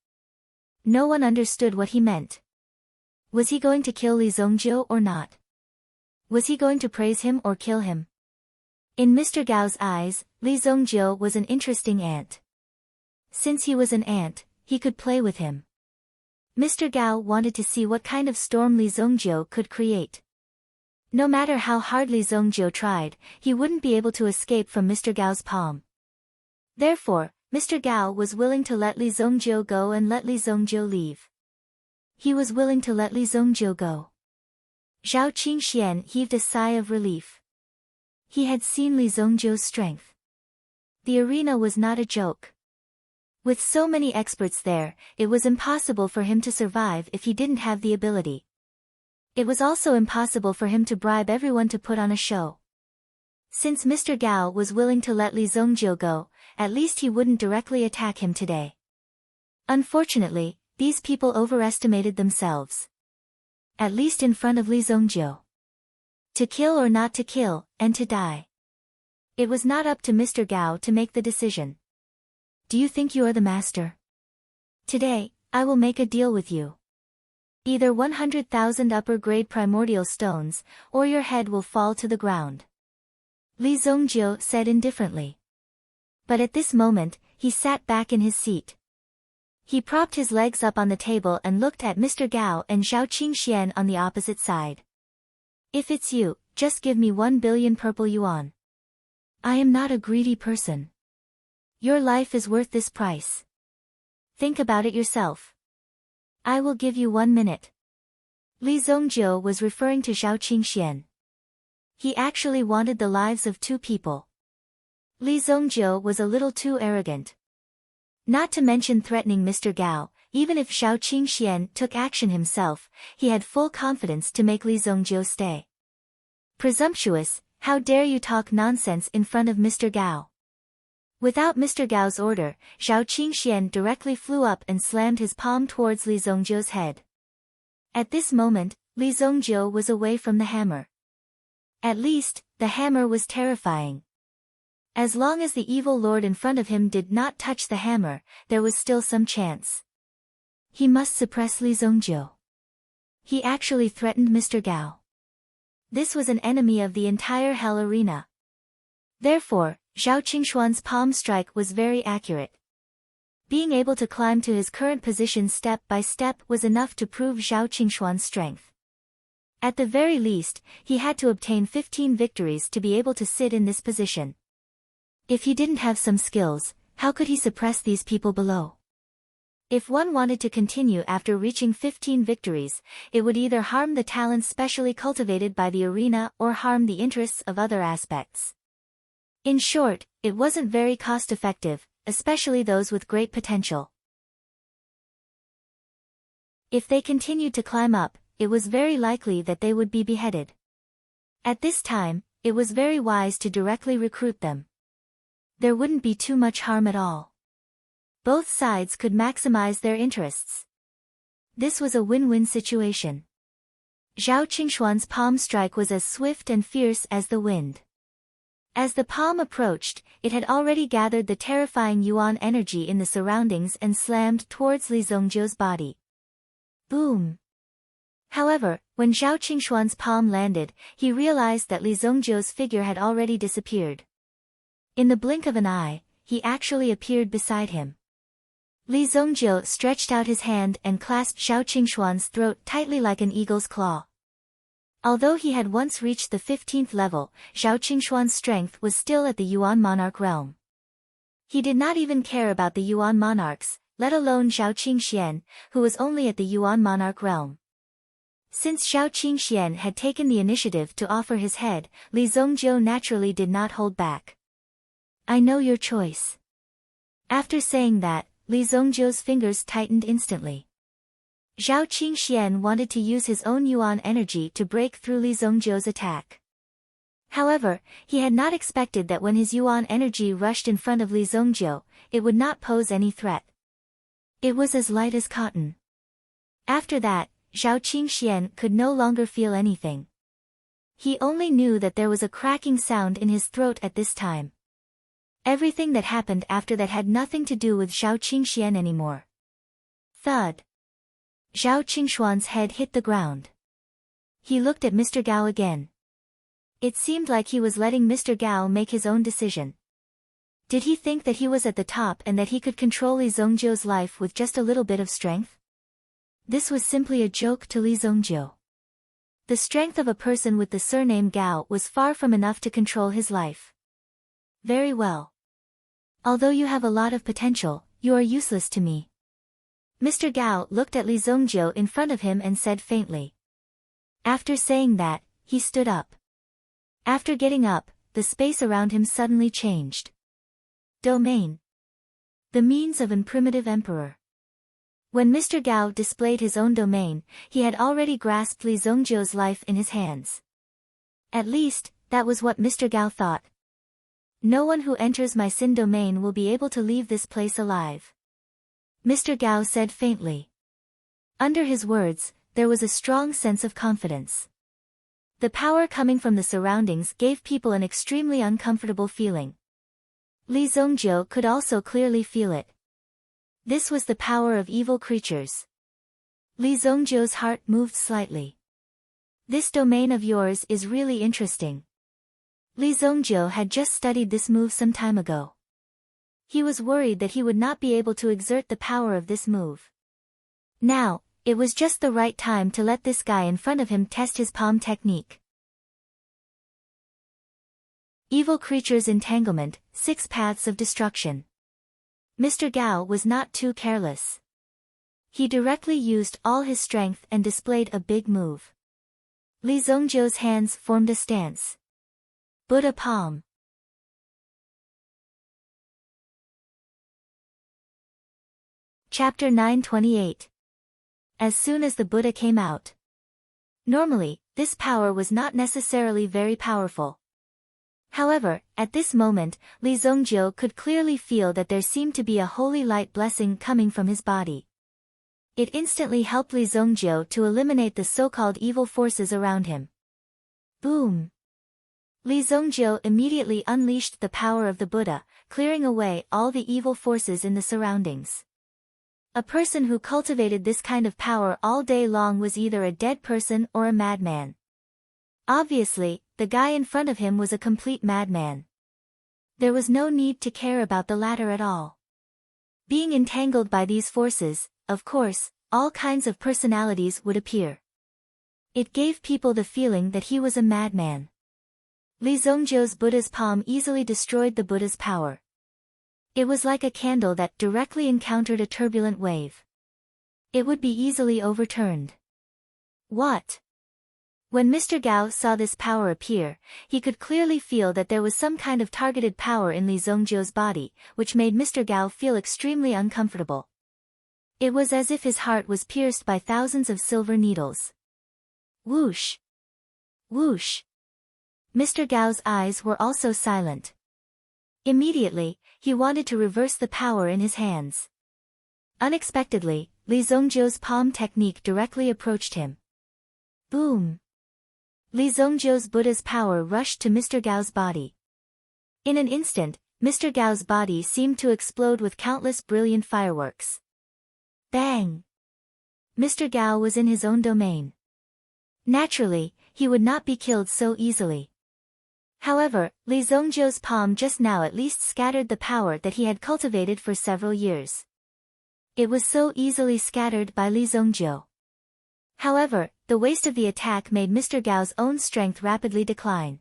No one understood what he meant. Was he going to kill Li Zongjiu or not? Was he going to praise him or kill him? In Mr. Gao's eyes, Li Zongjiu was an interesting ant. Since he was an ant, he could play with him. Mr. Gao wanted to see what kind of storm Li Zongjiu could create. No matter how hard Li Zongjiu tried, he wouldn't be able to escape from Mr. Gao's palm. Therefore, Mr. Gao was willing to let Li Zongjiu go and let Li Zongjiu leave. He was willing to let Li Zongjiu go. Zhao Qingxian heaved a sigh of relief. He had seen Li Zongjiu's strength. The arena was not a joke. With so many experts there, it was impossible for him to survive if he didn't have the ability. It was also impossible for him to bribe everyone to put on a show. Since Mr. Gao was willing to let Li Zongjiu go, at least he wouldn't directly attack him today. Unfortunately, these people overestimated themselves. At least in front of Li Zongjiu. To kill or not to kill, and to die. It was not up to Mr. Gao to make the decision. Do you think you are the master? Today, I will make a deal with you. Either 100,000 upper-grade primordial stones, or your head will fall to the ground. Li Zongjiu said indifferently. But at this moment, he sat back in his seat. He propped his legs up on the table and looked at Mr. Gao and Zhao Qingxian on the opposite side. If it's you, just give me 1 billion purple yuan. I am not a greedy person. Your life is worth this price. Think about it yourself. I will give you 1 minute. Li Zongjiu was referring to Zhao Qingxian. He actually wanted the lives of 2 people. Li Zongjiu was a little too arrogant. Not to mention threatening Mr. Gao, even if Zhao Qingxian took action himself, he had full confidence to make Li Zongjiu stay. Presumptuous, how dare you talk nonsense in front of Mr. Gao? Without Mr. Gao's order, Zhao Qingxian directly flew up and slammed his palm towards Li Zongjiu's head. At this moment, Li Zongjiu was away from the hammer. At least, the hammer was terrifying. As long as the evil lord in front of him did not touch the hammer, there was still some chance. He must suppress Li Zongjiu. He actually threatened Mr. Gao. This was an enemy of the entire Hell Arena. Therefore, Zhao Qingxuan's palm strike was very accurate. Being able to climb to his current position step by step was enough to prove Zhao Qingxuan's strength. At the very least, he had to obtain 15 victories to be able to sit in this position. If he didn't have some skills, how could he suppress these people below? If one wanted to continue after reaching 15 victories, it would either harm the talents specially cultivated by the arena or harm the interests of other aspects. In short, it wasn't very cost-effective, especially those with great potential. If they continued to climb up, it was very likely that they would be beheaded. At this time, it was very wise to directly recruit them. There wouldn't be too much harm at all. Both sides could maximize their interests. This was a win-win situation. Zhao Qingxuan's palm strike was as swift and fierce as the wind. As the palm approached, it had already gathered the terrifying yuan energy in the surroundings and slammed towards Li Zongjiu's body. Boom! However, when Zhao Qingxuan's palm landed, he realized that Li Zongjiu's figure had already disappeared. In the blink of an eye, he actually appeared beside him. Li Zongjiu stretched out his hand and clasped Zhao Qingxuan's throat tightly like an eagle's claw. Although he had once reached the 15th level, Zhao Qingxuan's strength was still at the Yuan monarch realm. He did not even care about the Yuan monarchs, let alone Zhao Qingxian, who was only at the Yuan monarch realm. Since Zhao Qingxian had taken the initiative to offer his head, Li Zongjiu naturally did not hold back. I know your choice. After saying that, Li Zongjiu's fingers tightened instantly. Zhao Qingxian wanted to use his own yuan energy to break through Li Zongjiu's attack. However, he had not expected that when his yuan energy rushed in front of Li Zongjiu, it would not pose any threat. It was as light as cotton. After that, Zhao Qingxian could no longer feel anything. He only knew that there was a cracking sound in his throat at this time. Everything that happened after that had nothing to do with Zhao Qingxian anymore. Thud. Zhao Qingxuan's head hit the ground. He looked at Mr. Gao again. It seemed like he was letting Mr. Gao make his own decision. Did he think that he was at the top and that he could control Li Zongjiu's life with just a little bit of strength? This was simply a joke to Li Zongjiu. The strength of a person with the surname Gao was far from enough to control his life. Very well. Although you have a lot of potential, you are useless to me. Mr. Gao looked at Li Zongjiu in front of him and said faintly. After saying that, he stood up. After getting up, the space around him suddenly changed. Domain. The means of an primitive emperor. When Mr. Gao displayed his own domain, he had already grasped Li Zongjiu's life in his hands. At least, that was what Mr. Gao thought. No one who enters my Sin domain will be able to leave this place alive. Mr. Gao said faintly. Under his words, there was a strong sense of confidence. The power coming from the surroundings gave people an extremely uncomfortable feeling. Li Zongjiu could also clearly feel it. This was the power of evil creatures. Li Zongjiu's heart moved slightly. This domain of yours is really interesting. Li Zongjiu had just studied this move some time ago. He was worried that he would not be able to exert the power of this move. Now, it was just the right time to let this guy in front of him test his palm technique. Evil Creatures Entanglement, 6 Paths of Destruction. Mr. Gao was not too careless. He directly used all his strength and displayed a big move. Li Zongjiu's hands formed a stance. Buddha palm. Chapter 928. As soon as the Buddha came out. Normally, this power was not necessarily very powerful. However, at this moment, Li Zongjiu could clearly feel that there seemed to be a holy light blessing coming from his body. It instantly helped Li Zongjiu to eliminate the so-called evil forces around him. Boom! Li Zongjiu immediately unleashed the power of the Buddha, clearing away all the evil forces in the surroundings. A person who cultivated this kind of power all day long was either a dead person or a madman. Obviously, the guy in front of him was a complete madman. There was no need to care about the latter at all. Being entangled by these forces, of course, all kinds of personalities would appear. It gave people the feeling that he was a madman. Li Zongjiu's Buddha's palm easily destroyed the Buddha's power. It was like a candle that directly encountered a turbulent wave. It would be easily overturned. What? When Mr. Gao saw this power appear, he could clearly feel that there was some kind of targeted power in Li Zongjiu's body, which made Mr. Gao feel extremely uncomfortable. It was as if his heart was pierced by thousands of silver needles. Whoosh! Whoosh! Mr. Gao's eyes were also silent. Immediately, he wanted to reverse the power in his hands. Unexpectedly, Li Zongjiu's palm technique directly approached him. Boom! Li Zongjiu's Buddha's power rushed to Mr. Gao's body. In an instant, Mr. Gao's body seemed to explode with countless brilliant fireworks. Bang! Mr. Gao was in his own domain. Naturally, he would not be killed so easily. However, Li Zongjiu's palm just now at least scattered the power that he had cultivated for several years. It was so easily scattered by Li Zongjiu. However, the waste of the attack made Mr. Gao's own strength rapidly decline.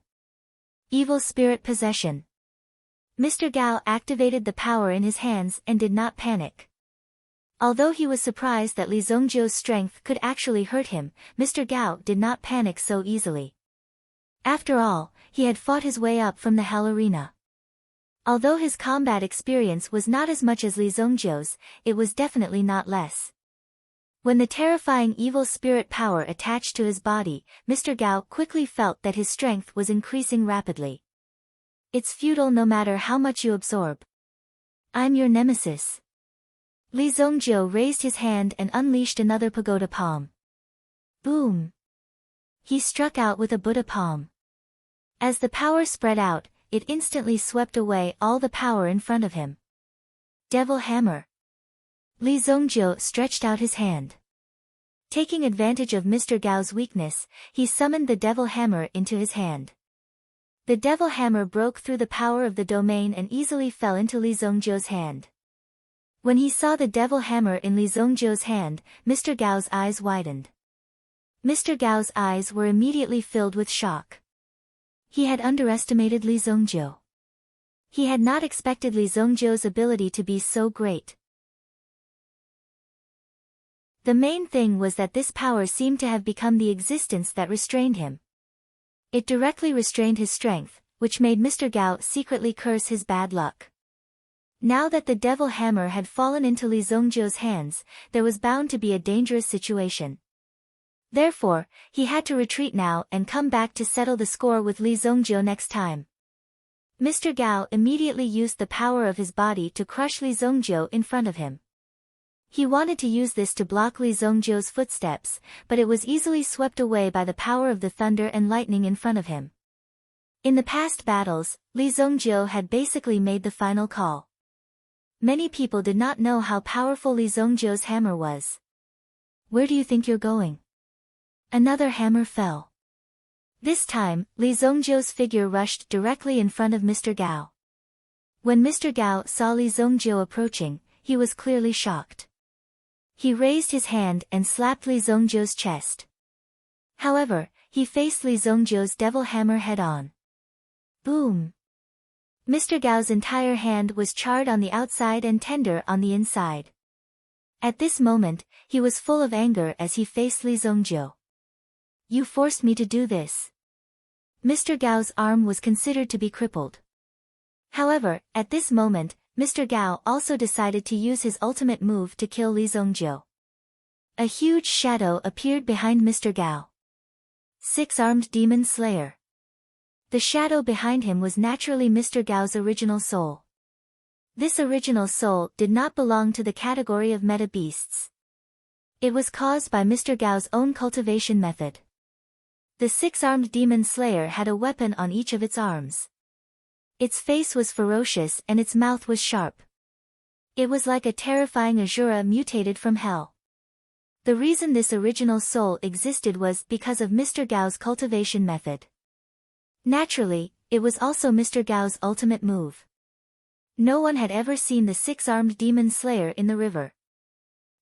Evil spirit possession. Mr. Gao activated the power in his hands and did not panic. Although he was surprised that Li Zongjiu's strength could actually hurt him, Mr. Gao did not panic so easily. After all, he had fought his way up from the hell arena. Although his combat experience was not as much as Li Zongjiu's, it was definitely not less. When the terrifying evil spirit power attached to his body, Mr. Gao quickly felt that his strength was increasing rapidly. It's futile no matter how much you absorb. I'm your nemesis. Li Zongjiu raised his hand and unleashed another pagoda palm. Boom! He struck out with a Buddha palm. As the power spread out, it instantly swept away all the power in front of him. Devil hammer. Li Zongjiu stretched out his hand. Taking advantage of Mr. Gao's weakness, he summoned the devil hammer into his hand. The devil hammer broke through the power of the domain and easily fell into Li Zongjiu's hand. When he saw the devil hammer in Li Zongjiu's hand, Mr. Gao's eyes widened. Mr. Gao's eyes were immediately filled with shock. He had underestimated Li Zongjiu. He had not expected Li Zongjiu's ability to be so great. The main thing was that this power seemed to have become the existence that restrained him. It directly restrained his strength, which made Mr. Gao secretly curse his bad luck. Now that the devil hammer had fallen into Li Zongjiu's hands, there was bound to be a dangerous situation. Therefore, he had to retreat now and come back to settle the score with Li Zongjiu next time. Mr. Gao immediately used the power of his body to crush Li Zongjiu in front of him. He wanted to use this to block Li Zongjiu's footsteps, but it was easily swept away by the power of the thunder and lightning in front of him. In the past battles, Li Zongjiu had basically made the final call. Many people did not know how powerful Li Zongjiu's hammer was. Where do you think you're going? Another hammer fell. This time, Li Zongjiu's figure rushed directly in front of Mr. Gao. When Mr. Gao saw Li Zongjiu approaching, he was clearly shocked. He raised his hand and slapped Li Zongjiu's chest. However, he faced Li Zongjiu's devil hammer head-on. Boom! Mr. Gao's entire hand was charred on the outside and tender on the inside. At this moment, he was full of anger as he faced Li Zongjiu. You forced me to do this. Mr. Gao's arm was considered to be crippled. However, at this moment, Mr. Gao also decided to use his ultimate move to kill Li Zongjiu. A huge shadow appeared behind Mr. Gao. Six-armed demon slayer. The shadow behind him was naturally Mr. Gao's original soul. This original soul did not belong to the category of meta beasts. It was caused by Mr. Gao's own cultivation method. The six-armed demon slayer had a weapon on each of its arms. Its face was ferocious and its mouth was sharp. It was like a terrifying Asura mutated from hell. The reason this original soul existed was because of Mr. Gao's cultivation method. Naturally, it was also Mr. Gao's ultimate move. No one had ever seen the six-armed demon slayer in the river.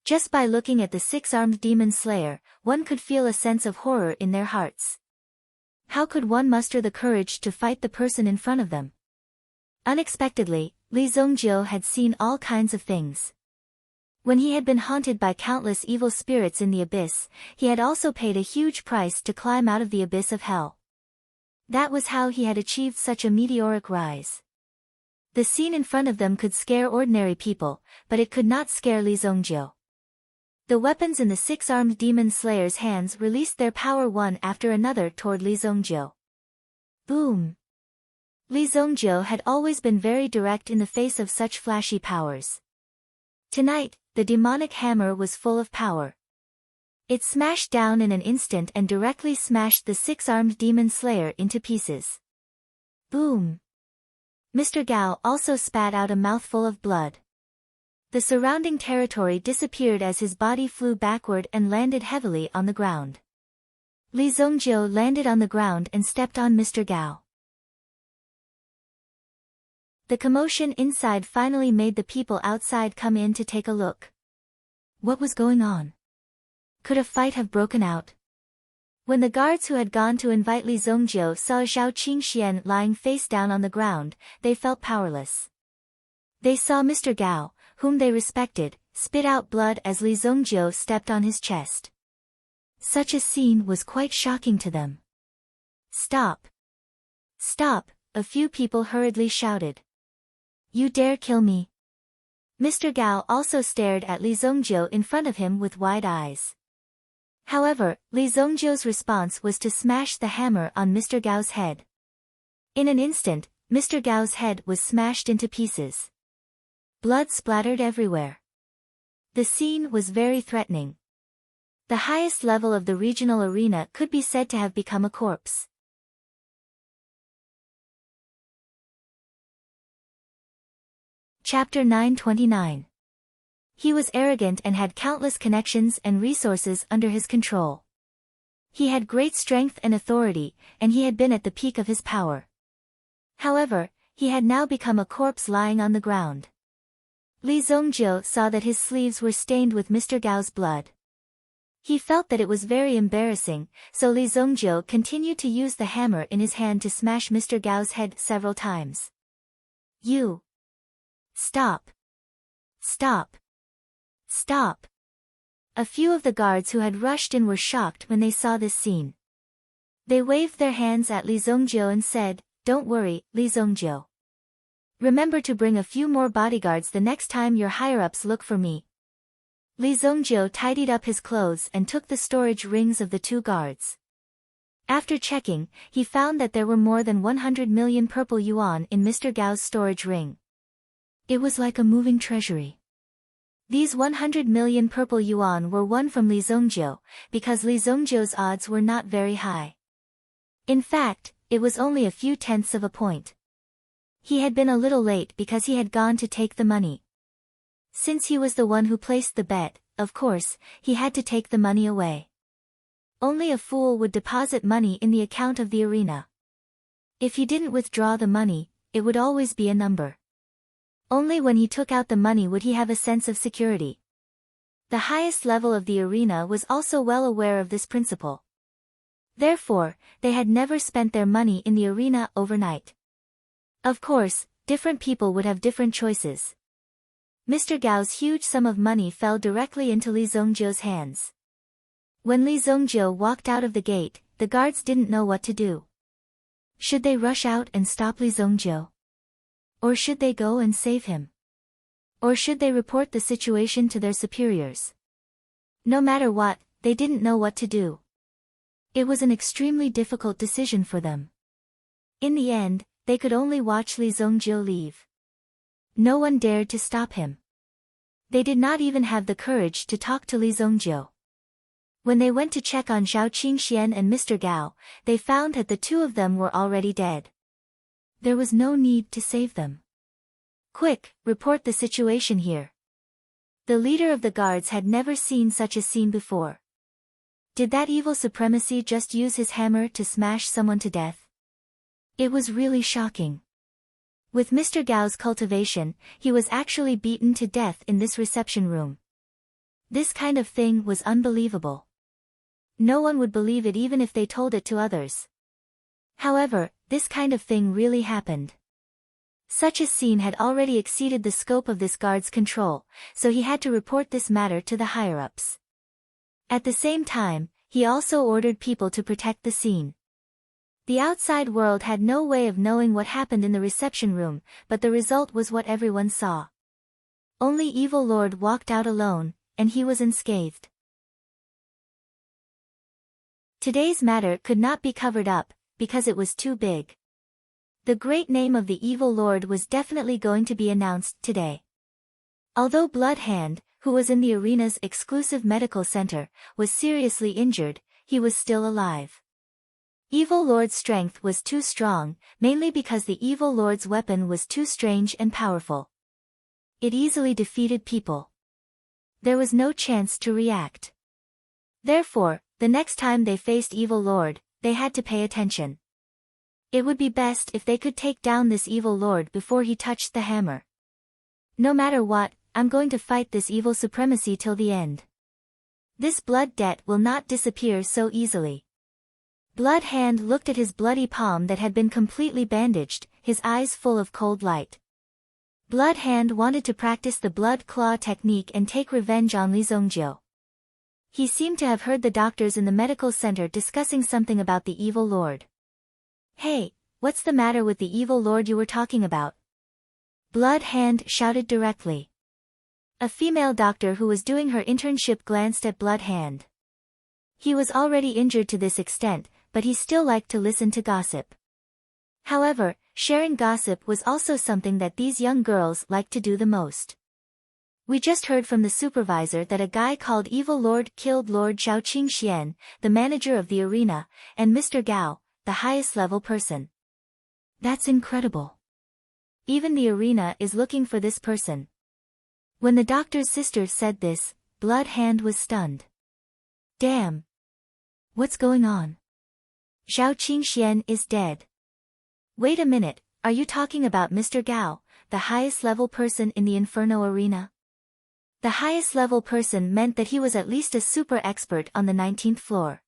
Just by looking at the six-armed demon slayer, one could feel a sense of horror in their hearts. How could one muster the courage to fight the person in front of them? Unexpectedly, Li Zongjiu had seen all kinds of things. When he had been haunted by countless evil spirits in the abyss, he had also paid a huge price to climb out of the abyss of hell. That was how he had achieved such a meteoric rise. The scene in front of them could scare ordinary people, but it could not scare Li Zongjiu. The weapons in the six-armed demon slayer's hands released their power one after another toward Li Zongjiu. Boom! Li Zongjiu had always been very direct in the face of such flashy powers. Tonight, the demonic hammer was full of power. It smashed down in an instant and directly smashed the six-armed demon slayer into pieces. Boom! Mr. Gao also spat out a mouthful of blood. The surrounding territory disappeared as his body flew backward and landed heavily on the ground. Li Zongjiu landed on the ground and stepped on Mr. Gao. The commotion inside finally made the people outside come in to take a look. What was going on? Could a fight have broken out? When the guards who had gone to invite Li Zongjiu saw Zhao Qingxian lying face down on the ground, they felt powerless. They saw Mr. Gao, whom they respected, spit out blood as Li Zongjiu stepped on his chest. Such a scene was quite shocking to them. Stop! Stop! A few people hurriedly shouted. You dare kill me? Mr. Gao also stared at Li Zongjiu in front of him with wide eyes. However, Li Zongjiu's response was to smash the hammer on Mr. Gao's head. In an instant, Mr. Gao's head was smashed into pieces. Blood splattered everywhere. The scene was very threatening. The highest level of the regional arena could be said to have become a corpse. Chapter 929. He was arrogant and had countless connections and resources under his control. He had great strength and authority, and he had been at the peak of his power. However, he had now become a corpse lying on the ground. Li Zongjiu saw that his sleeves were stained with Mr. Gao's blood. He felt that it was very embarrassing, so Li Zongjiu continued to use the hammer in his hand to smash Mr. Gao's head several times. You! Stop! Stop! Stop! A few of the guards who had rushed in were shocked when they saw this scene. They waved their hands at Li Zongjiu and said, "Don't worry, Li Zongjiu. Remember to bring a few more bodyguards the next time your higher-ups look for me." Li Zongjiu tidied up his clothes and took the storage rings of the two guards. After checking, he found that there were more than 100 million purple yuan in Mr. Gao's storage ring. It was like a moving treasury. These 100 million purple yuan were won from Li Zongjiu, because Li Zongjiu's odds were not very high. In fact, it was only a few tenths of a point. He had been a little late because he had gone to take the money. Since he was the one who placed the bet, of course, he had to take the money away. Only a fool would deposit money in the account of the arena. If he didn't withdraw the money, it would always be a number. Only when he took out the money would he have a sense of security. The highest level of the arena was also well aware of this principle. Therefore, they had never spent their money in the arena overnight. Of course, different people would have different choices. Mr. Gao's huge sum of money fell directly into Li Zongjiu's hands. When Li Zongjiu walked out of the gate, the guards didn't know what to do. Should they rush out and stop Li Zongjiu? Or should they go and save him? Or should they report the situation to their superiors? No matter what, they didn't know what to do. It was an extremely difficult decision for them. In the end, they could only watch Li Zongjiu leave. No one dared to stop him. They did not even have the courage to talk to Li Zongjiu. When they went to check on Zhao Qingxian and Mr. Gao, they found that the two of them were already dead. There was no need to save them. Quick, report the situation here. The leader of the guards had never seen such a scene before. Did that evil supremacy just use his hammer to smash someone to death? It was really shocking. With Mr. Gao's cultivation, he was actually beaten to death in this reception room. This kind of thing was unbelievable. No one would believe it even if they told it to others. However, this kind of thing really happened. Such a scene had already exceeded the scope of this guard's control, so he had to report this matter to the higher-ups. At the same time, he also ordered people to protect the scene. The outside world had no way of knowing what happened in the reception room, but the result was what everyone saw. Only Evil Lord walked out alone, and he was unscathed. Today's matter could not be covered up, because it was too big. The great name of the Evil Lord was definitely going to be announced today. Although Blood Hand, who was in the arena's exclusive medical center, was seriously injured, he was still alive. Evil Lord's strength was too strong, mainly because the Evil Lord's weapon was too strange and powerful. It easily defeated people. There was no chance to react. Therefore, the next time they faced Evil Lord, they had to pay attention. It would be best if they could take down this Evil Lord before he touched the hammer. No matter what, I'm going to fight this evil supremacy till the end. This blood debt will not disappear so easily. Blood Hand looked at his bloody palm that had been completely bandaged, his eyes full of cold light. Blood Hand wanted to practice the blood claw technique and take revenge on Li Zhongjio. He seemed to have heard the doctors in the medical center discussing something about the Evil Lord. Hey, what's the matter with the Evil Lord you were talking about? Blood Hand shouted directly. A female doctor who was doing her internship glanced at Blood Hand. He was already injured to this extent, but he still liked to listen to gossip. However, sharing gossip was also something that these young girls liked to do the most. We just heard from the supervisor that a guy called Evil Lord killed Lord Zhao Qingxian, the manager of the arena, and Mr. Gao, the highest level person. That's incredible. Even the arena is looking for this person. When the doctor's sister said this, Blood Hand was stunned. Damn. What's going on? Zhao Qingxian is dead. Wait a minute, are you talking about Mr. Gao, the highest level person in the Inferno arena? The highest level person meant that he was at least a super expert on the 19th floor.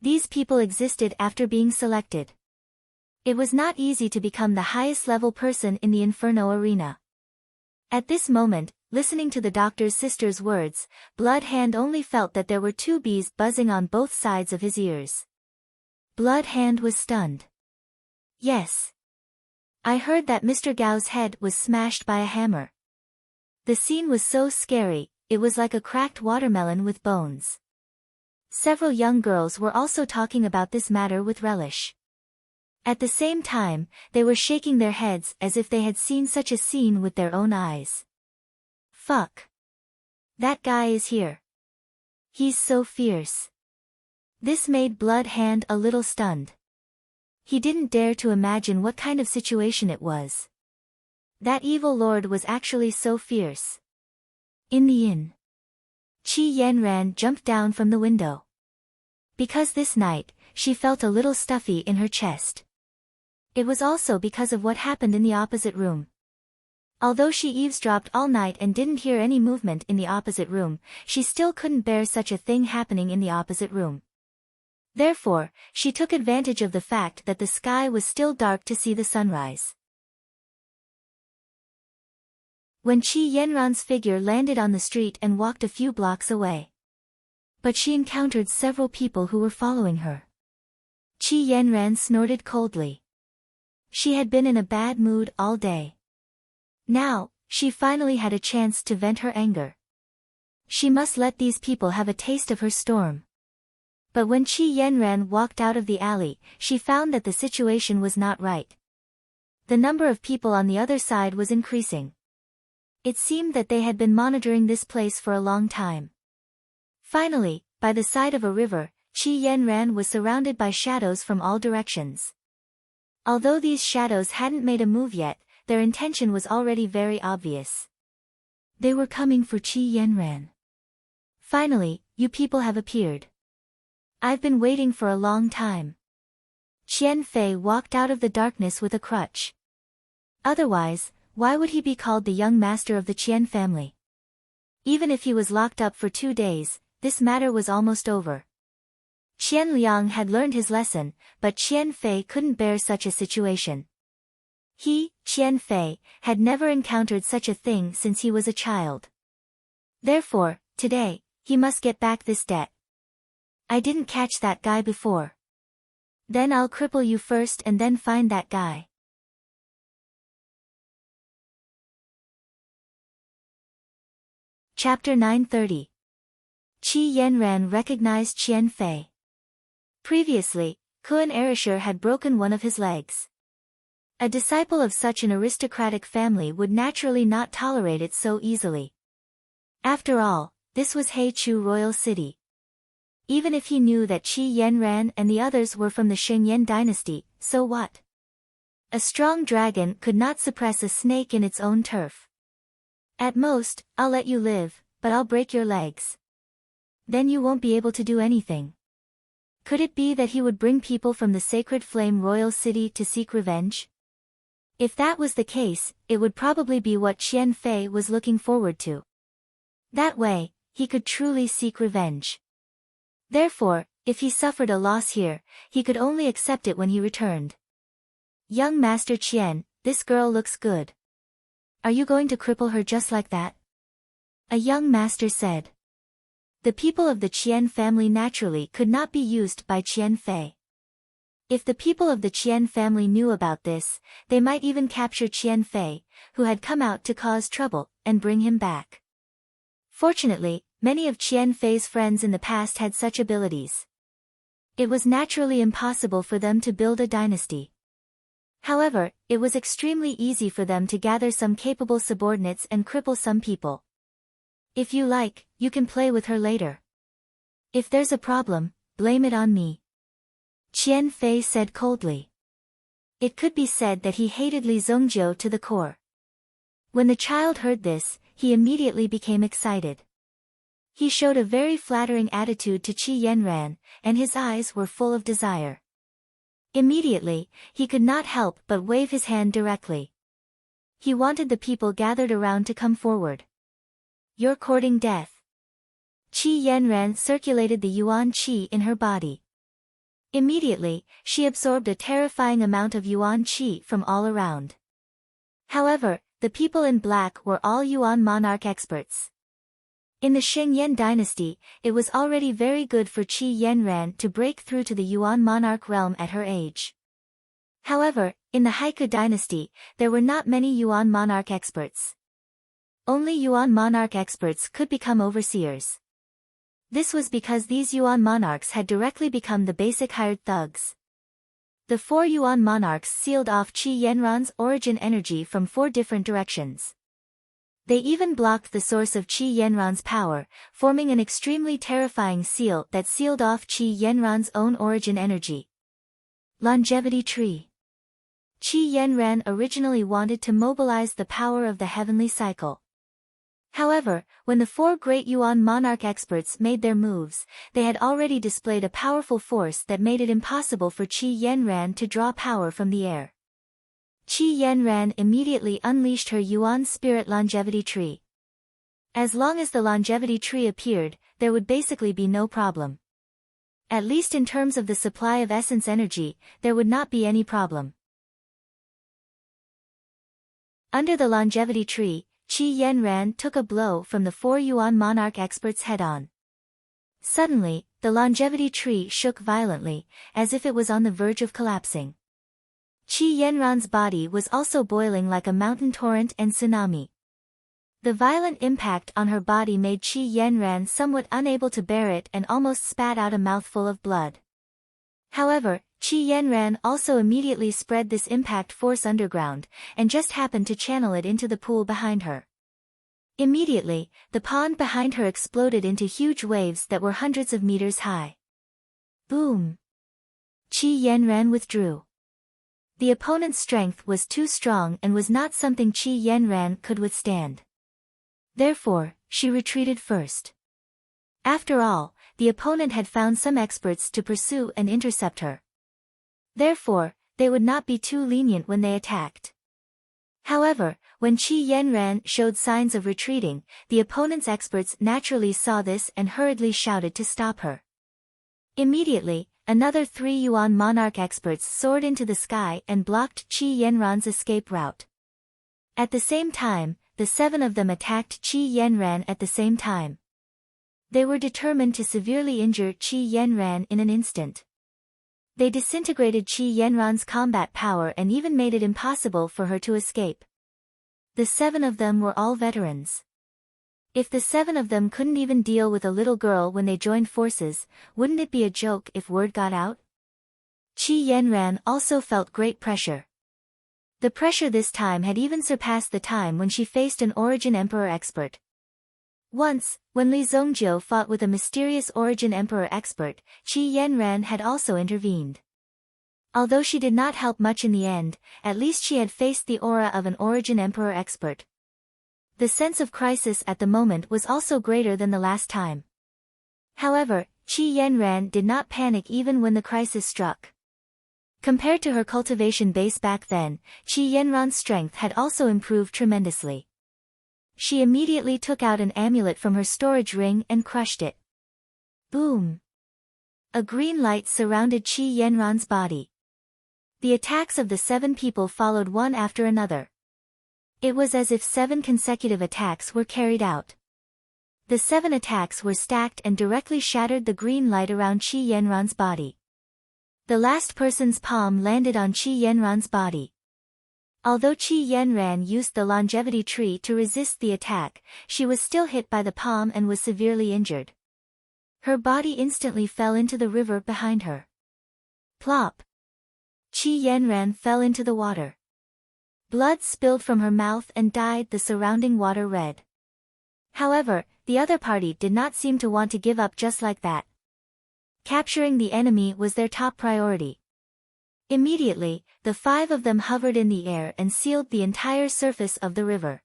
These people existed after being selected. It was not easy to become the highest level person in the Inferno arena. At this moment, listening to the doctor's sister's words, Blood Hand only felt that there were two bees buzzing on both sides of his ears. Blood Hand was stunned. Yes. I heard that Mr. Gao's head was smashed by a hammer. The scene was so scary, it was like a cracked watermelon with bones. Several young girls were also talking about this matter with relish. At the same time, they were shaking their heads as if they had seen such a scene with their own eyes. Fuck. That guy is here. He's so fierce. This made Blood Hand a little stunned. He didn't dare to imagine what kind of situation it was. That Evil Lord was actually so fierce. In the inn, Qi Yanran jumped down from the window. Because this night, she felt a little stuffy in her chest. It was also because of what happened in the opposite room. Although she eavesdropped all night and didn't hear any movement in the opposite room, she still couldn't bear such a thing happening in the opposite room. Therefore, she took advantage of the fact that the sky was still dark to see the sunrise. When Qi Yanran's figure landed on the street and walked a few blocks away. But she encountered several people who were following her. Qi Yanran snorted coldly. She had been in a bad mood all day. Now, she finally had a chance to vent her anger. She must let these people have a taste of her storm. But when Qi Yanran walked out of the alley, she found that the situation was not right. The number of people on the other side was increasing. It seemed that they had been monitoring this place for a long time. Finally, by the side of a river, Qi Yanran was surrounded by shadows from all directions. Although these shadows hadn't made a move yet, their intention was already very obvious. They were coming for Qi Yanran. Finally, you people have appeared. I've been waiting for a long time. Qian Fei walked out of the darkness with a crutch. Otherwise, why would he be called the young master of the Qian family? Even if he was locked up for 2 days, this matter was almost over. Qian Liang had learned his lesson, but Qian Fei couldn't bear such a situation. He, Qian Fei, had never encountered such a thing since he was a child. Therefore, today, he must get back this debt. I didn't catch that guy before. Then I'll cripple you first and then find that guy. Chapter 930. Qi Yanran recognized Qian Fei. Previously, Kun Erisher had broken one of his legs. A disciple of such an aristocratic family would naturally not tolerate it so easily. After all, this was Heichu royal city. Even if he knew that Qi Yanran and the others were from the Shengyan dynasty, so what? A strong dragon could not suppress a snake in its own turf. At most, I'll let you live, but I'll break your legs. Then you won't be able to do anything. Could it be that he would bring people from the Sacred Flame royal city to seek revenge? If that was the case, it would probably be what Qian Fei was looking forward to. That way, he could truly seek revenge. Therefore, if he suffered a loss here, he could only accept it when he returned. Young Master Qian, this girl looks good. Are you going to cripple her just like that? A young master said. The people of the Qian family naturally could not be used by Qian Fei. If the people of the Qian family knew about this, they might even capture Qian Fei, who had come out to cause trouble, and bring him back. Fortunately, many of Qian Fei's friends in the past had such abilities. It was naturally impossible for them to build a dynasty. However, it was extremely easy for them to gather some capable subordinates and cripple some people. If you like, you can play with her later. If there's a problem, blame it on me. Qian Fei said coldly. It could be said that he hated Li Zongjiu to the core. When the child heard this, he immediately became excited. He showed a very flattering attitude to Qi Yanran, and his eyes were full of desire. Immediately, he could not help but wave his hand directly. He wanted the people gathered around to come forward. You're courting death. Qi Yanran circulated the Yuan Qi in her body. Immediately, she absorbed a terrifying amount of Yuan Qi from all around. However, the people in black were all Yuan monarch experts. In the Shengyan dynasty, it was already very good for Qi Yanran to break through to the Yuan monarch realm at her age. However, in the Haiku dynasty, there were not many Yuan monarch experts. Only Yuan monarch experts could become overseers. This was because these Yuan monarchs had directly become the basic hired thugs. The 4 Yuan monarchs sealed off Qi Yanran's origin energy from 4 different directions. They even blocked the source of Qi Yanran's power, forming an extremely terrifying seal that sealed off Qi Yanran's own origin energy. Longevity Tree. Qi Yanran originally wanted to mobilize the power of the heavenly cycle. However, when the 4 great Yuan monarch experts made their moves, they had already displayed a powerful force that made it impossible for Qi Yanran to draw power from the air. Qi Yanran immediately unleashed her Yuan Spirit Longevity Tree. As long as the Longevity Tree appeared, there would basically be no problem. At least in terms of the supply of essence energy, there would not be any problem. Under the Longevity Tree, Qi Yanran took a blow from the 4 Yuan monarch experts head-on. Suddenly, the Longevity Tree shook violently, as if it was on the verge of collapsing. Qi Yanran's body was also boiling like a mountain torrent and tsunami. The violent impact on her body made Qi Yanran somewhat unable to bear it and almost spat out a mouthful of blood. However, Qi Yanran also immediately spread this impact force underground, and just happened to channel it into the pool behind her. Immediately, the pond behind her exploded into huge waves that were hundreds of meters high. Boom! Qi Yanran withdrew. The opponent's strength was too strong and was not something Qi Yanran could withstand. Therefore, she retreated first. After all, the opponent had found some experts to pursue and intercept her. Therefore, they would not be too lenient when they attacked. However, when Qi Yanran showed signs of retreating, the opponent's experts naturally saw this and hurriedly shouted to stop her. Immediately, another 3 Yuan monarch experts soared into the sky and blocked Qi Yanran's escape route. At the same time, the 7 of them attacked Qi Yanran at the same time. They were determined to severely injure Qi Yanran in an instant. They disintegrated Qi Yanran's combat power and even made it impossible for her to escape. The 7 of them were all veterans. If the 7 of them couldn't even deal with a little girl when they joined forces, wouldn't it be a joke if word got out? Qi Yanran also felt great pressure. The pressure this time had even surpassed the time when she faced an Origin Emperor expert. Once, when Li Zongjiu fought with a mysterious Origin Emperor expert, Qi Yanran had also intervened. Although she did not help much in the end, at least she had faced the aura of an Origin Emperor expert. The sense of crisis at the moment was also greater than the last time. However, Qi Yanran did not panic even when the crisis struck. Compared to her cultivation base back then, Qi Yanran's strength had also improved tremendously. She immediately took out an amulet from her storage ring and crushed it. Boom! A green light surrounded Qi Yanran's body. The attacks of the 7 people followed one after another. It was as if 7 consecutive attacks were carried out. The 7 attacks were stacked and directly shattered the green light around Qi Yanran's body. The last person's palm landed on Qi Yanran's body. Although Qi Yanran used the longevity tree to resist the attack, she was still hit by the palm and was severely injured. Her body instantly fell into the river behind her. Plop! Qi Yanran fell into the water. Blood spilled from her mouth and dyed the surrounding water red. However, the other party did not seem to want to give up just like that. Capturing the enemy was their top priority. Immediately, the 5 of them hovered in the air and sealed the entire surface of the river.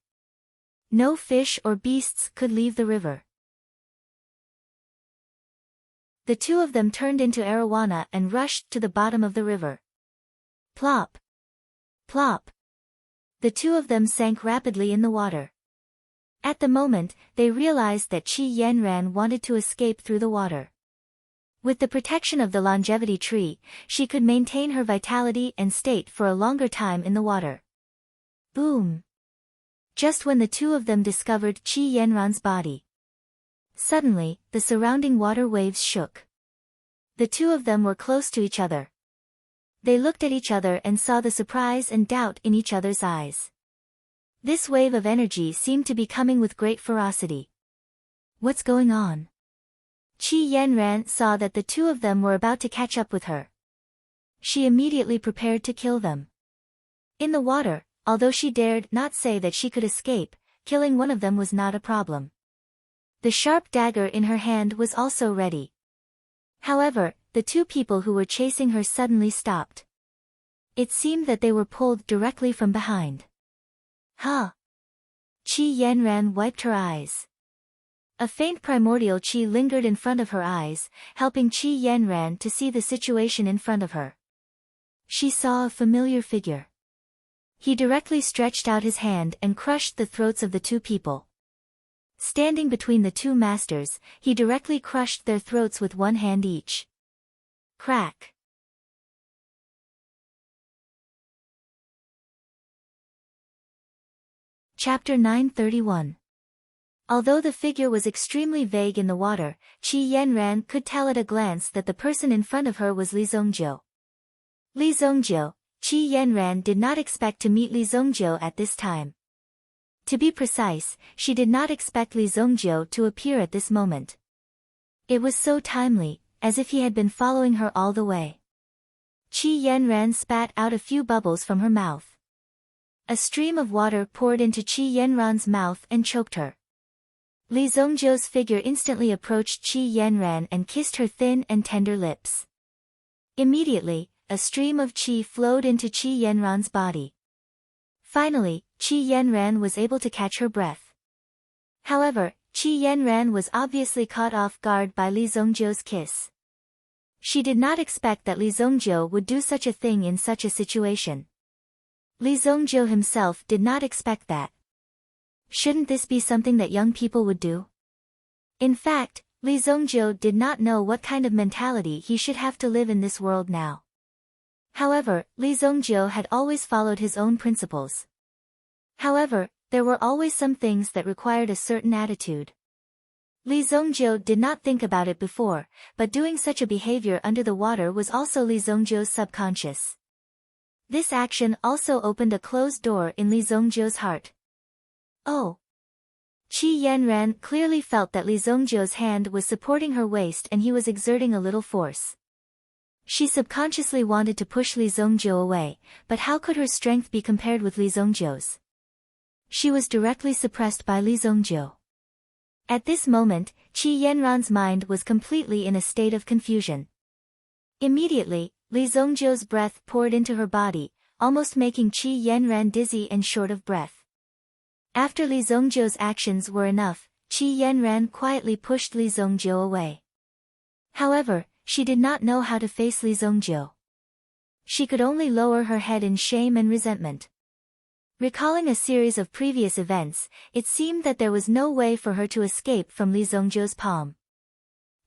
No fish or beasts could leave the river. The 2 of them turned into arowana and rushed to the bottom of the river. Plop! Plop! The 2 of them sank rapidly in the water. At the moment, they realized that Qi Yanran wanted to escape through the water. With the protection of the longevity tree, she could maintain her vitality and state for a longer time in the water. Boom! Just when the 2 of them discovered Qi Yanran's body. Suddenly, the surrounding water waves shook. The 2 of them were close to each other. They looked at each other and saw the surprise and doubt in each other's eyes. This wave of energy seemed to be coming with great ferocity. What's going on? Qi Yanran saw that the 2 of them were about to catch up with her. She immediately prepared to kill them. In the water, although she dared not say that she could escape, killing one of them was not a problem. The sharp dagger in her hand was also ready. However, the 2 people who were chasing her suddenly stopped. It seemed that they were pulled directly from behind. Huh! Qi Yanran wiped her eyes. A faint primordial qi lingered in front of her eyes, helping Qi Yanran to see the situation in front of her. She saw a familiar figure. He directly stretched out his hand and crushed the throats of the 2 people. Standing between the 2 masters, he directly crushed their throats with 1 hand each. Crack! Chapter 931. Although the figure was extremely vague in the water, Qi Yanran could tell at a glance that the person in front of her was Li Zongjiu. Li Zongjiu, Qi Yanran did not expect to meet Li Zongjiu at this time. To be precise, she did not expect Li Zongjiu to appear at this moment. It was so timely, as if he had been following her all the way. Qi Yanran spat out a few bubbles from her mouth. A stream of water poured into Qi Yanran's mouth and choked her. Li Zongjiu's figure instantly approached Qi Yanran and kissed her thin and tender lips. Immediately, a stream of qi flowed into Qi Yanran's body. Finally, Qi Yanran was able to catch her breath. However, Qi Yanran was obviously caught off guard by Li Zongjiu's kiss. She did not expect that Li Zongjiu would do such a thing in such a situation. Li Zongjiu himself did not expect that. Shouldn't this be something that young people would do? In fact, Li Zongjiu did not know what kind of mentality he should have to live in this world now. However, Li Zongjiu had always followed his own principles. However, there were always some things that required a certain attitude. Li Zongjiu did not think about it before, but doing such a behavior under the water was also Li Zongjiu's subconscious. This action also opened a closed door in Li Zongjiu's heart. Oh! Qi Yanran clearly felt that Li Zongjiu's hand was supporting her waist and he was exerting a little force. She subconsciously wanted to push Li Zongjiu away, but how could her strength be compared with Li Zongjiu's? She was directly suppressed by Li Zongjiu. At this moment, Qi Yanran's mind was completely in a state of confusion. Immediately, Li Zongjiu's breath poured into her body, almost making Qi Yanran dizzy and short of breath. After Li Zongjiu's actions were enough, Qi Yanran quietly pushed Li Zongjiu away. However, she did not know how to face Li Zongjiu. She could only lower her head in shame and resentment. Recalling a series of previous events, it seemed that there was no way for her to escape from Li Zongjiu's palm.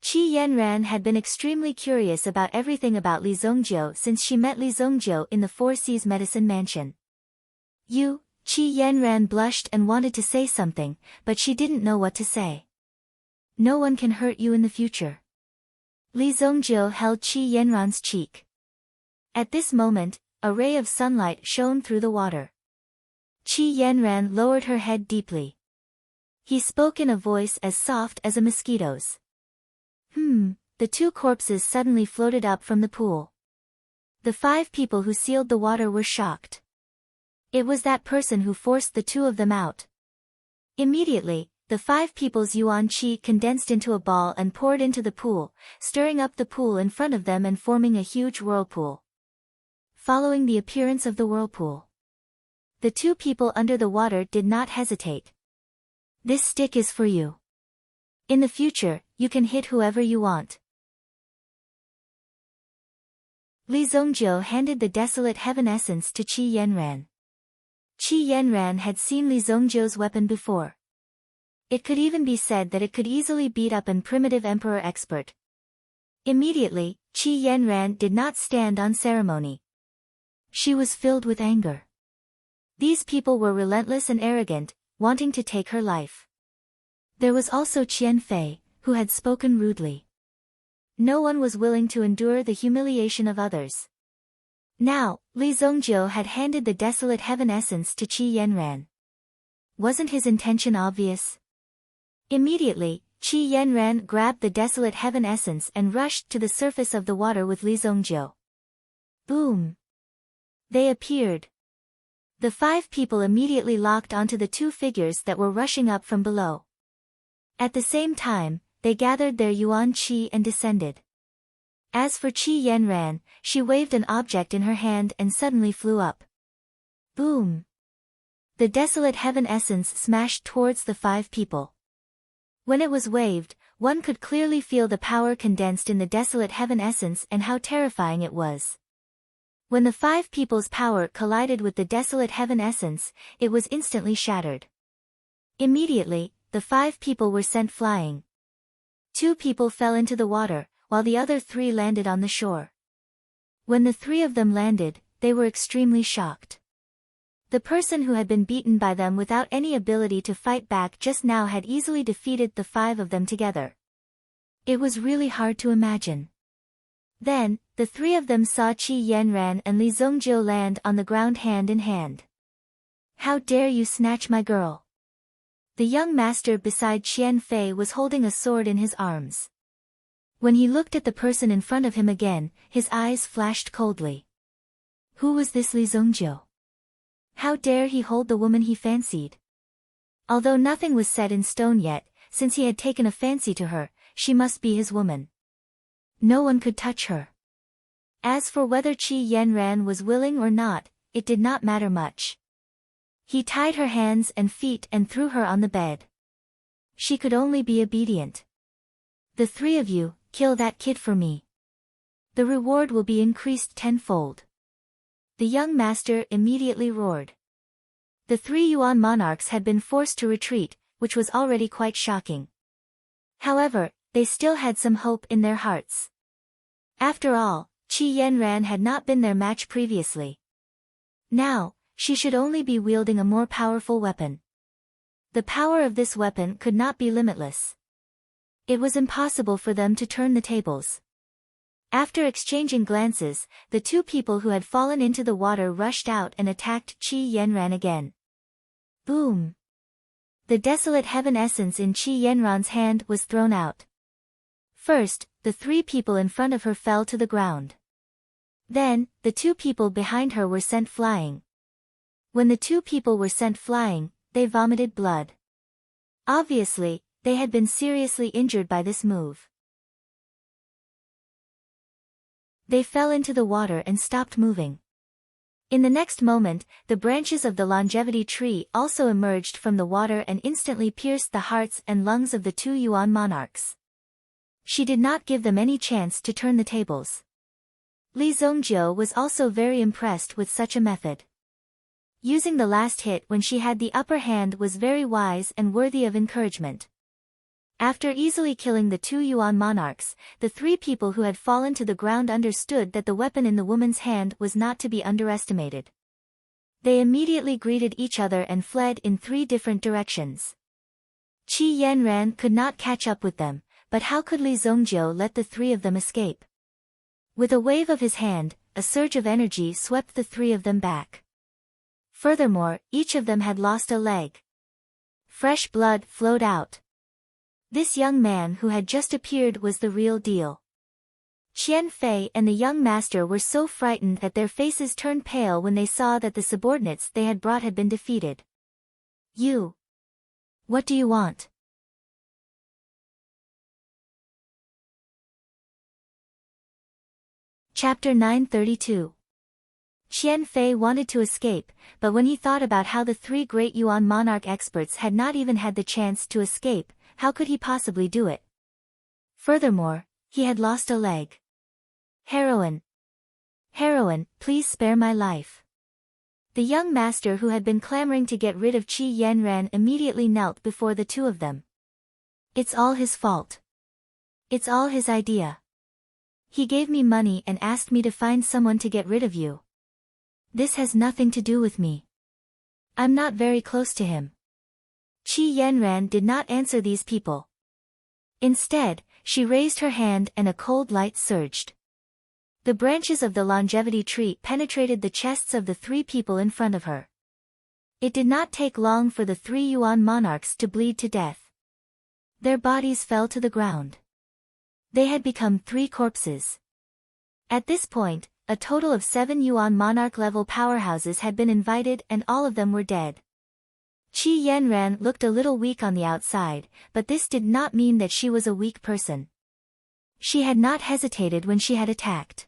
Qi Yanran had been extremely curious about everything about Li Zongjiu since she met Li Zongjiu in the Four Seas Medicine Mansion. Qi Yanran blushed and wanted to say something, but she didn't know what to say. No one can hurt you in the future. Li Zongjiu held Qi Yanran's cheek. At this moment, a ray of sunlight shone through the water. Qi Yanran lowered her head deeply. He spoke in a voice as soft as a mosquito's. The two corpses suddenly floated up from the pool. The 5 people who sealed the water were shocked. It was that person who forced the 2 of them out. Immediately, the 5 people's yuan qi condensed into a ball and poured into the pool, stirring up the pool in front of them and forming a huge whirlpool. Following the appearance of the whirlpool, the 2 people under the water did not hesitate. This stick is for you. In the future, you can hit whoever you want. Li Zongjiu handed the desolate heaven essence to Qi Yanran. Qi Yanran had seen Li Zongjiu's weapon before. It could even be said that it could easily beat up an primitive emperor expert. Immediately, Qi Yanran did not stand on ceremony. She was filled with anger. These people were relentless and arrogant, wanting to take her life. There was also Qian Fei, who had spoken rudely. No one was willing to endure the humiliation of others. Now, Li Zongjiu had handed the desolate heaven essence to Qi Yanran. Wasn't his intention obvious? Immediately, Qi Yanran grabbed the desolate heaven essence and rushed to the surface of the water with Li Zongjiu. Boom! They appeared. The 5 people immediately locked onto the 2 figures that were rushing up from below. At the same time, they gathered their yuan qi and descended. As for Qi Yanran, she waved an object in her hand and suddenly flew up. Boom! The desolate heaven essence smashed towards the 5 people. When it was waved, one could clearly feel the power condensed in the desolate heaven essence and how terrifying it was. When the 5 people's power collided with the desolate heaven essence, it was instantly shattered. Immediately, the 5 people were sent flying. 2 people fell into the water, while the other 3 landed on the shore. When the 3 of them landed, they were extremely shocked. The person who had been beaten by them without any ability to fight back just now had easily defeated the 5 of them together. It was really hard to imagine. Then, the 3 of them saw Qi Yanran and Li Zongjiu land on the ground hand in hand. How dare you snatch my girl? The young master beside Qian Fei was holding a sword in his arms. When he looked at the person in front of him again, his eyes flashed coldly. Who was this Li Zongjiu? How dare he hold the woman he fancied? Although nothing was set in stone yet, since he had taken a fancy to her, she must be his woman. No one could touch her. As for whether Qi Yanran was willing or not, it did not matter much. He tied her hands and feet and threw her on the bed. She could only be obedient. The 3 of you, kill that kid for me. The reward will be increased tenfold. The young master immediately roared. The 3 Yuan monarchs had been forced to retreat, which was already quite shocking. However, they still had some hope in their hearts. After all, Qi Yanran had not been their match previously. Now, she should only be wielding a more powerful weapon. The power of this weapon could not be limitless. It was impossible for them to turn the tables. After exchanging glances, the 2 people who had fallen into the water rushed out and attacked Qi Yanran again. Boom! The desolate heaven essence in Qi Yanran's hand was thrown out. First, the 3 people in front of her fell to the ground. Then, the 2 people behind her were sent flying. When the 2 people were sent flying, they vomited blood. Obviously, they had been seriously injured by this move. They fell into the water and stopped moving. In the next moment, the branches of the longevity tree also emerged from the water and instantly pierced the hearts and lungs of the 2 Yuan monarchs. She did not give them any chance to turn the tables. Li Zongjiu was also very impressed with such a method. Using the last hit when she had the upper hand was very wise and worthy of encouragement. After easily killing the 2 Yuan monarchs, the 3 people who had fallen to the ground understood that the weapon in the woman's hand was not to be underestimated. They immediately greeted each other and fled in 3 different directions. Qi Yanran could not catch up with them, but how could Li Zongjiu let the 3 of them escape? With a wave of his hand, a surge of energy swept the 3 of them back. Furthermore, each of them had lost a leg. Fresh blood flowed out. This young man who had just appeared was the real deal. Qian Fei and the young master were so frightened that their faces turned pale when they saw that the subordinates they had brought had been defeated. You. What do you want? Chapter 932. Qian Fei wanted to escape, but when he thought about how the 3 great Yuan monarch experts had not even had the chance to escape, how could he possibly do it? Furthermore, he had lost a leg. Heroine. Heroine, please spare my life. The young master who had been clamoring to get rid of Qi Yanran immediately knelt before the 2 of them. It's all his fault. It's all his idea. He gave me money and asked me to find someone to get rid of you. This has nothing to do with me. I'm not very close to him. Qi Yanran did not answer these people. Instead, she raised her hand and a cold light surged. The branches of the longevity tree penetrated the chests of the 3 people in front of her. It did not take long for the 3 Yuan monarchs to bleed to death. Their bodies fell to the ground. They had become 3 corpses. At this point, a total of 7 Yuan monarch-level powerhouses had been invited and all of them were dead. Qi Yanran looked a little weak on the outside, but this did not mean that she was a weak person. She had not hesitated when she had attacked.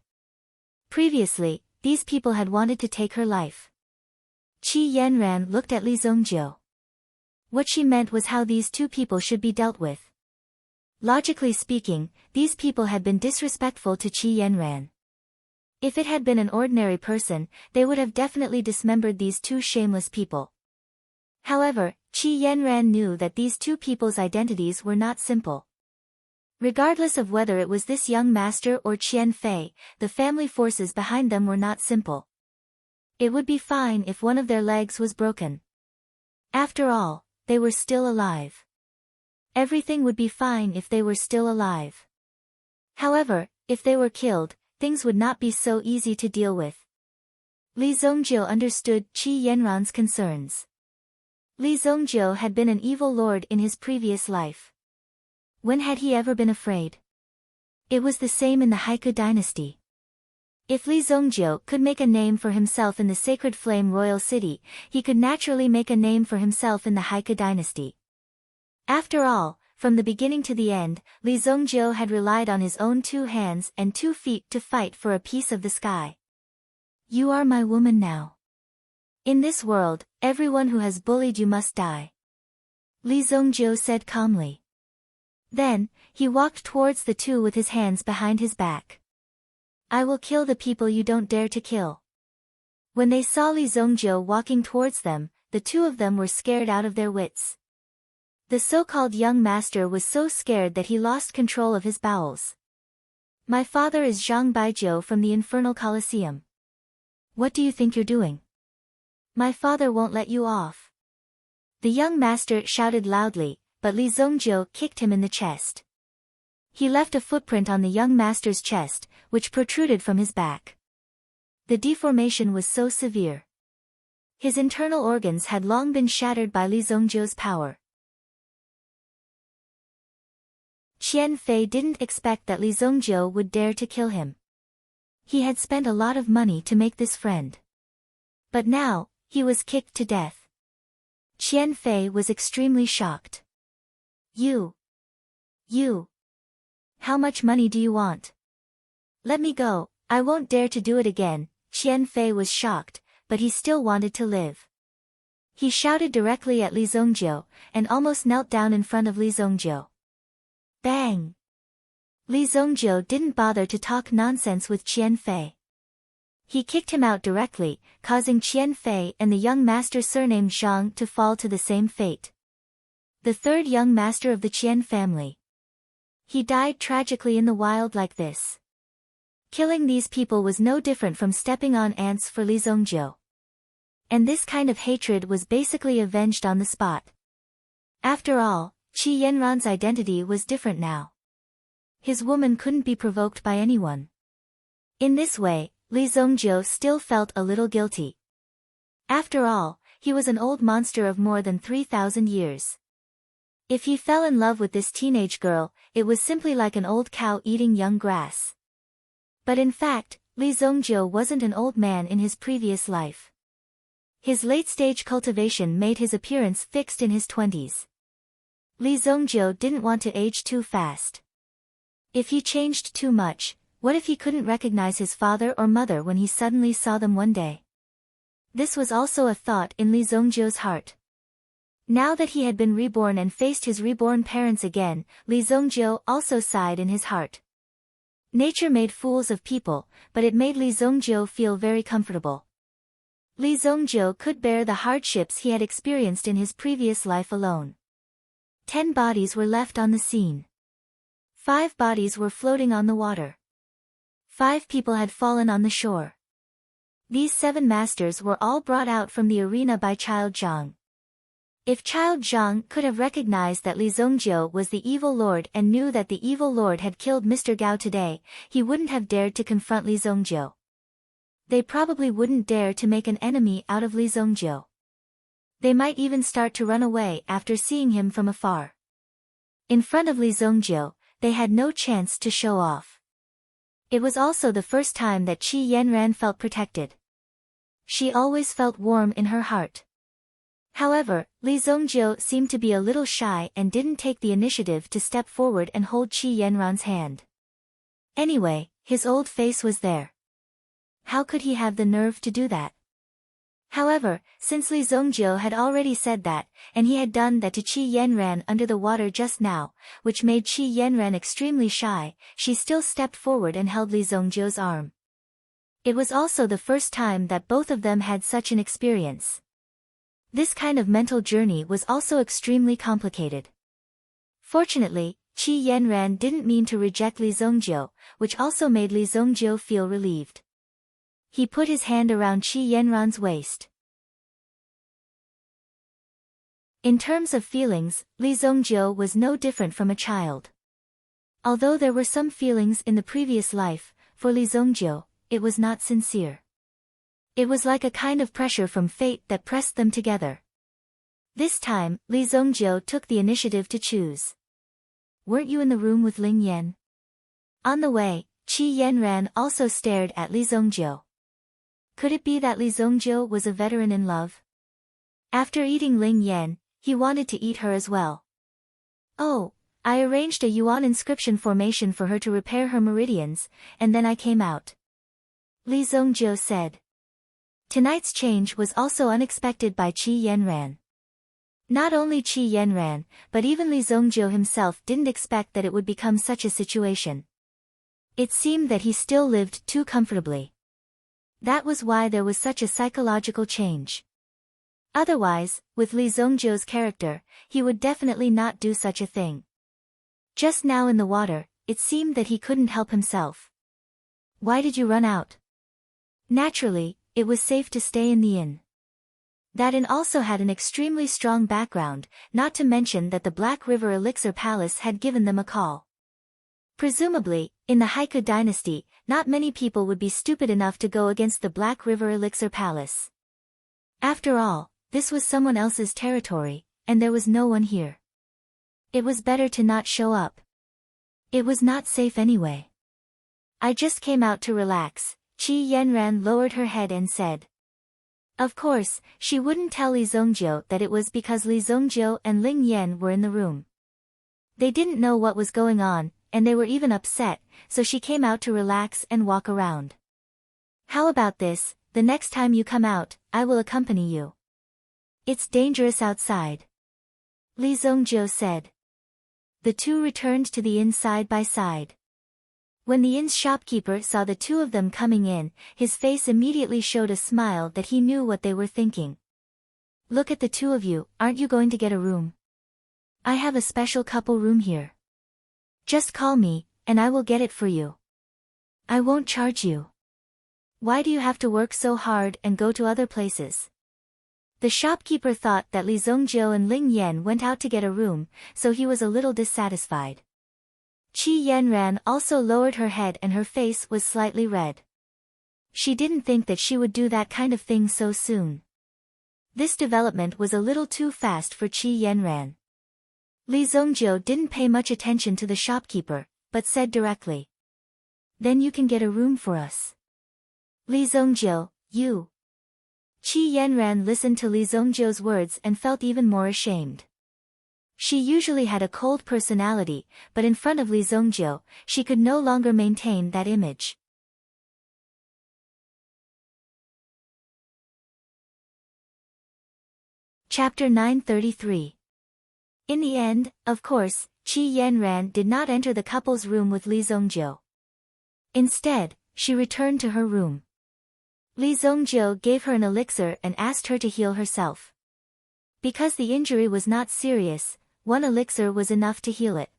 Previously, these people had wanted to take her life. Qi Yanran looked at Li Zongjiu. What she meant was how these 2 people should be dealt with. Logically speaking, these people had been disrespectful to Qi Yanran. If it had been an ordinary person, they would have definitely dismembered these 2 shameless people. However, Qi Yanran knew that these 2 people's identities were not simple. Regardless of whether it was this young master or Qian Fei, the family forces behind them were not simple. It would be fine if one of their legs was broken. After all, they were still alive. Everything would be fine if they were still alive. However, if they were killed, things would not be so easy to deal with. Li Zongjiu understood Qi Yanran's concerns. Li Zongjiu had been an evil lord in his previous life. When had he ever been afraid? It was the same in the Haiku dynasty. If Li Zongjiu could make a name for himself in the Sacred Flame Royal City, he could naturally make a name for himself in the Haiku dynasty. After all, from the beginning to the end, Li Zongjiu had relied on his own 2 hands and 2 feet to fight for a piece of the sky. You are my woman now. In this world, everyone who has bullied you must die. Li Zongjiu said calmly. Then, he walked towards the 2 with his hands behind his back. I will kill the people you don't dare to kill. When they saw Li Zongjiu walking towards them, the two of them were scared out of their wits. The so-called young master was so scared that he lost control of his bowels. My father is Zhang Baijiu from the Infernal Colosseum. What do you think you're doing? My father won't let you off. The young master shouted loudly, but Li Zongjiu kicked him in the chest. He left a footprint on the young master's chest, which protruded from his back. The deformation was so severe. His internal organs had long been shattered by Li Zongjiu's power. Qian Fei didn't expect that Li Zongjiu would dare to kill him. He had spent a lot of money to make this friend. But now, he was kicked to death. Qian Fei was extremely shocked. You. How much money do you want? Let me go, I won't dare to do it again. Qian Fei was shocked, but he still wanted to live. He shouted directly at Li Zongjiu, and almost knelt down in front of Li Zongjiu. Bang! Li Zongjiu didn't bother to talk nonsense with Qian Fei. He kicked him out directly, causing Qian Fei and the young master surnamed Zhang to fall to the same fate. The third young master of the Qian family. He died tragically in the wild like this. Killing these people was no different from stepping on ants for Li Zongjiu. And this kind of hatred was basically avenged on the spot. After all, Qi Yanran's identity was different now. His woman couldn't be provoked by anyone. In this way, Li Zongjiu still felt a little guilty. After all, he was an old monster of more than 3,000 years. If he fell in love with this teenage girl, it was simply like an old cow eating young grass. But in fact, Li Zongjiu wasn't an old man in his previous life. His late-stage cultivation made his appearance fixed in his 20s. Li Zongjiu didn't want to age too fast. If he changed too much, what if he couldn't recognize his father or mother when he suddenly saw them one day? This was also a thought in Li Zongjiu's heart. Now that he had been reborn and faced his reborn parents again, Li Zongjiu also sighed in his heart. Nature made fools of people, but it made Li Zongjiu feel very comfortable. Li Zongjiu could bear the hardships he had experienced in his previous life alone. 10 bodies were left on the scene. 5 bodies were floating on the water. 5 people had fallen on the shore. These 7 masters were all brought out from the arena by Child Zhang. If Child Zhang could have recognized that Li Zongjiu was the evil lord and knew that the evil lord had killed Mr. Gao today, he wouldn't have dared to confront Li Zongjiu. They probably wouldn't dare to make an enemy out of Li Zongjiu. They might even start to run away after seeing him from afar. In front of Li Zongjiu, they had no chance to show off. It was also the first time that Qi Yanran felt protected. She always felt warm in her heart. However, Li Zongjiu seemed to be a little shy and didn't take the initiative to step forward and hold Qi Yanran's hand. Anyway, his old face was there. How could he have the nerve to do that? However, since Li Zongjiu had already said that, and he had done that to Qi Yanran under the water just now, which made Qi Yanran extremely shy, she still stepped forward and held Li Zongjiu's arm. It was also the first time that both of them had such an experience. This kind of mental journey was also extremely complicated. Fortunately, Qi Yanran didn't mean to reject Li Zongjiu, which also made Li Zongjiu feel relieved. He put his hand around Qi Yanran's waist. In terms of feelings, Li Zongjiu was no different from a child. Although there were some feelings in the previous life, for Li Zongjiu, it was not sincere. It was like a kind of pressure from fate that pressed them together. This time, Li Zongjiu took the initiative to choose. Weren't you in the room with Ling Yan? On the way, Qi Yanran also stared at Li Zongjiu. Could it be that Li Zongjiu was a veteran in love? After eating Ling Yan, he wanted to eat her as well. Oh, I arranged a yuan inscription formation for her to repair her meridians, and then I came out. Li Zongjiu said. Tonight's change was also unexpected by Qi Yanran. Not only Qi Yanran, but even Li Zongjiu himself didn't expect that it would become such a situation. It seemed that he still lived too comfortably. That was why there was such a psychological change. Otherwise, with Li Zongjiu's character, he would definitely not do such a thing. Just now in the water, it seemed that he couldn't help himself. Why did you run out? Naturally, it was safe to stay in the inn. That inn also had an extremely strong background, not to mention that the Black River Elixir Palace had given them a call. Presumably, in the Haiku dynasty, not many people would be stupid enough to go against the Black River Elixir Palace. After all, this was someone else's territory, and there was no one here. It was better to not show up. It was not safe anyway. I just came out to relax, Qi Yanran lowered her head and said. Of course, she wouldn't tell Li Zongjiu that it was because Li Zongjiu and Ling Yan were in the room. They didn't know what was going on, and they were even upset, so she came out to relax and walk around. How about this, the next time you come out, I will accompany you. It's dangerous outside. Li Zongjiu said. The two returned to the inn side by side. When the inn's shopkeeper saw the two of them coming in, his face immediately showed a smile that he knew what they were thinking. Look at the two of you, aren't you going to get a room? I have a special couple room here. Just call me, and I will get it for you. I won't charge you. Why do you have to work so hard and go to other places? The shopkeeper thought that Li Zongjiu and Ling Yan went out to get a room, so he was a little dissatisfied. Qi Yanran also lowered her head and her face was slightly red. She didn't think that she would do that kind of thing so soon. This development was a little too fast for Qi Yanran. Li Zongjiu didn't pay much attention to the shopkeeper, but said directly. Then you can get a room for us. Li Zongjiu, you. Qi Yanran listened to Li Zongjiu's words and felt even more ashamed. She usually had a cold personality, but in front of Li Zongjiu, she could no longer maintain that image. Chapter 933. In the end, of course, Qi Yanran did not enter the couple's room with Li Zongjiu. Instead, she returned to her room. Li Zongjiu gave her an elixir and asked her to heal herself. Because the injury was not serious, one elixir was enough to heal it.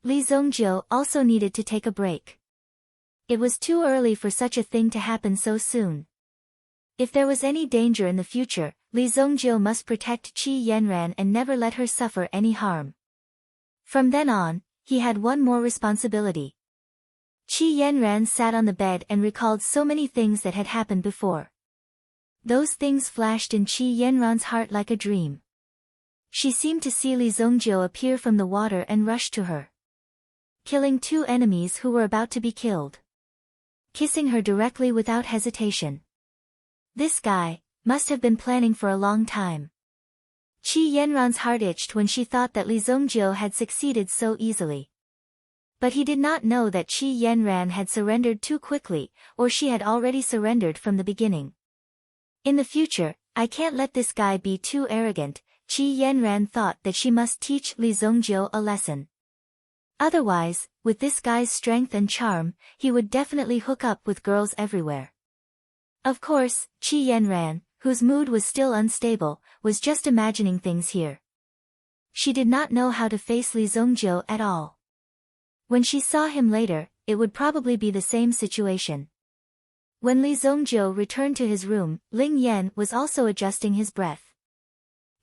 Li Zongjiu also needed to take a break. It was too early for such a thing to happen so soon. If there was any danger in the future, Li Zongjiu must protect Qi Yanran and never let her suffer any harm. From then on, he had one more responsibility. Qi Yanran sat on the bed and recalled so many things that had happened before. Those things flashed in Qi Yanran's heart like a dream. She seemed to see Li Zongjiu appear from the water and rush to her. Killing two enemies who were about to be killed. Kissing her directly without hesitation. This guy must have been planning for a long time. Qi Yanran's heart itched when she thought that Li Zongjiu had succeeded so easily. But he did not know that Qi Yanran had surrendered too quickly, or she had already surrendered from the beginning. In the future, I can't let this guy be too arrogant, Qi Yanran thought that she must teach Li Zongjiu a lesson. Otherwise, with this guy's strength and charm, he would definitely hook up with girls everywhere. Of course, Qi Yanran, whose mood was still unstable, was just imagining things here. She did not know how to face Li Zongjiu at all. When she saw him later, it would probably be the same situation. When Li Zongjiu returned to his room, Ling Yan was also adjusting his breath.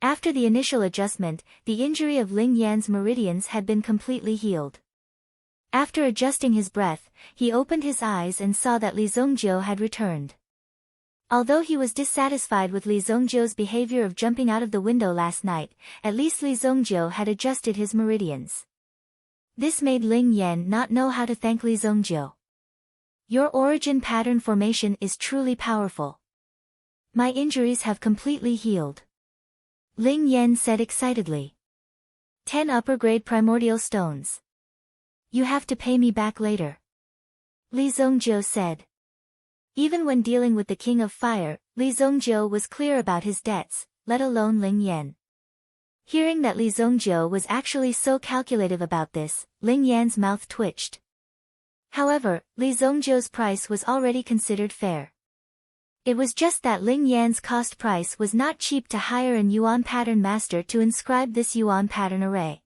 After the initial adjustment, the injury of Ling Yan's meridians had been completely healed. After adjusting his breath, he opened his eyes and saw that Li Zongjiu had returned. Although he was dissatisfied with Li Zongjiu's behavior of jumping out of the window last night, at least Li Zongjiu had adjusted his meridians. This made Ling Yan not know how to thank Li Zongjiu. Your origin pattern formation is truly powerful. My injuries have completely healed. Ling Yan said excitedly. 10 upper-grade primordial stones. You have to pay me back later. Li Zongjiu said. Even when dealing with the King of Fire, Li Zongjiu was clear about his debts, let alone Ling Yan. Hearing that Li Zongjiu was actually so calculative about this, Ling Yan's mouth twitched. However, Li Zongjiu's price was already considered fair. It was just that Ling Yan's cost price was not cheap to hire an yuan pattern master to inscribe this yuan pattern array.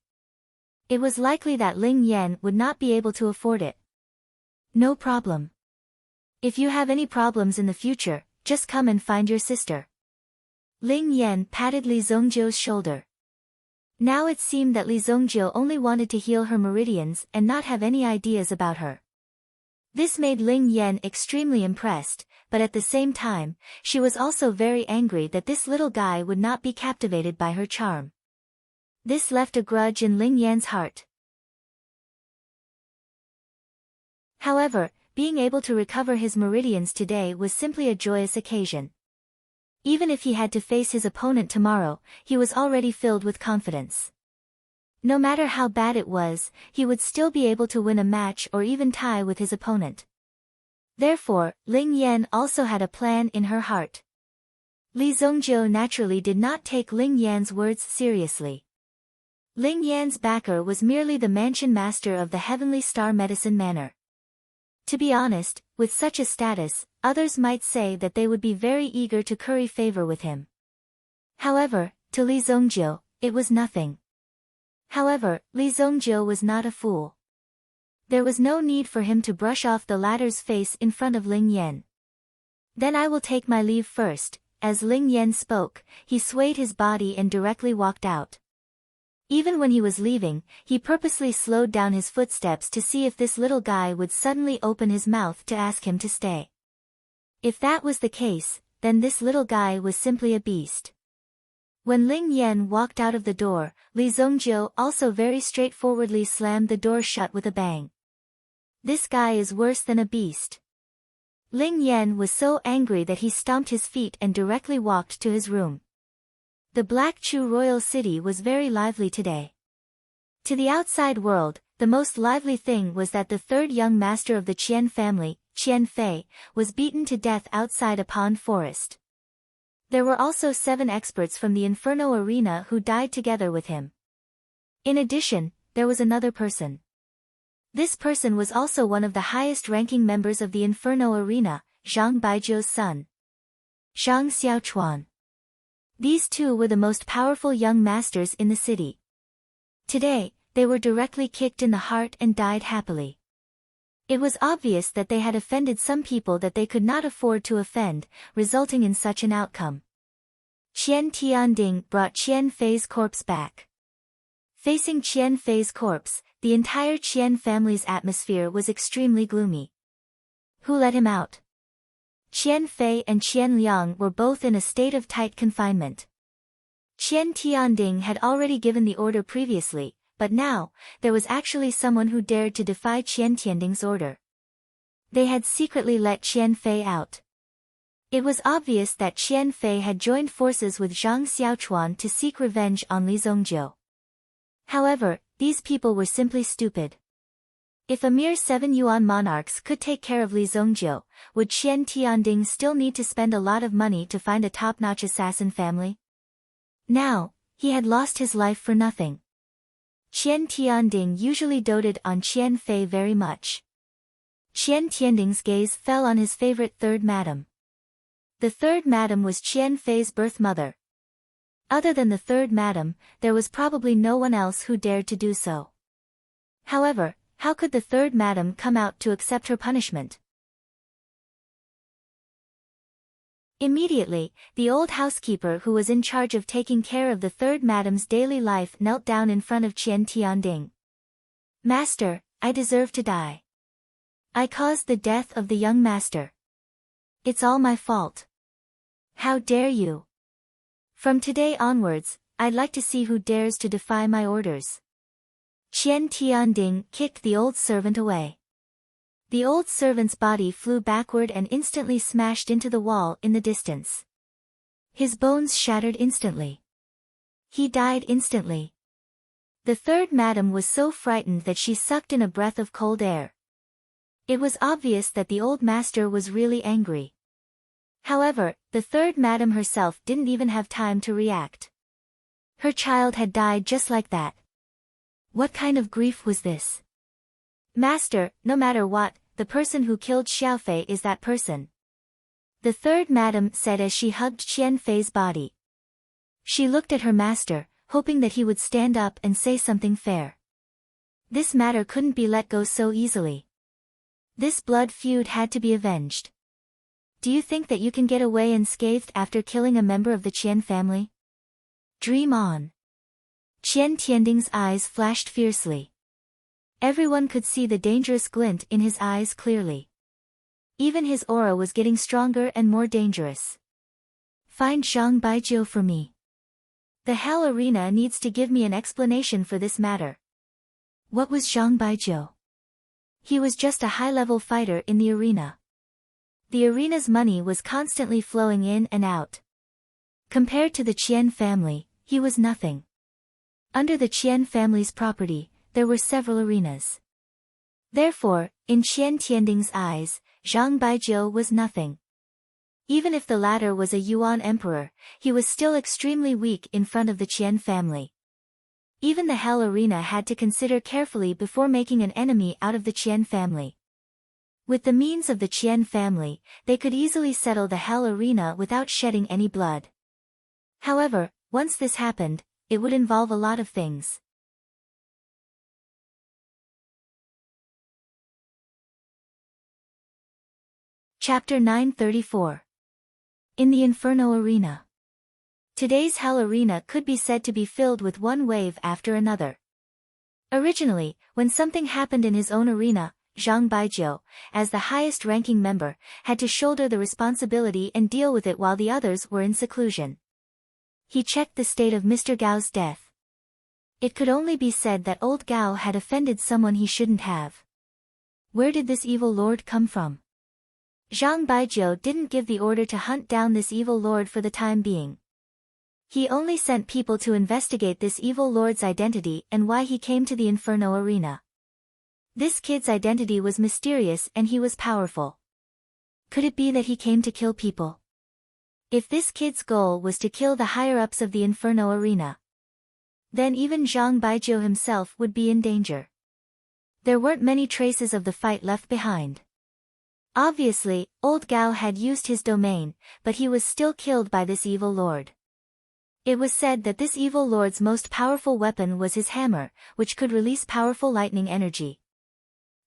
It was likely that Ling Yan would not be able to afford it. No problem. If you have any problems in the future, just come and find your sister. Ling Yan patted Li Zongjiu's shoulder. Now it seemed that Li Zongjiu only wanted to heal her meridians and not have any ideas about her. This made Ling Yan extremely impressed, but at the same time, she was also very angry that this little guy would not be captivated by her charm. This left a grudge in Ling Yan's heart. However, being able to recover his meridians today was simply a joyous occasion. Even if he had to face his opponent tomorrow, he was already filled with confidence. No matter how bad it was, he would still be able to win a match or even tie with his opponent. Therefore, Ling Yan also had a plan in her heart. Li Zongjiu naturally did not take Ling Yan's words seriously. Ling Yan's backer was merely the mansion master of the Heavenly Star Medicine Manor. To be honest, with such a status, others might say that they would be very eager to curry favor with him. However, to Li Zongjiu, it was nothing. However, Li Zongjiu was not a fool. There was no need for him to brush off the latter's face in front of Ling Yan. Then I will take my leave first. As Ling Yan spoke, he swayed his body and directly walked out. Even when he was leaving, he purposely slowed down his footsteps to see if this little guy would suddenly open his mouth to ask him to stay. If that was the case, then this little guy was simply a beast. When Ling Yan walked out of the door, Li Zongjiu also very straightforwardly slammed the door shut with a bang. This guy is worse than a beast. Ling Yan was so angry that he stomped his feet and directly walked to his room. The Black Chu royal city was very lively today. To the outside world, the most lively thing was that the third young master of the Qian family, Qian Fei, was beaten to death outside a pond forest. There were also 7 experts from the Inferno Arena who died together with him. In addition, there was another person. This person was also one of the highest-ranking members of the Inferno Arena, Zhang Baijiu's son, Zhang Xiaochuan. These two were the most powerful young masters in the city. Today, they were directly kicked in the heart and died happily. It was obvious that they had offended some people that they could not afford to offend, resulting in such an outcome. Qian Tianding brought Qian Fei's corpse back. Facing Qian Fei's corpse, the entire Qian family's atmosphere was extremely gloomy. Who let him out? Qian Fei and Qian Liang were both in a state of tight confinement. Qian Tianding had already given the order previously, but now, there was actually someone who dared to defy Qian Tianding's order. They had secretly let Qian Fei out. It was obvious that Qian Fei had joined forces with Zhang Xiaochuan to seek revenge on Li Zongjiu. However, these people were simply stupid. If a mere 7 yuan monarchs could take care of Li Zongjiu, would Qian Tianding still need to spend a lot of money to find a top-notch assassin family? Now, he had lost his life for nothing. Qian Tianding usually doted on Qian Fei very much. Qian Tianding's gaze fell on his favorite third madam. The third madam was Qian Fei's birth mother. Other than the third madam, there was probably no one else who dared to do so. However, how could the third madam come out to accept her punishment? Immediately, the old housekeeper who was in charge of taking care of the third madam's daily life knelt down in front of Qian Tianding. Master, I deserve to die. I caused the death of the young master. It's all my fault. How dare you? From today onwards, I'd like to see who dares to defy my orders. Qian Tianding kicked the old servant away. The old servant's body flew backward and instantly smashed into the wall in the distance. His bones shattered instantly. He died instantly. The third madam was so frightened that she sucked in a breath of cold air. It was obvious that the old master was really angry. However, the third madam herself didn't even have time to react. Her child had died just like that. What kind of grief was this? Master, no matter what, the person who killed Xiaofei is that person. the third madam said as she hugged Qian Fei's body. She looked at her master, hoping that he would stand up and say something fair. This matter couldn't be let go so easily. This blood feud had to be avenged. Do you think that you can get away unscathed after killing a member of the Qian family? Dream on. Qian Tianding's eyes flashed fiercely. Everyone could see the dangerous glint in his eyes clearly. Even his aura was getting stronger and more dangerous. Find Zhang Baijiu for me. The Hell Arena needs to give me an explanation for this matter. What was Zhang Baijiu? He was just a high-level fighter in the arena. The arena's money was constantly flowing in and out. Compared to the Qian family, he was nothing. Under the Qian family's property, there were several arenas. Therefore, in Qian Tianding's eyes, Zhang Baijiu was nothing. Even if the latter was a Yuan emperor, he was still extremely weak in front of the Qian family. Even the Hell Arena had to consider carefully before making an enemy out of the Qian family. With the means of the Qian family, they could easily settle the Hell Arena without shedding any blood. However, once this happened, it would involve a lot of things. Chapter 934. In the Inferno Arena. Today's Hell Arena could be said to be filled with one wave after another. Originally, when something happened in his own arena, Zhang Baijiu, as the highest-ranking member, had to shoulder the responsibility and deal with it while the others were in seclusion. He checked the state of Mr. Gao's death. It could only be said that old Gao had offended someone he shouldn't have. Where did this evil lord come from? Zhang Baijiu didn't give the order to hunt down this evil lord for the time being. He only sent people to investigate this evil lord's identity and why he came to the Inferno Arena. This kid's identity was mysterious and he was powerful. Could it be that he came to kill people? If this kid's goal was to kill the higher-ups of the Inferno Arena, then even Zhang Baijiu himself would be in danger. There weren't many traces of the fight left behind. Obviously, old Gao had used his domain, but he was still killed by this evil lord. It was said that this evil lord's most powerful weapon was his hammer, which could release powerful lightning energy.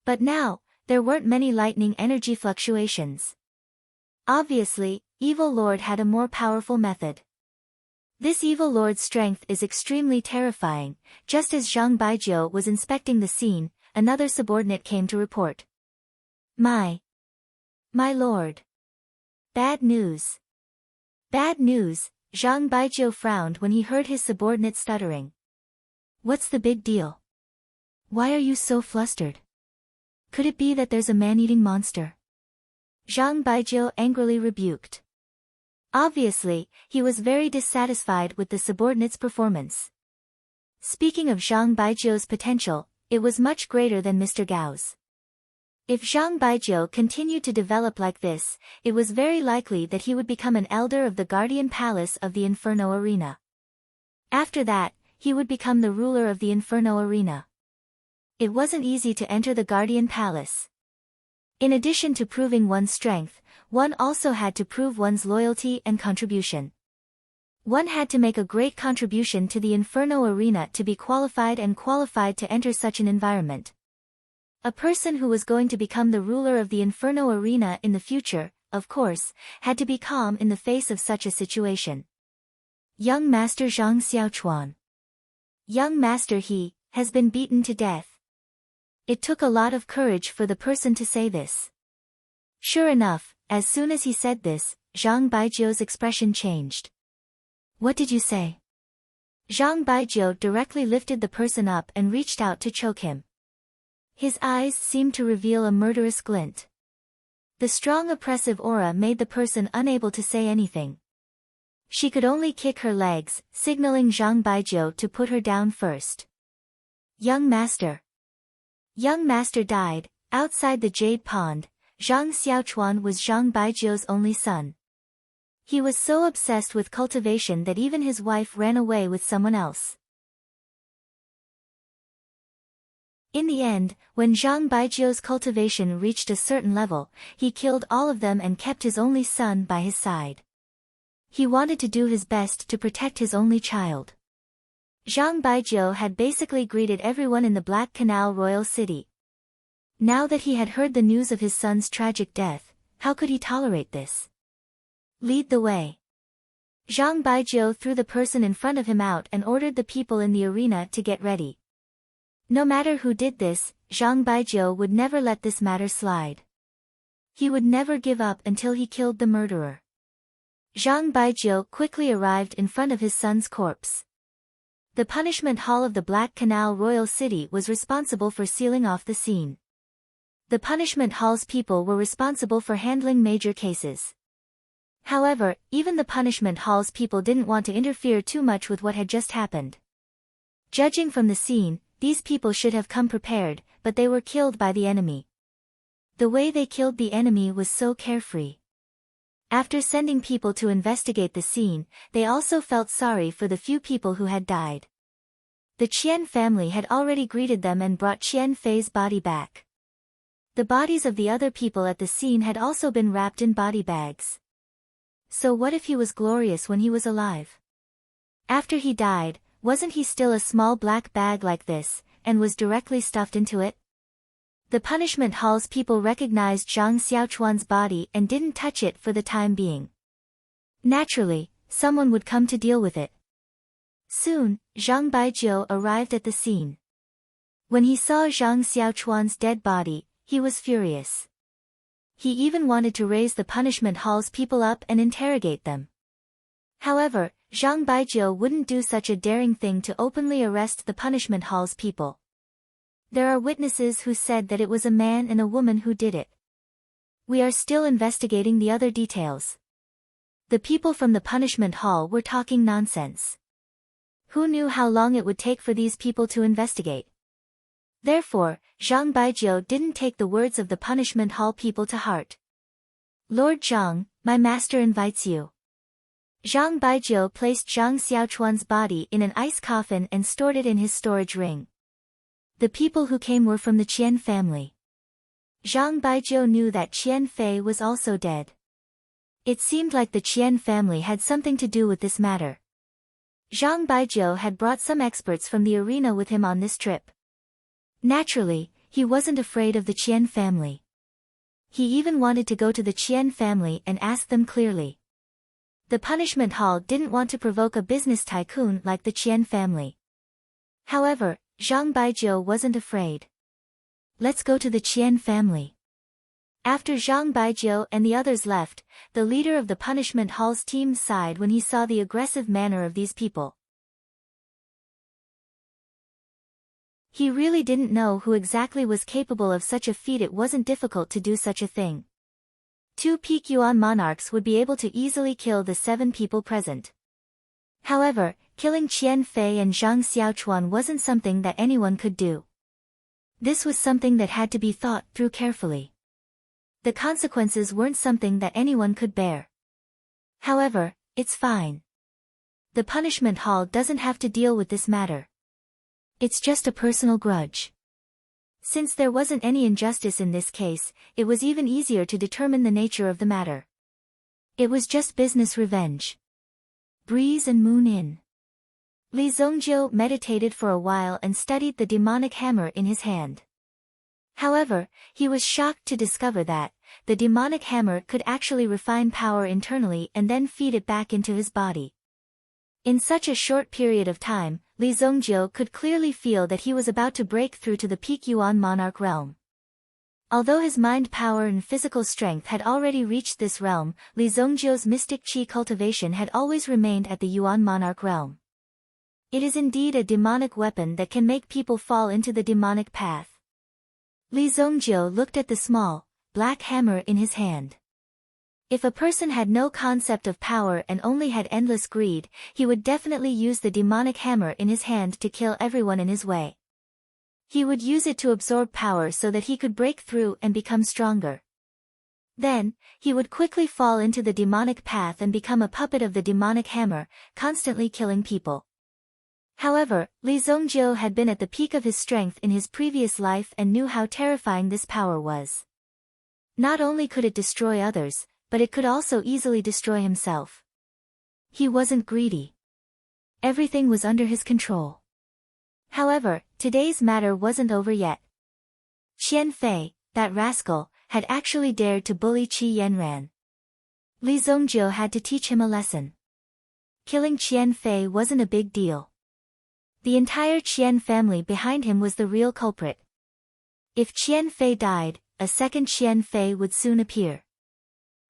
But now, there weren't many lightning energy fluctuations. Obviously, evil lord had a more powerful method. This evil lord's strength is extremely terrifying. Just as Zhang Baijiu was inspecting the scene, another subordinate came to report. My lord. Bad news. Bad news, Zhang Baijiu frowned when he heard his subordinate stuttering. What's the big deal? Why are you so flustered? Could it be that there's a man-eating monster? Zhang Baijiu angrily rebuked. Obviously, he was very dissatisfied with the subordinate's performance. Speaking of Zhang Baijiu's potential, it was much greater than Mr. Gao's. If Zhang Baijiu continued to develop like this, it was very likely that he would become an elder of the Guardian Palace of the Inferno Arena. After that, he would become the ruler of the Inferno Arena. It wasn't easy to enter the Guardian Palace. In addition to proving one's strength, one also had to prove one's loyalty and contribution. One had to make a great contribution to the Inferno Arena to be qualified to enter such an environment. A person who was going to become the ruler of the Inferno Arena in the future, of course, had to be calm in the face of such a situation. Young Master Zhang Xiaochuan. Young Master He has been beaten to death. It took a lot of courage for the person to say this. Sure enough, as soon as he said this, Zhang Baijiu's expression changed. What did you say? Zhang Baijiu directly lifted the person up and reached out to choke him. His eyes seemed to reveal a murderous glint. The strong oppressive aura made the person unable to say anything. She could only kick her legs, signaling Zhang Baijiu to put her down first. Young Master. Young Master died, outside the Jade Pond. Zhang Xiaochuan was Zhang Baijiu's only son. He was so obsessed with cultivation that even his wife ran away with someone else. In the end, when Zhang Baijiu's cultivation reached a certain level, he killed all of them and kept his only son by his side. He wanted to do his best to protect his only child. Zhang Baijiu had basically greeted everyone in the Black Canal royal city. Now that he had heard the news of his son's tragic death, how could he tolerate this? Lead the way. Zhang Baijiu threw the person in front of him out and ordered the people in the arena to get ready. No matter who did this, Zhang Baijiu would never let this matter slide. He would never give up until he killed the murderer. Zhang Baijiu quickly arrived in front of his son's corpse. The punishment hall of the Black Canal royal city was responsible for sealing off the scene. The punishment hall's people were responsible for handling major cases. However, even the punishment hall's people didn't want to interfere too much with what had just happened. Judging from the scene, these people should have come prepared, but they were killed by the enemy. The way they killed the enemy was so carefree. After sending people to investigate the scene, they also felt sorry for the few people who had died. The Qian family had already greeted them and brought Qian Fei's body back. The bodies of the other people at the scene had also been wrapped in body bags. So what if he was glorious when he was alive? After he died, wasn't he still a small black bag like this, and was directly stuffed into it? The punishment hall's people recognized Zhang Xiaochuan's body and didn't touch it for the time being. Naturally, someone would come to deal with it. Soon, Zhang Baijiu arrived at the scene. When he saw Zhang Xiaochuan's dead body, he was furious. He even wanted to raise the punishment hall's people up and interrogate them. However, Zhang Baijiu wouldn't do such a daring thing to openly arrest the punishment hall's people. There are witnesses who said that it was a man and a woman who did it. We are still investigating the other details. The people from the punishment hall were talking nonsense. Who knew how long it would take for these people to investigate? Therefore, Zhang Baijiu didn't take the words of the punishment hall people to heart. Lord Zhang, my master invites you. Zhang Baijiu placed Zhang Xiaochuan's body in an ice coffin and stored it in his storage ring. The people who came were from the Qian family. Zhang Baijiu knew that Qian Fei was also dead. It seemed like the Qian family had something to do with this matter. Zhang Baijiu had brought some experts from the arena with him on this trip. Naturally, he wasn't afraid of the Qian family. He even wanted to go to the Qian family and ask them clearly. The punishment hall didn't want to provoke a business tycoon like the Qian family. However, Zhang Baijiu wasn't afraid. Let's go to the Qian family. After Zhang Baijiu and the others left, the leader of the punishment hall's team sighed when he saw the aggressive manner of these people. He really didn't know who exactly was capable of such a feat. It wasn't difficult to do such a thing. 2 peak Yuan monarchs would be able to easily kill the 7 people present. However, killing Qian Fei and Zhang Xiaochuan wasn't something that anyone could do. This was something that had to be thought through carefully. The consequences weren't something that anyone could bear. However, it's fine. The punishment hall doesn't have to deal with this matter. It's just a personal grudge. Since there wasn't any injustice in this case, it was even easier to determine the nature of the matter. It was just business revenge. Breeze and Moon in. Li Zongjiu meditated for a while and studied the demonic hammer in his hand. However, he was shocked to discover that the demonic hammer could actually refine power internally and then feed it back into his body. In such a short period of time, Li Zongjiu could clearly feel that he was about to break through to the peak Yuan monarch realm. Although his mind power and physical strength had already reached this realm, Li Zongjiu's mystic qi cultivation had always remained at the Yuan monarch realm. It is indeed a demonic weapon that can make people fall into the demonic path. Li Zongjiu looked at the small, black hammer in his hand. If a person had no concept of power and only had endless greed, he would definitely use the demonic hammer in his hand to kill everyone in his way. He would use it to absorb power so that he could break through and become stronger. Then, he would quickly fall into the demonic path and become a puppet of the demonic hammer, constantly killing people. However, Li Zongjiu had been at the peak of his strength in his previous life and knew how terrifying this power was. Not only could it destroy others, but it could also easily destroy himself. He wasn't greedy. Everything was under his control. However, today's matter wasn't over yet. Qian Fei, that rascal, had actually dared to bully Qi Yanran. Li Zongjiu had to teach him a lesson. Killing Qian Fei wasn't a big deal. The entire Qian family behind him was the real culprit. If Qian Fei died, a second Qian Fei would soon appear.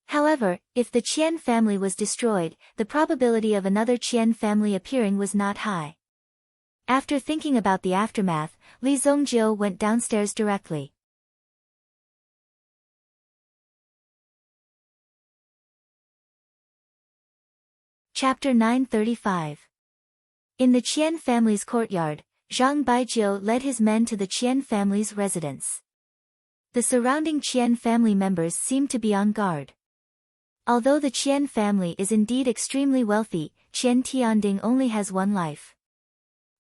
However, if the Qian family was destroyed, the probability of another Qian family appearing was not high. After thinking about the aftermath, Li Zongjiu went downstairs directly. Chapter 935. In the Qian family's courtyard, Zhang Baijiu led his men to the Qian family's residence. The surrounding Qian family members seemed to be on guard. Although the Qian family is indeed extremely wealthy, Qian Tianding only has one life.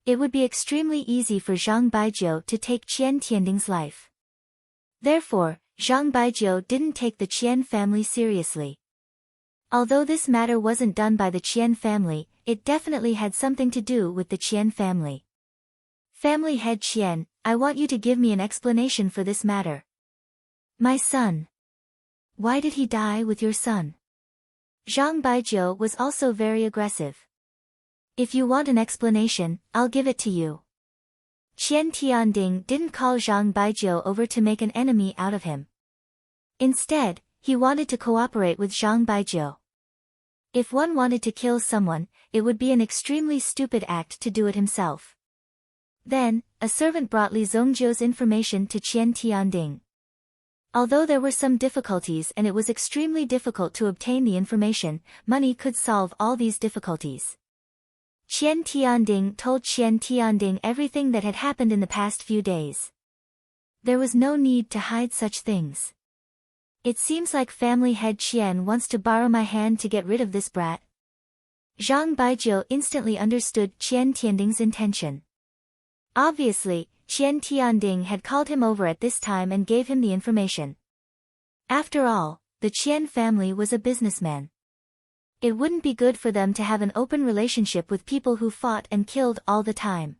It would be extremely easy for Zhang Baijiu to take Qian Tianding's life. Therefore, Zhang Baijiu didn't take the Qian family seriously. Although this matter wasn't done by the Qian family, it definitely had something to do with the Qian family. Family head Qian, I want you to give me an explanation for this matter. My son. Why did he die with your son? Zhang Baijiu was also very aggressive. If you want an explanation, I'll give it to you. Qian Tianding didn't call Zhang Baijiu over to make an enemy out of him. Instead, he wanted to cooperate with Zhang Baijiu. If one wanted to kill someone, it would be an extremely stupid act to do it himself. Then, a servant brought Li Zongjiu's information to Qian Tianding. Although there were some difficulties and it was extremely difficult to obtain the information, money could solve all these difficulties. Qian Tianding told Qian Tianding everything that had happened in the past few days. There was no need to hide such things. It seems like family head Qian wants to borrow my hand to get rid of this brat. Zhang Baijiu instantly understood Qian Tianding's intention. Obviously, Qian Tianding had called him over at this time and gave him the information. After all, the Qian family was a businessman. It wouldn't be good for them to have an open relationship with people who fought and killed all the time.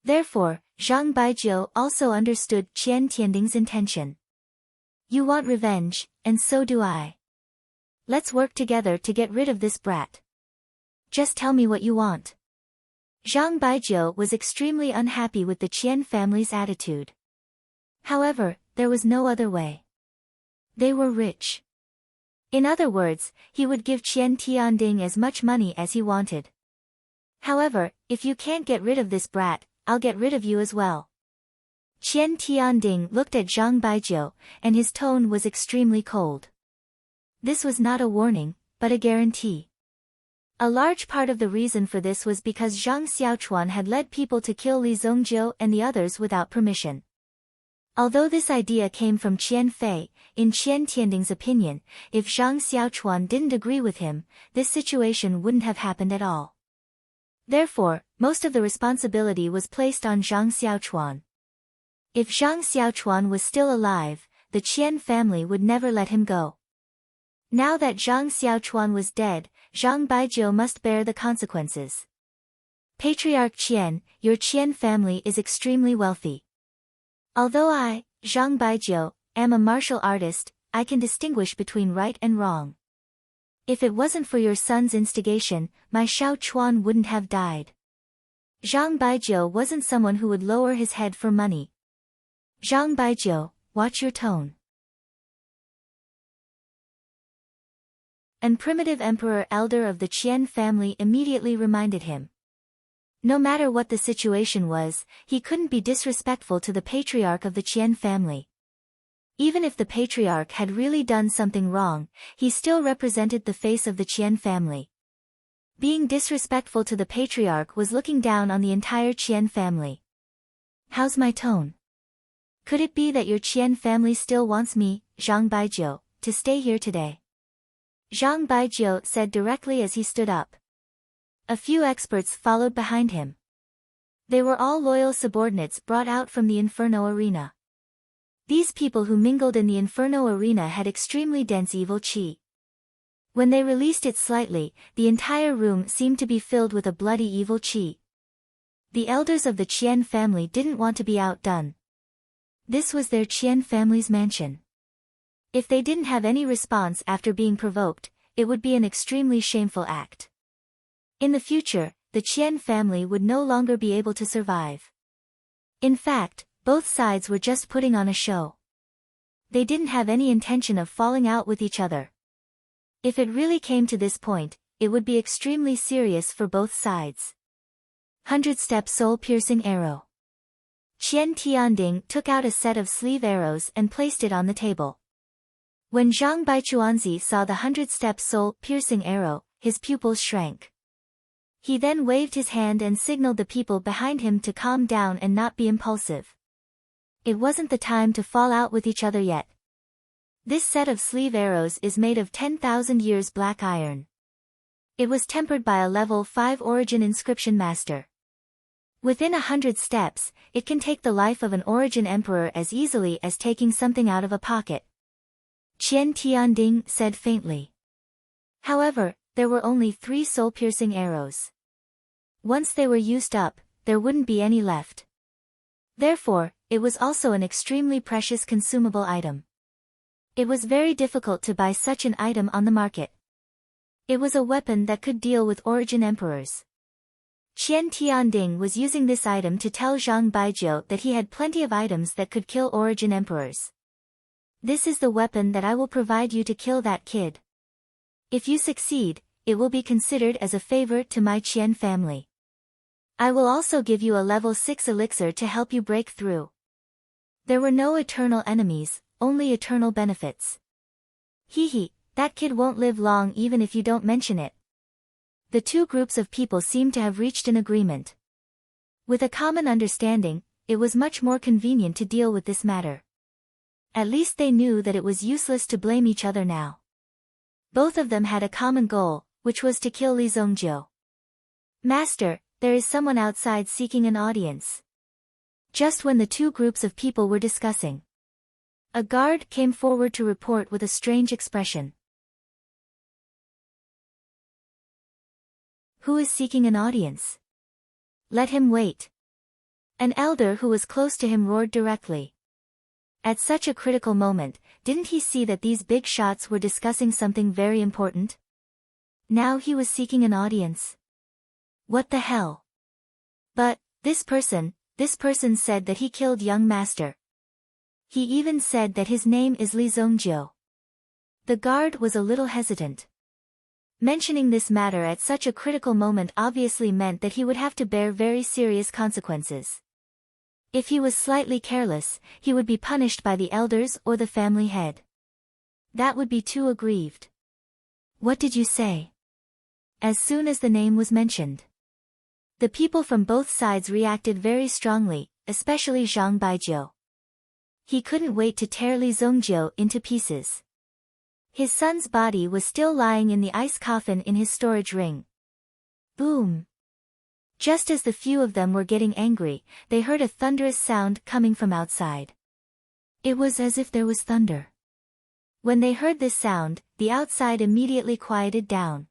Therefore, Zhang Baijiu also understood Qian Tianding's intention. You want revenge, and so do I. Let's work together to get rid of this brat. Just tell me what you want. Zhang Baijiu was extremely unhappy with the Qian family's attitude. However, there was no other way. They were rich. In other words, he would give Qian Tianding as much money as he wanted. However, if you can't get rid of this brat, I'll get rid of you as well. Qian Tianding looked at Zhang Baijiu, and his tone was extremely cold. This was not a warning, but a guarantee. A large part of the reason for this was because Zhang Xiaochuan had led people to kill Li Zongjiu and the others without permission. Although this idea came from Qian Fei, in Qian Tianding's opinion, if Zhang Xiaochuan didn't agree with him, this situation wouldn't have happened at all. Therefore, most of the responsibility was placed on Zhang Xiaochuan. If Zhang Xiaochuan was still alive, the Qian family would never let him go. Now that Zhang Xiaochuan was dead, Zhang Baijiu must bear the consequences. Patriarch Qian, your Qian family is extremely wealthy. Although I, Zhang Baijiu, am a martial artist, I can distinguish between right and wrong. If it wasn't for your son's instigation, my Xiao Chuan wouldn't have died. Zhang Baijiu wasn't someone who would lower his head for money. Zhang Baijiu, watch your tone. An primitive emperor elder of the Qian family immediately reminded him. No matter what the situation was, he couldn't be disrespectful to the patriarch of the Qian family. Even if the patriarch had really done something wrong, he still represented the face of the Qian family. Being disrespectful to the patriarch was looking down on the entire Qian family. How's my tone? Could it be that your Qian family still wants me, Zhang Baijiu, to stay here today? Zhang Baijiu said directly as he stood up. A few experts followed behind him. They were all loyal subordinates brought out from the Inferno arena. These people who mingled in the Inferno arena had extremely dense evil chi. When they released it slightly, the entire room seemed to be filled with a bloody evil chi. The elders of the Qian family didn't want to be outdone. This was their Qian family's mansion. If they didn't have any response after being provoked, it would be an extremely shameful act. In the future, the Qian family would no longer be able to survive. In fact, both sides were just putting on a show. They didn't have any intention of falling out with each other. If it really came to this point, it would be extremely serious for both sides. 100-step soul-piercing arrow. Qian Tianding took out a set of sleeve arrows and placed it on the table. When Zhang Baichuanzi saw the 100-step soul-piercing arrow, his pupils shrank. He then waved his hand and signaled the people behind him to calm down and not be impulsive. It wasn't the time to fall out with each other yet. This set of sleeve arrows is made of 10,000 years black iron. It was tempered by a level 5 origin inscription master. Within 100 steps, it can take the life of an origin emperor as easily as taking something out of a pocket. Qian Tianding said faintly. However, there were only 3 soul-piercing arrows. Once they were used up, there wouldn't be any left. Therefore, it was also an extremely precious consumable item. It was very difficult to buy such an item on the market. It was a weapon that could deal with origin emperors. Qian Tianding was using this item to tell Zhang Baijiu that he had plenty of items that could kill origin emperors. This is the weapon that I will provide you to kill that kid. If you succeed, it will be considered as a favor to my Qian family. I will also give you a level 6 elixir to help you break through. There were no eternal enemies, only eternal benefits. Hee, that kid won't live long even if you don't mention it. The two groups of people seemed to have reached an agreement. With a common understanding, it was much more convenient to deal with this matter. At least they knew that it was useless to blame each other now. Both of them had a common goal, which was to kill Li Zongjiu. Master, there is someone outside seeking an audience. Just when the two groups of people were discussing, a guard came forward to report with a strange expression. Who is seeking an audience? Let him wait. An elder who was close to him roared directly. At such a critical moment, didn't he see that these big shots were discussing something very important? Now he was seeking an audience. What the hell? But, this person said that he killed young master. He even said that his name is Li Zongjiu. The guard was a little hesitant. Mentioning this matter at such a critical moment obviously meant that he would have to bear very serious consequences. If he was slightly careless, he would be punished by the elders or the family head. That would be too aggrieved. What did you say? As soon as the name was mentioned, the people from both sides reacted very strongly, especially Zhang Baijiu. He couldn't wait to tear Li Zongjiu into pieces. His son's body was still lying in the ice coffin in his storage ring. Boom! Just as the few of them were getting angry, they heard a thunderous sound coming from outside. It was as if there was thunder. When they heard this sound, the outside immediately quieted down.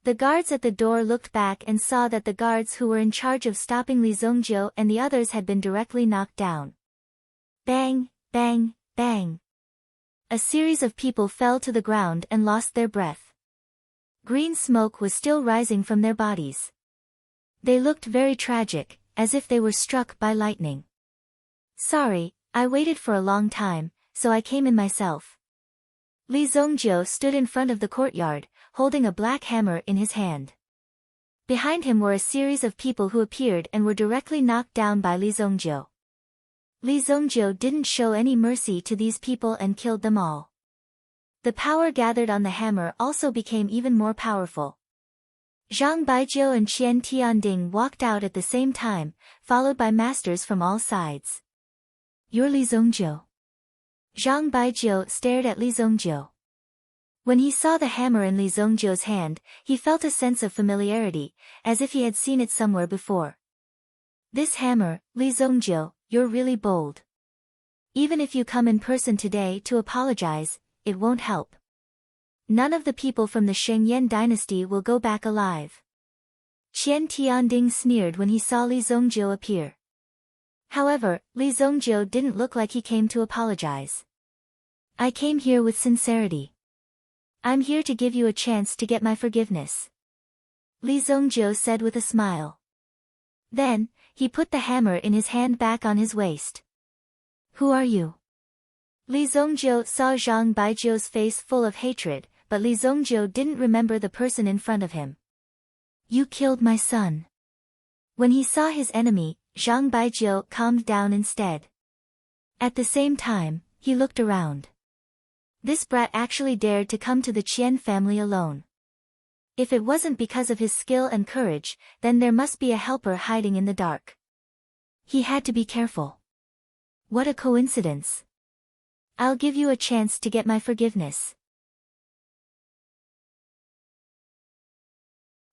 The guards at the door looked back and saw that the guards who were in charge of stopping Li Zongjiu and the others had been directly knocked down. Bang, bang, bang. A series of people fell to the ground and lost their breath. Green smoke was still rising from their bodies. They looked very tragic, as if they were struck by lightning. Sorry, I waited for a long time, so I came in myself. Li Zongjiu stood in front of the courtyard, holding a black hammer in his hand. Behind him were a series of people who appeared and were directly knocked down by Li Zongjiu. Li Zongjiu didn't show any mercy to these people and killed them all. The power gathered on the hammer also became even more powerful. Zhang Baijiu and Qian Tianding walked out at the same time, followed by masters from all sides. You're Li Zongjiu. Zhang Baijiu stared at Li Zongjiu. When he saw the hammer in Li Zongjiu's hand, he felt a sense of familiarity, as if he had seen it somewhere before. This hammer, Li Zongjiu, you're really bold. Even if you come in person today to apologize, it won't help. None of the people from the Shengyan dynasty will go back alive. Qian Tianding sneered when he saw Li Zongjiu appear. However, Li Zongjiu didn't look like he came to apologize. I came here with sincerity. I'm here to give you a chance to get my forgiveness. Li Zongjiu said with a smile. Then, he put the hammer in his hand back on his waist. Who are you? Li Zongjiu saw Zhang Baijiu's face full of hatred, but Li Zongjiu didn't remember the person in front of him. You killed my son. When he saw his enemy, Zhang Baijiu calmed down instead. At the same time, he looked around. This brat actually dared to come to the Qian family alone. If it wasn't because of his skill and courage, then there must be a helper hiding in the dark. He had to be careful. What a coincidence. I'll give you a chance to get my forgiveness.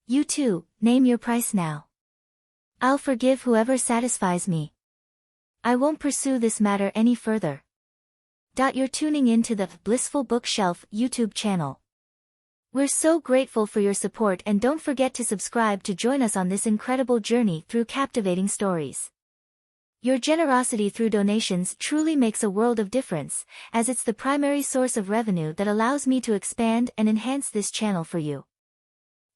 You too, name your price now. I'll forgive whoever satisfies me. I won't pursue this matter any further. You're tuning in to the Blissful Bookshelf YouTube channel. We're so grateful for your support, and don't forget to subscribe to join us on this incredible journey through captivating stories. Your generosity through donations truly makes a world of difference, as it's the primary source of revenue that allows me to expand and enhance this channel for you.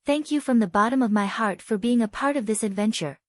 Thank you from the bottom of my heart for being a part of this adventure.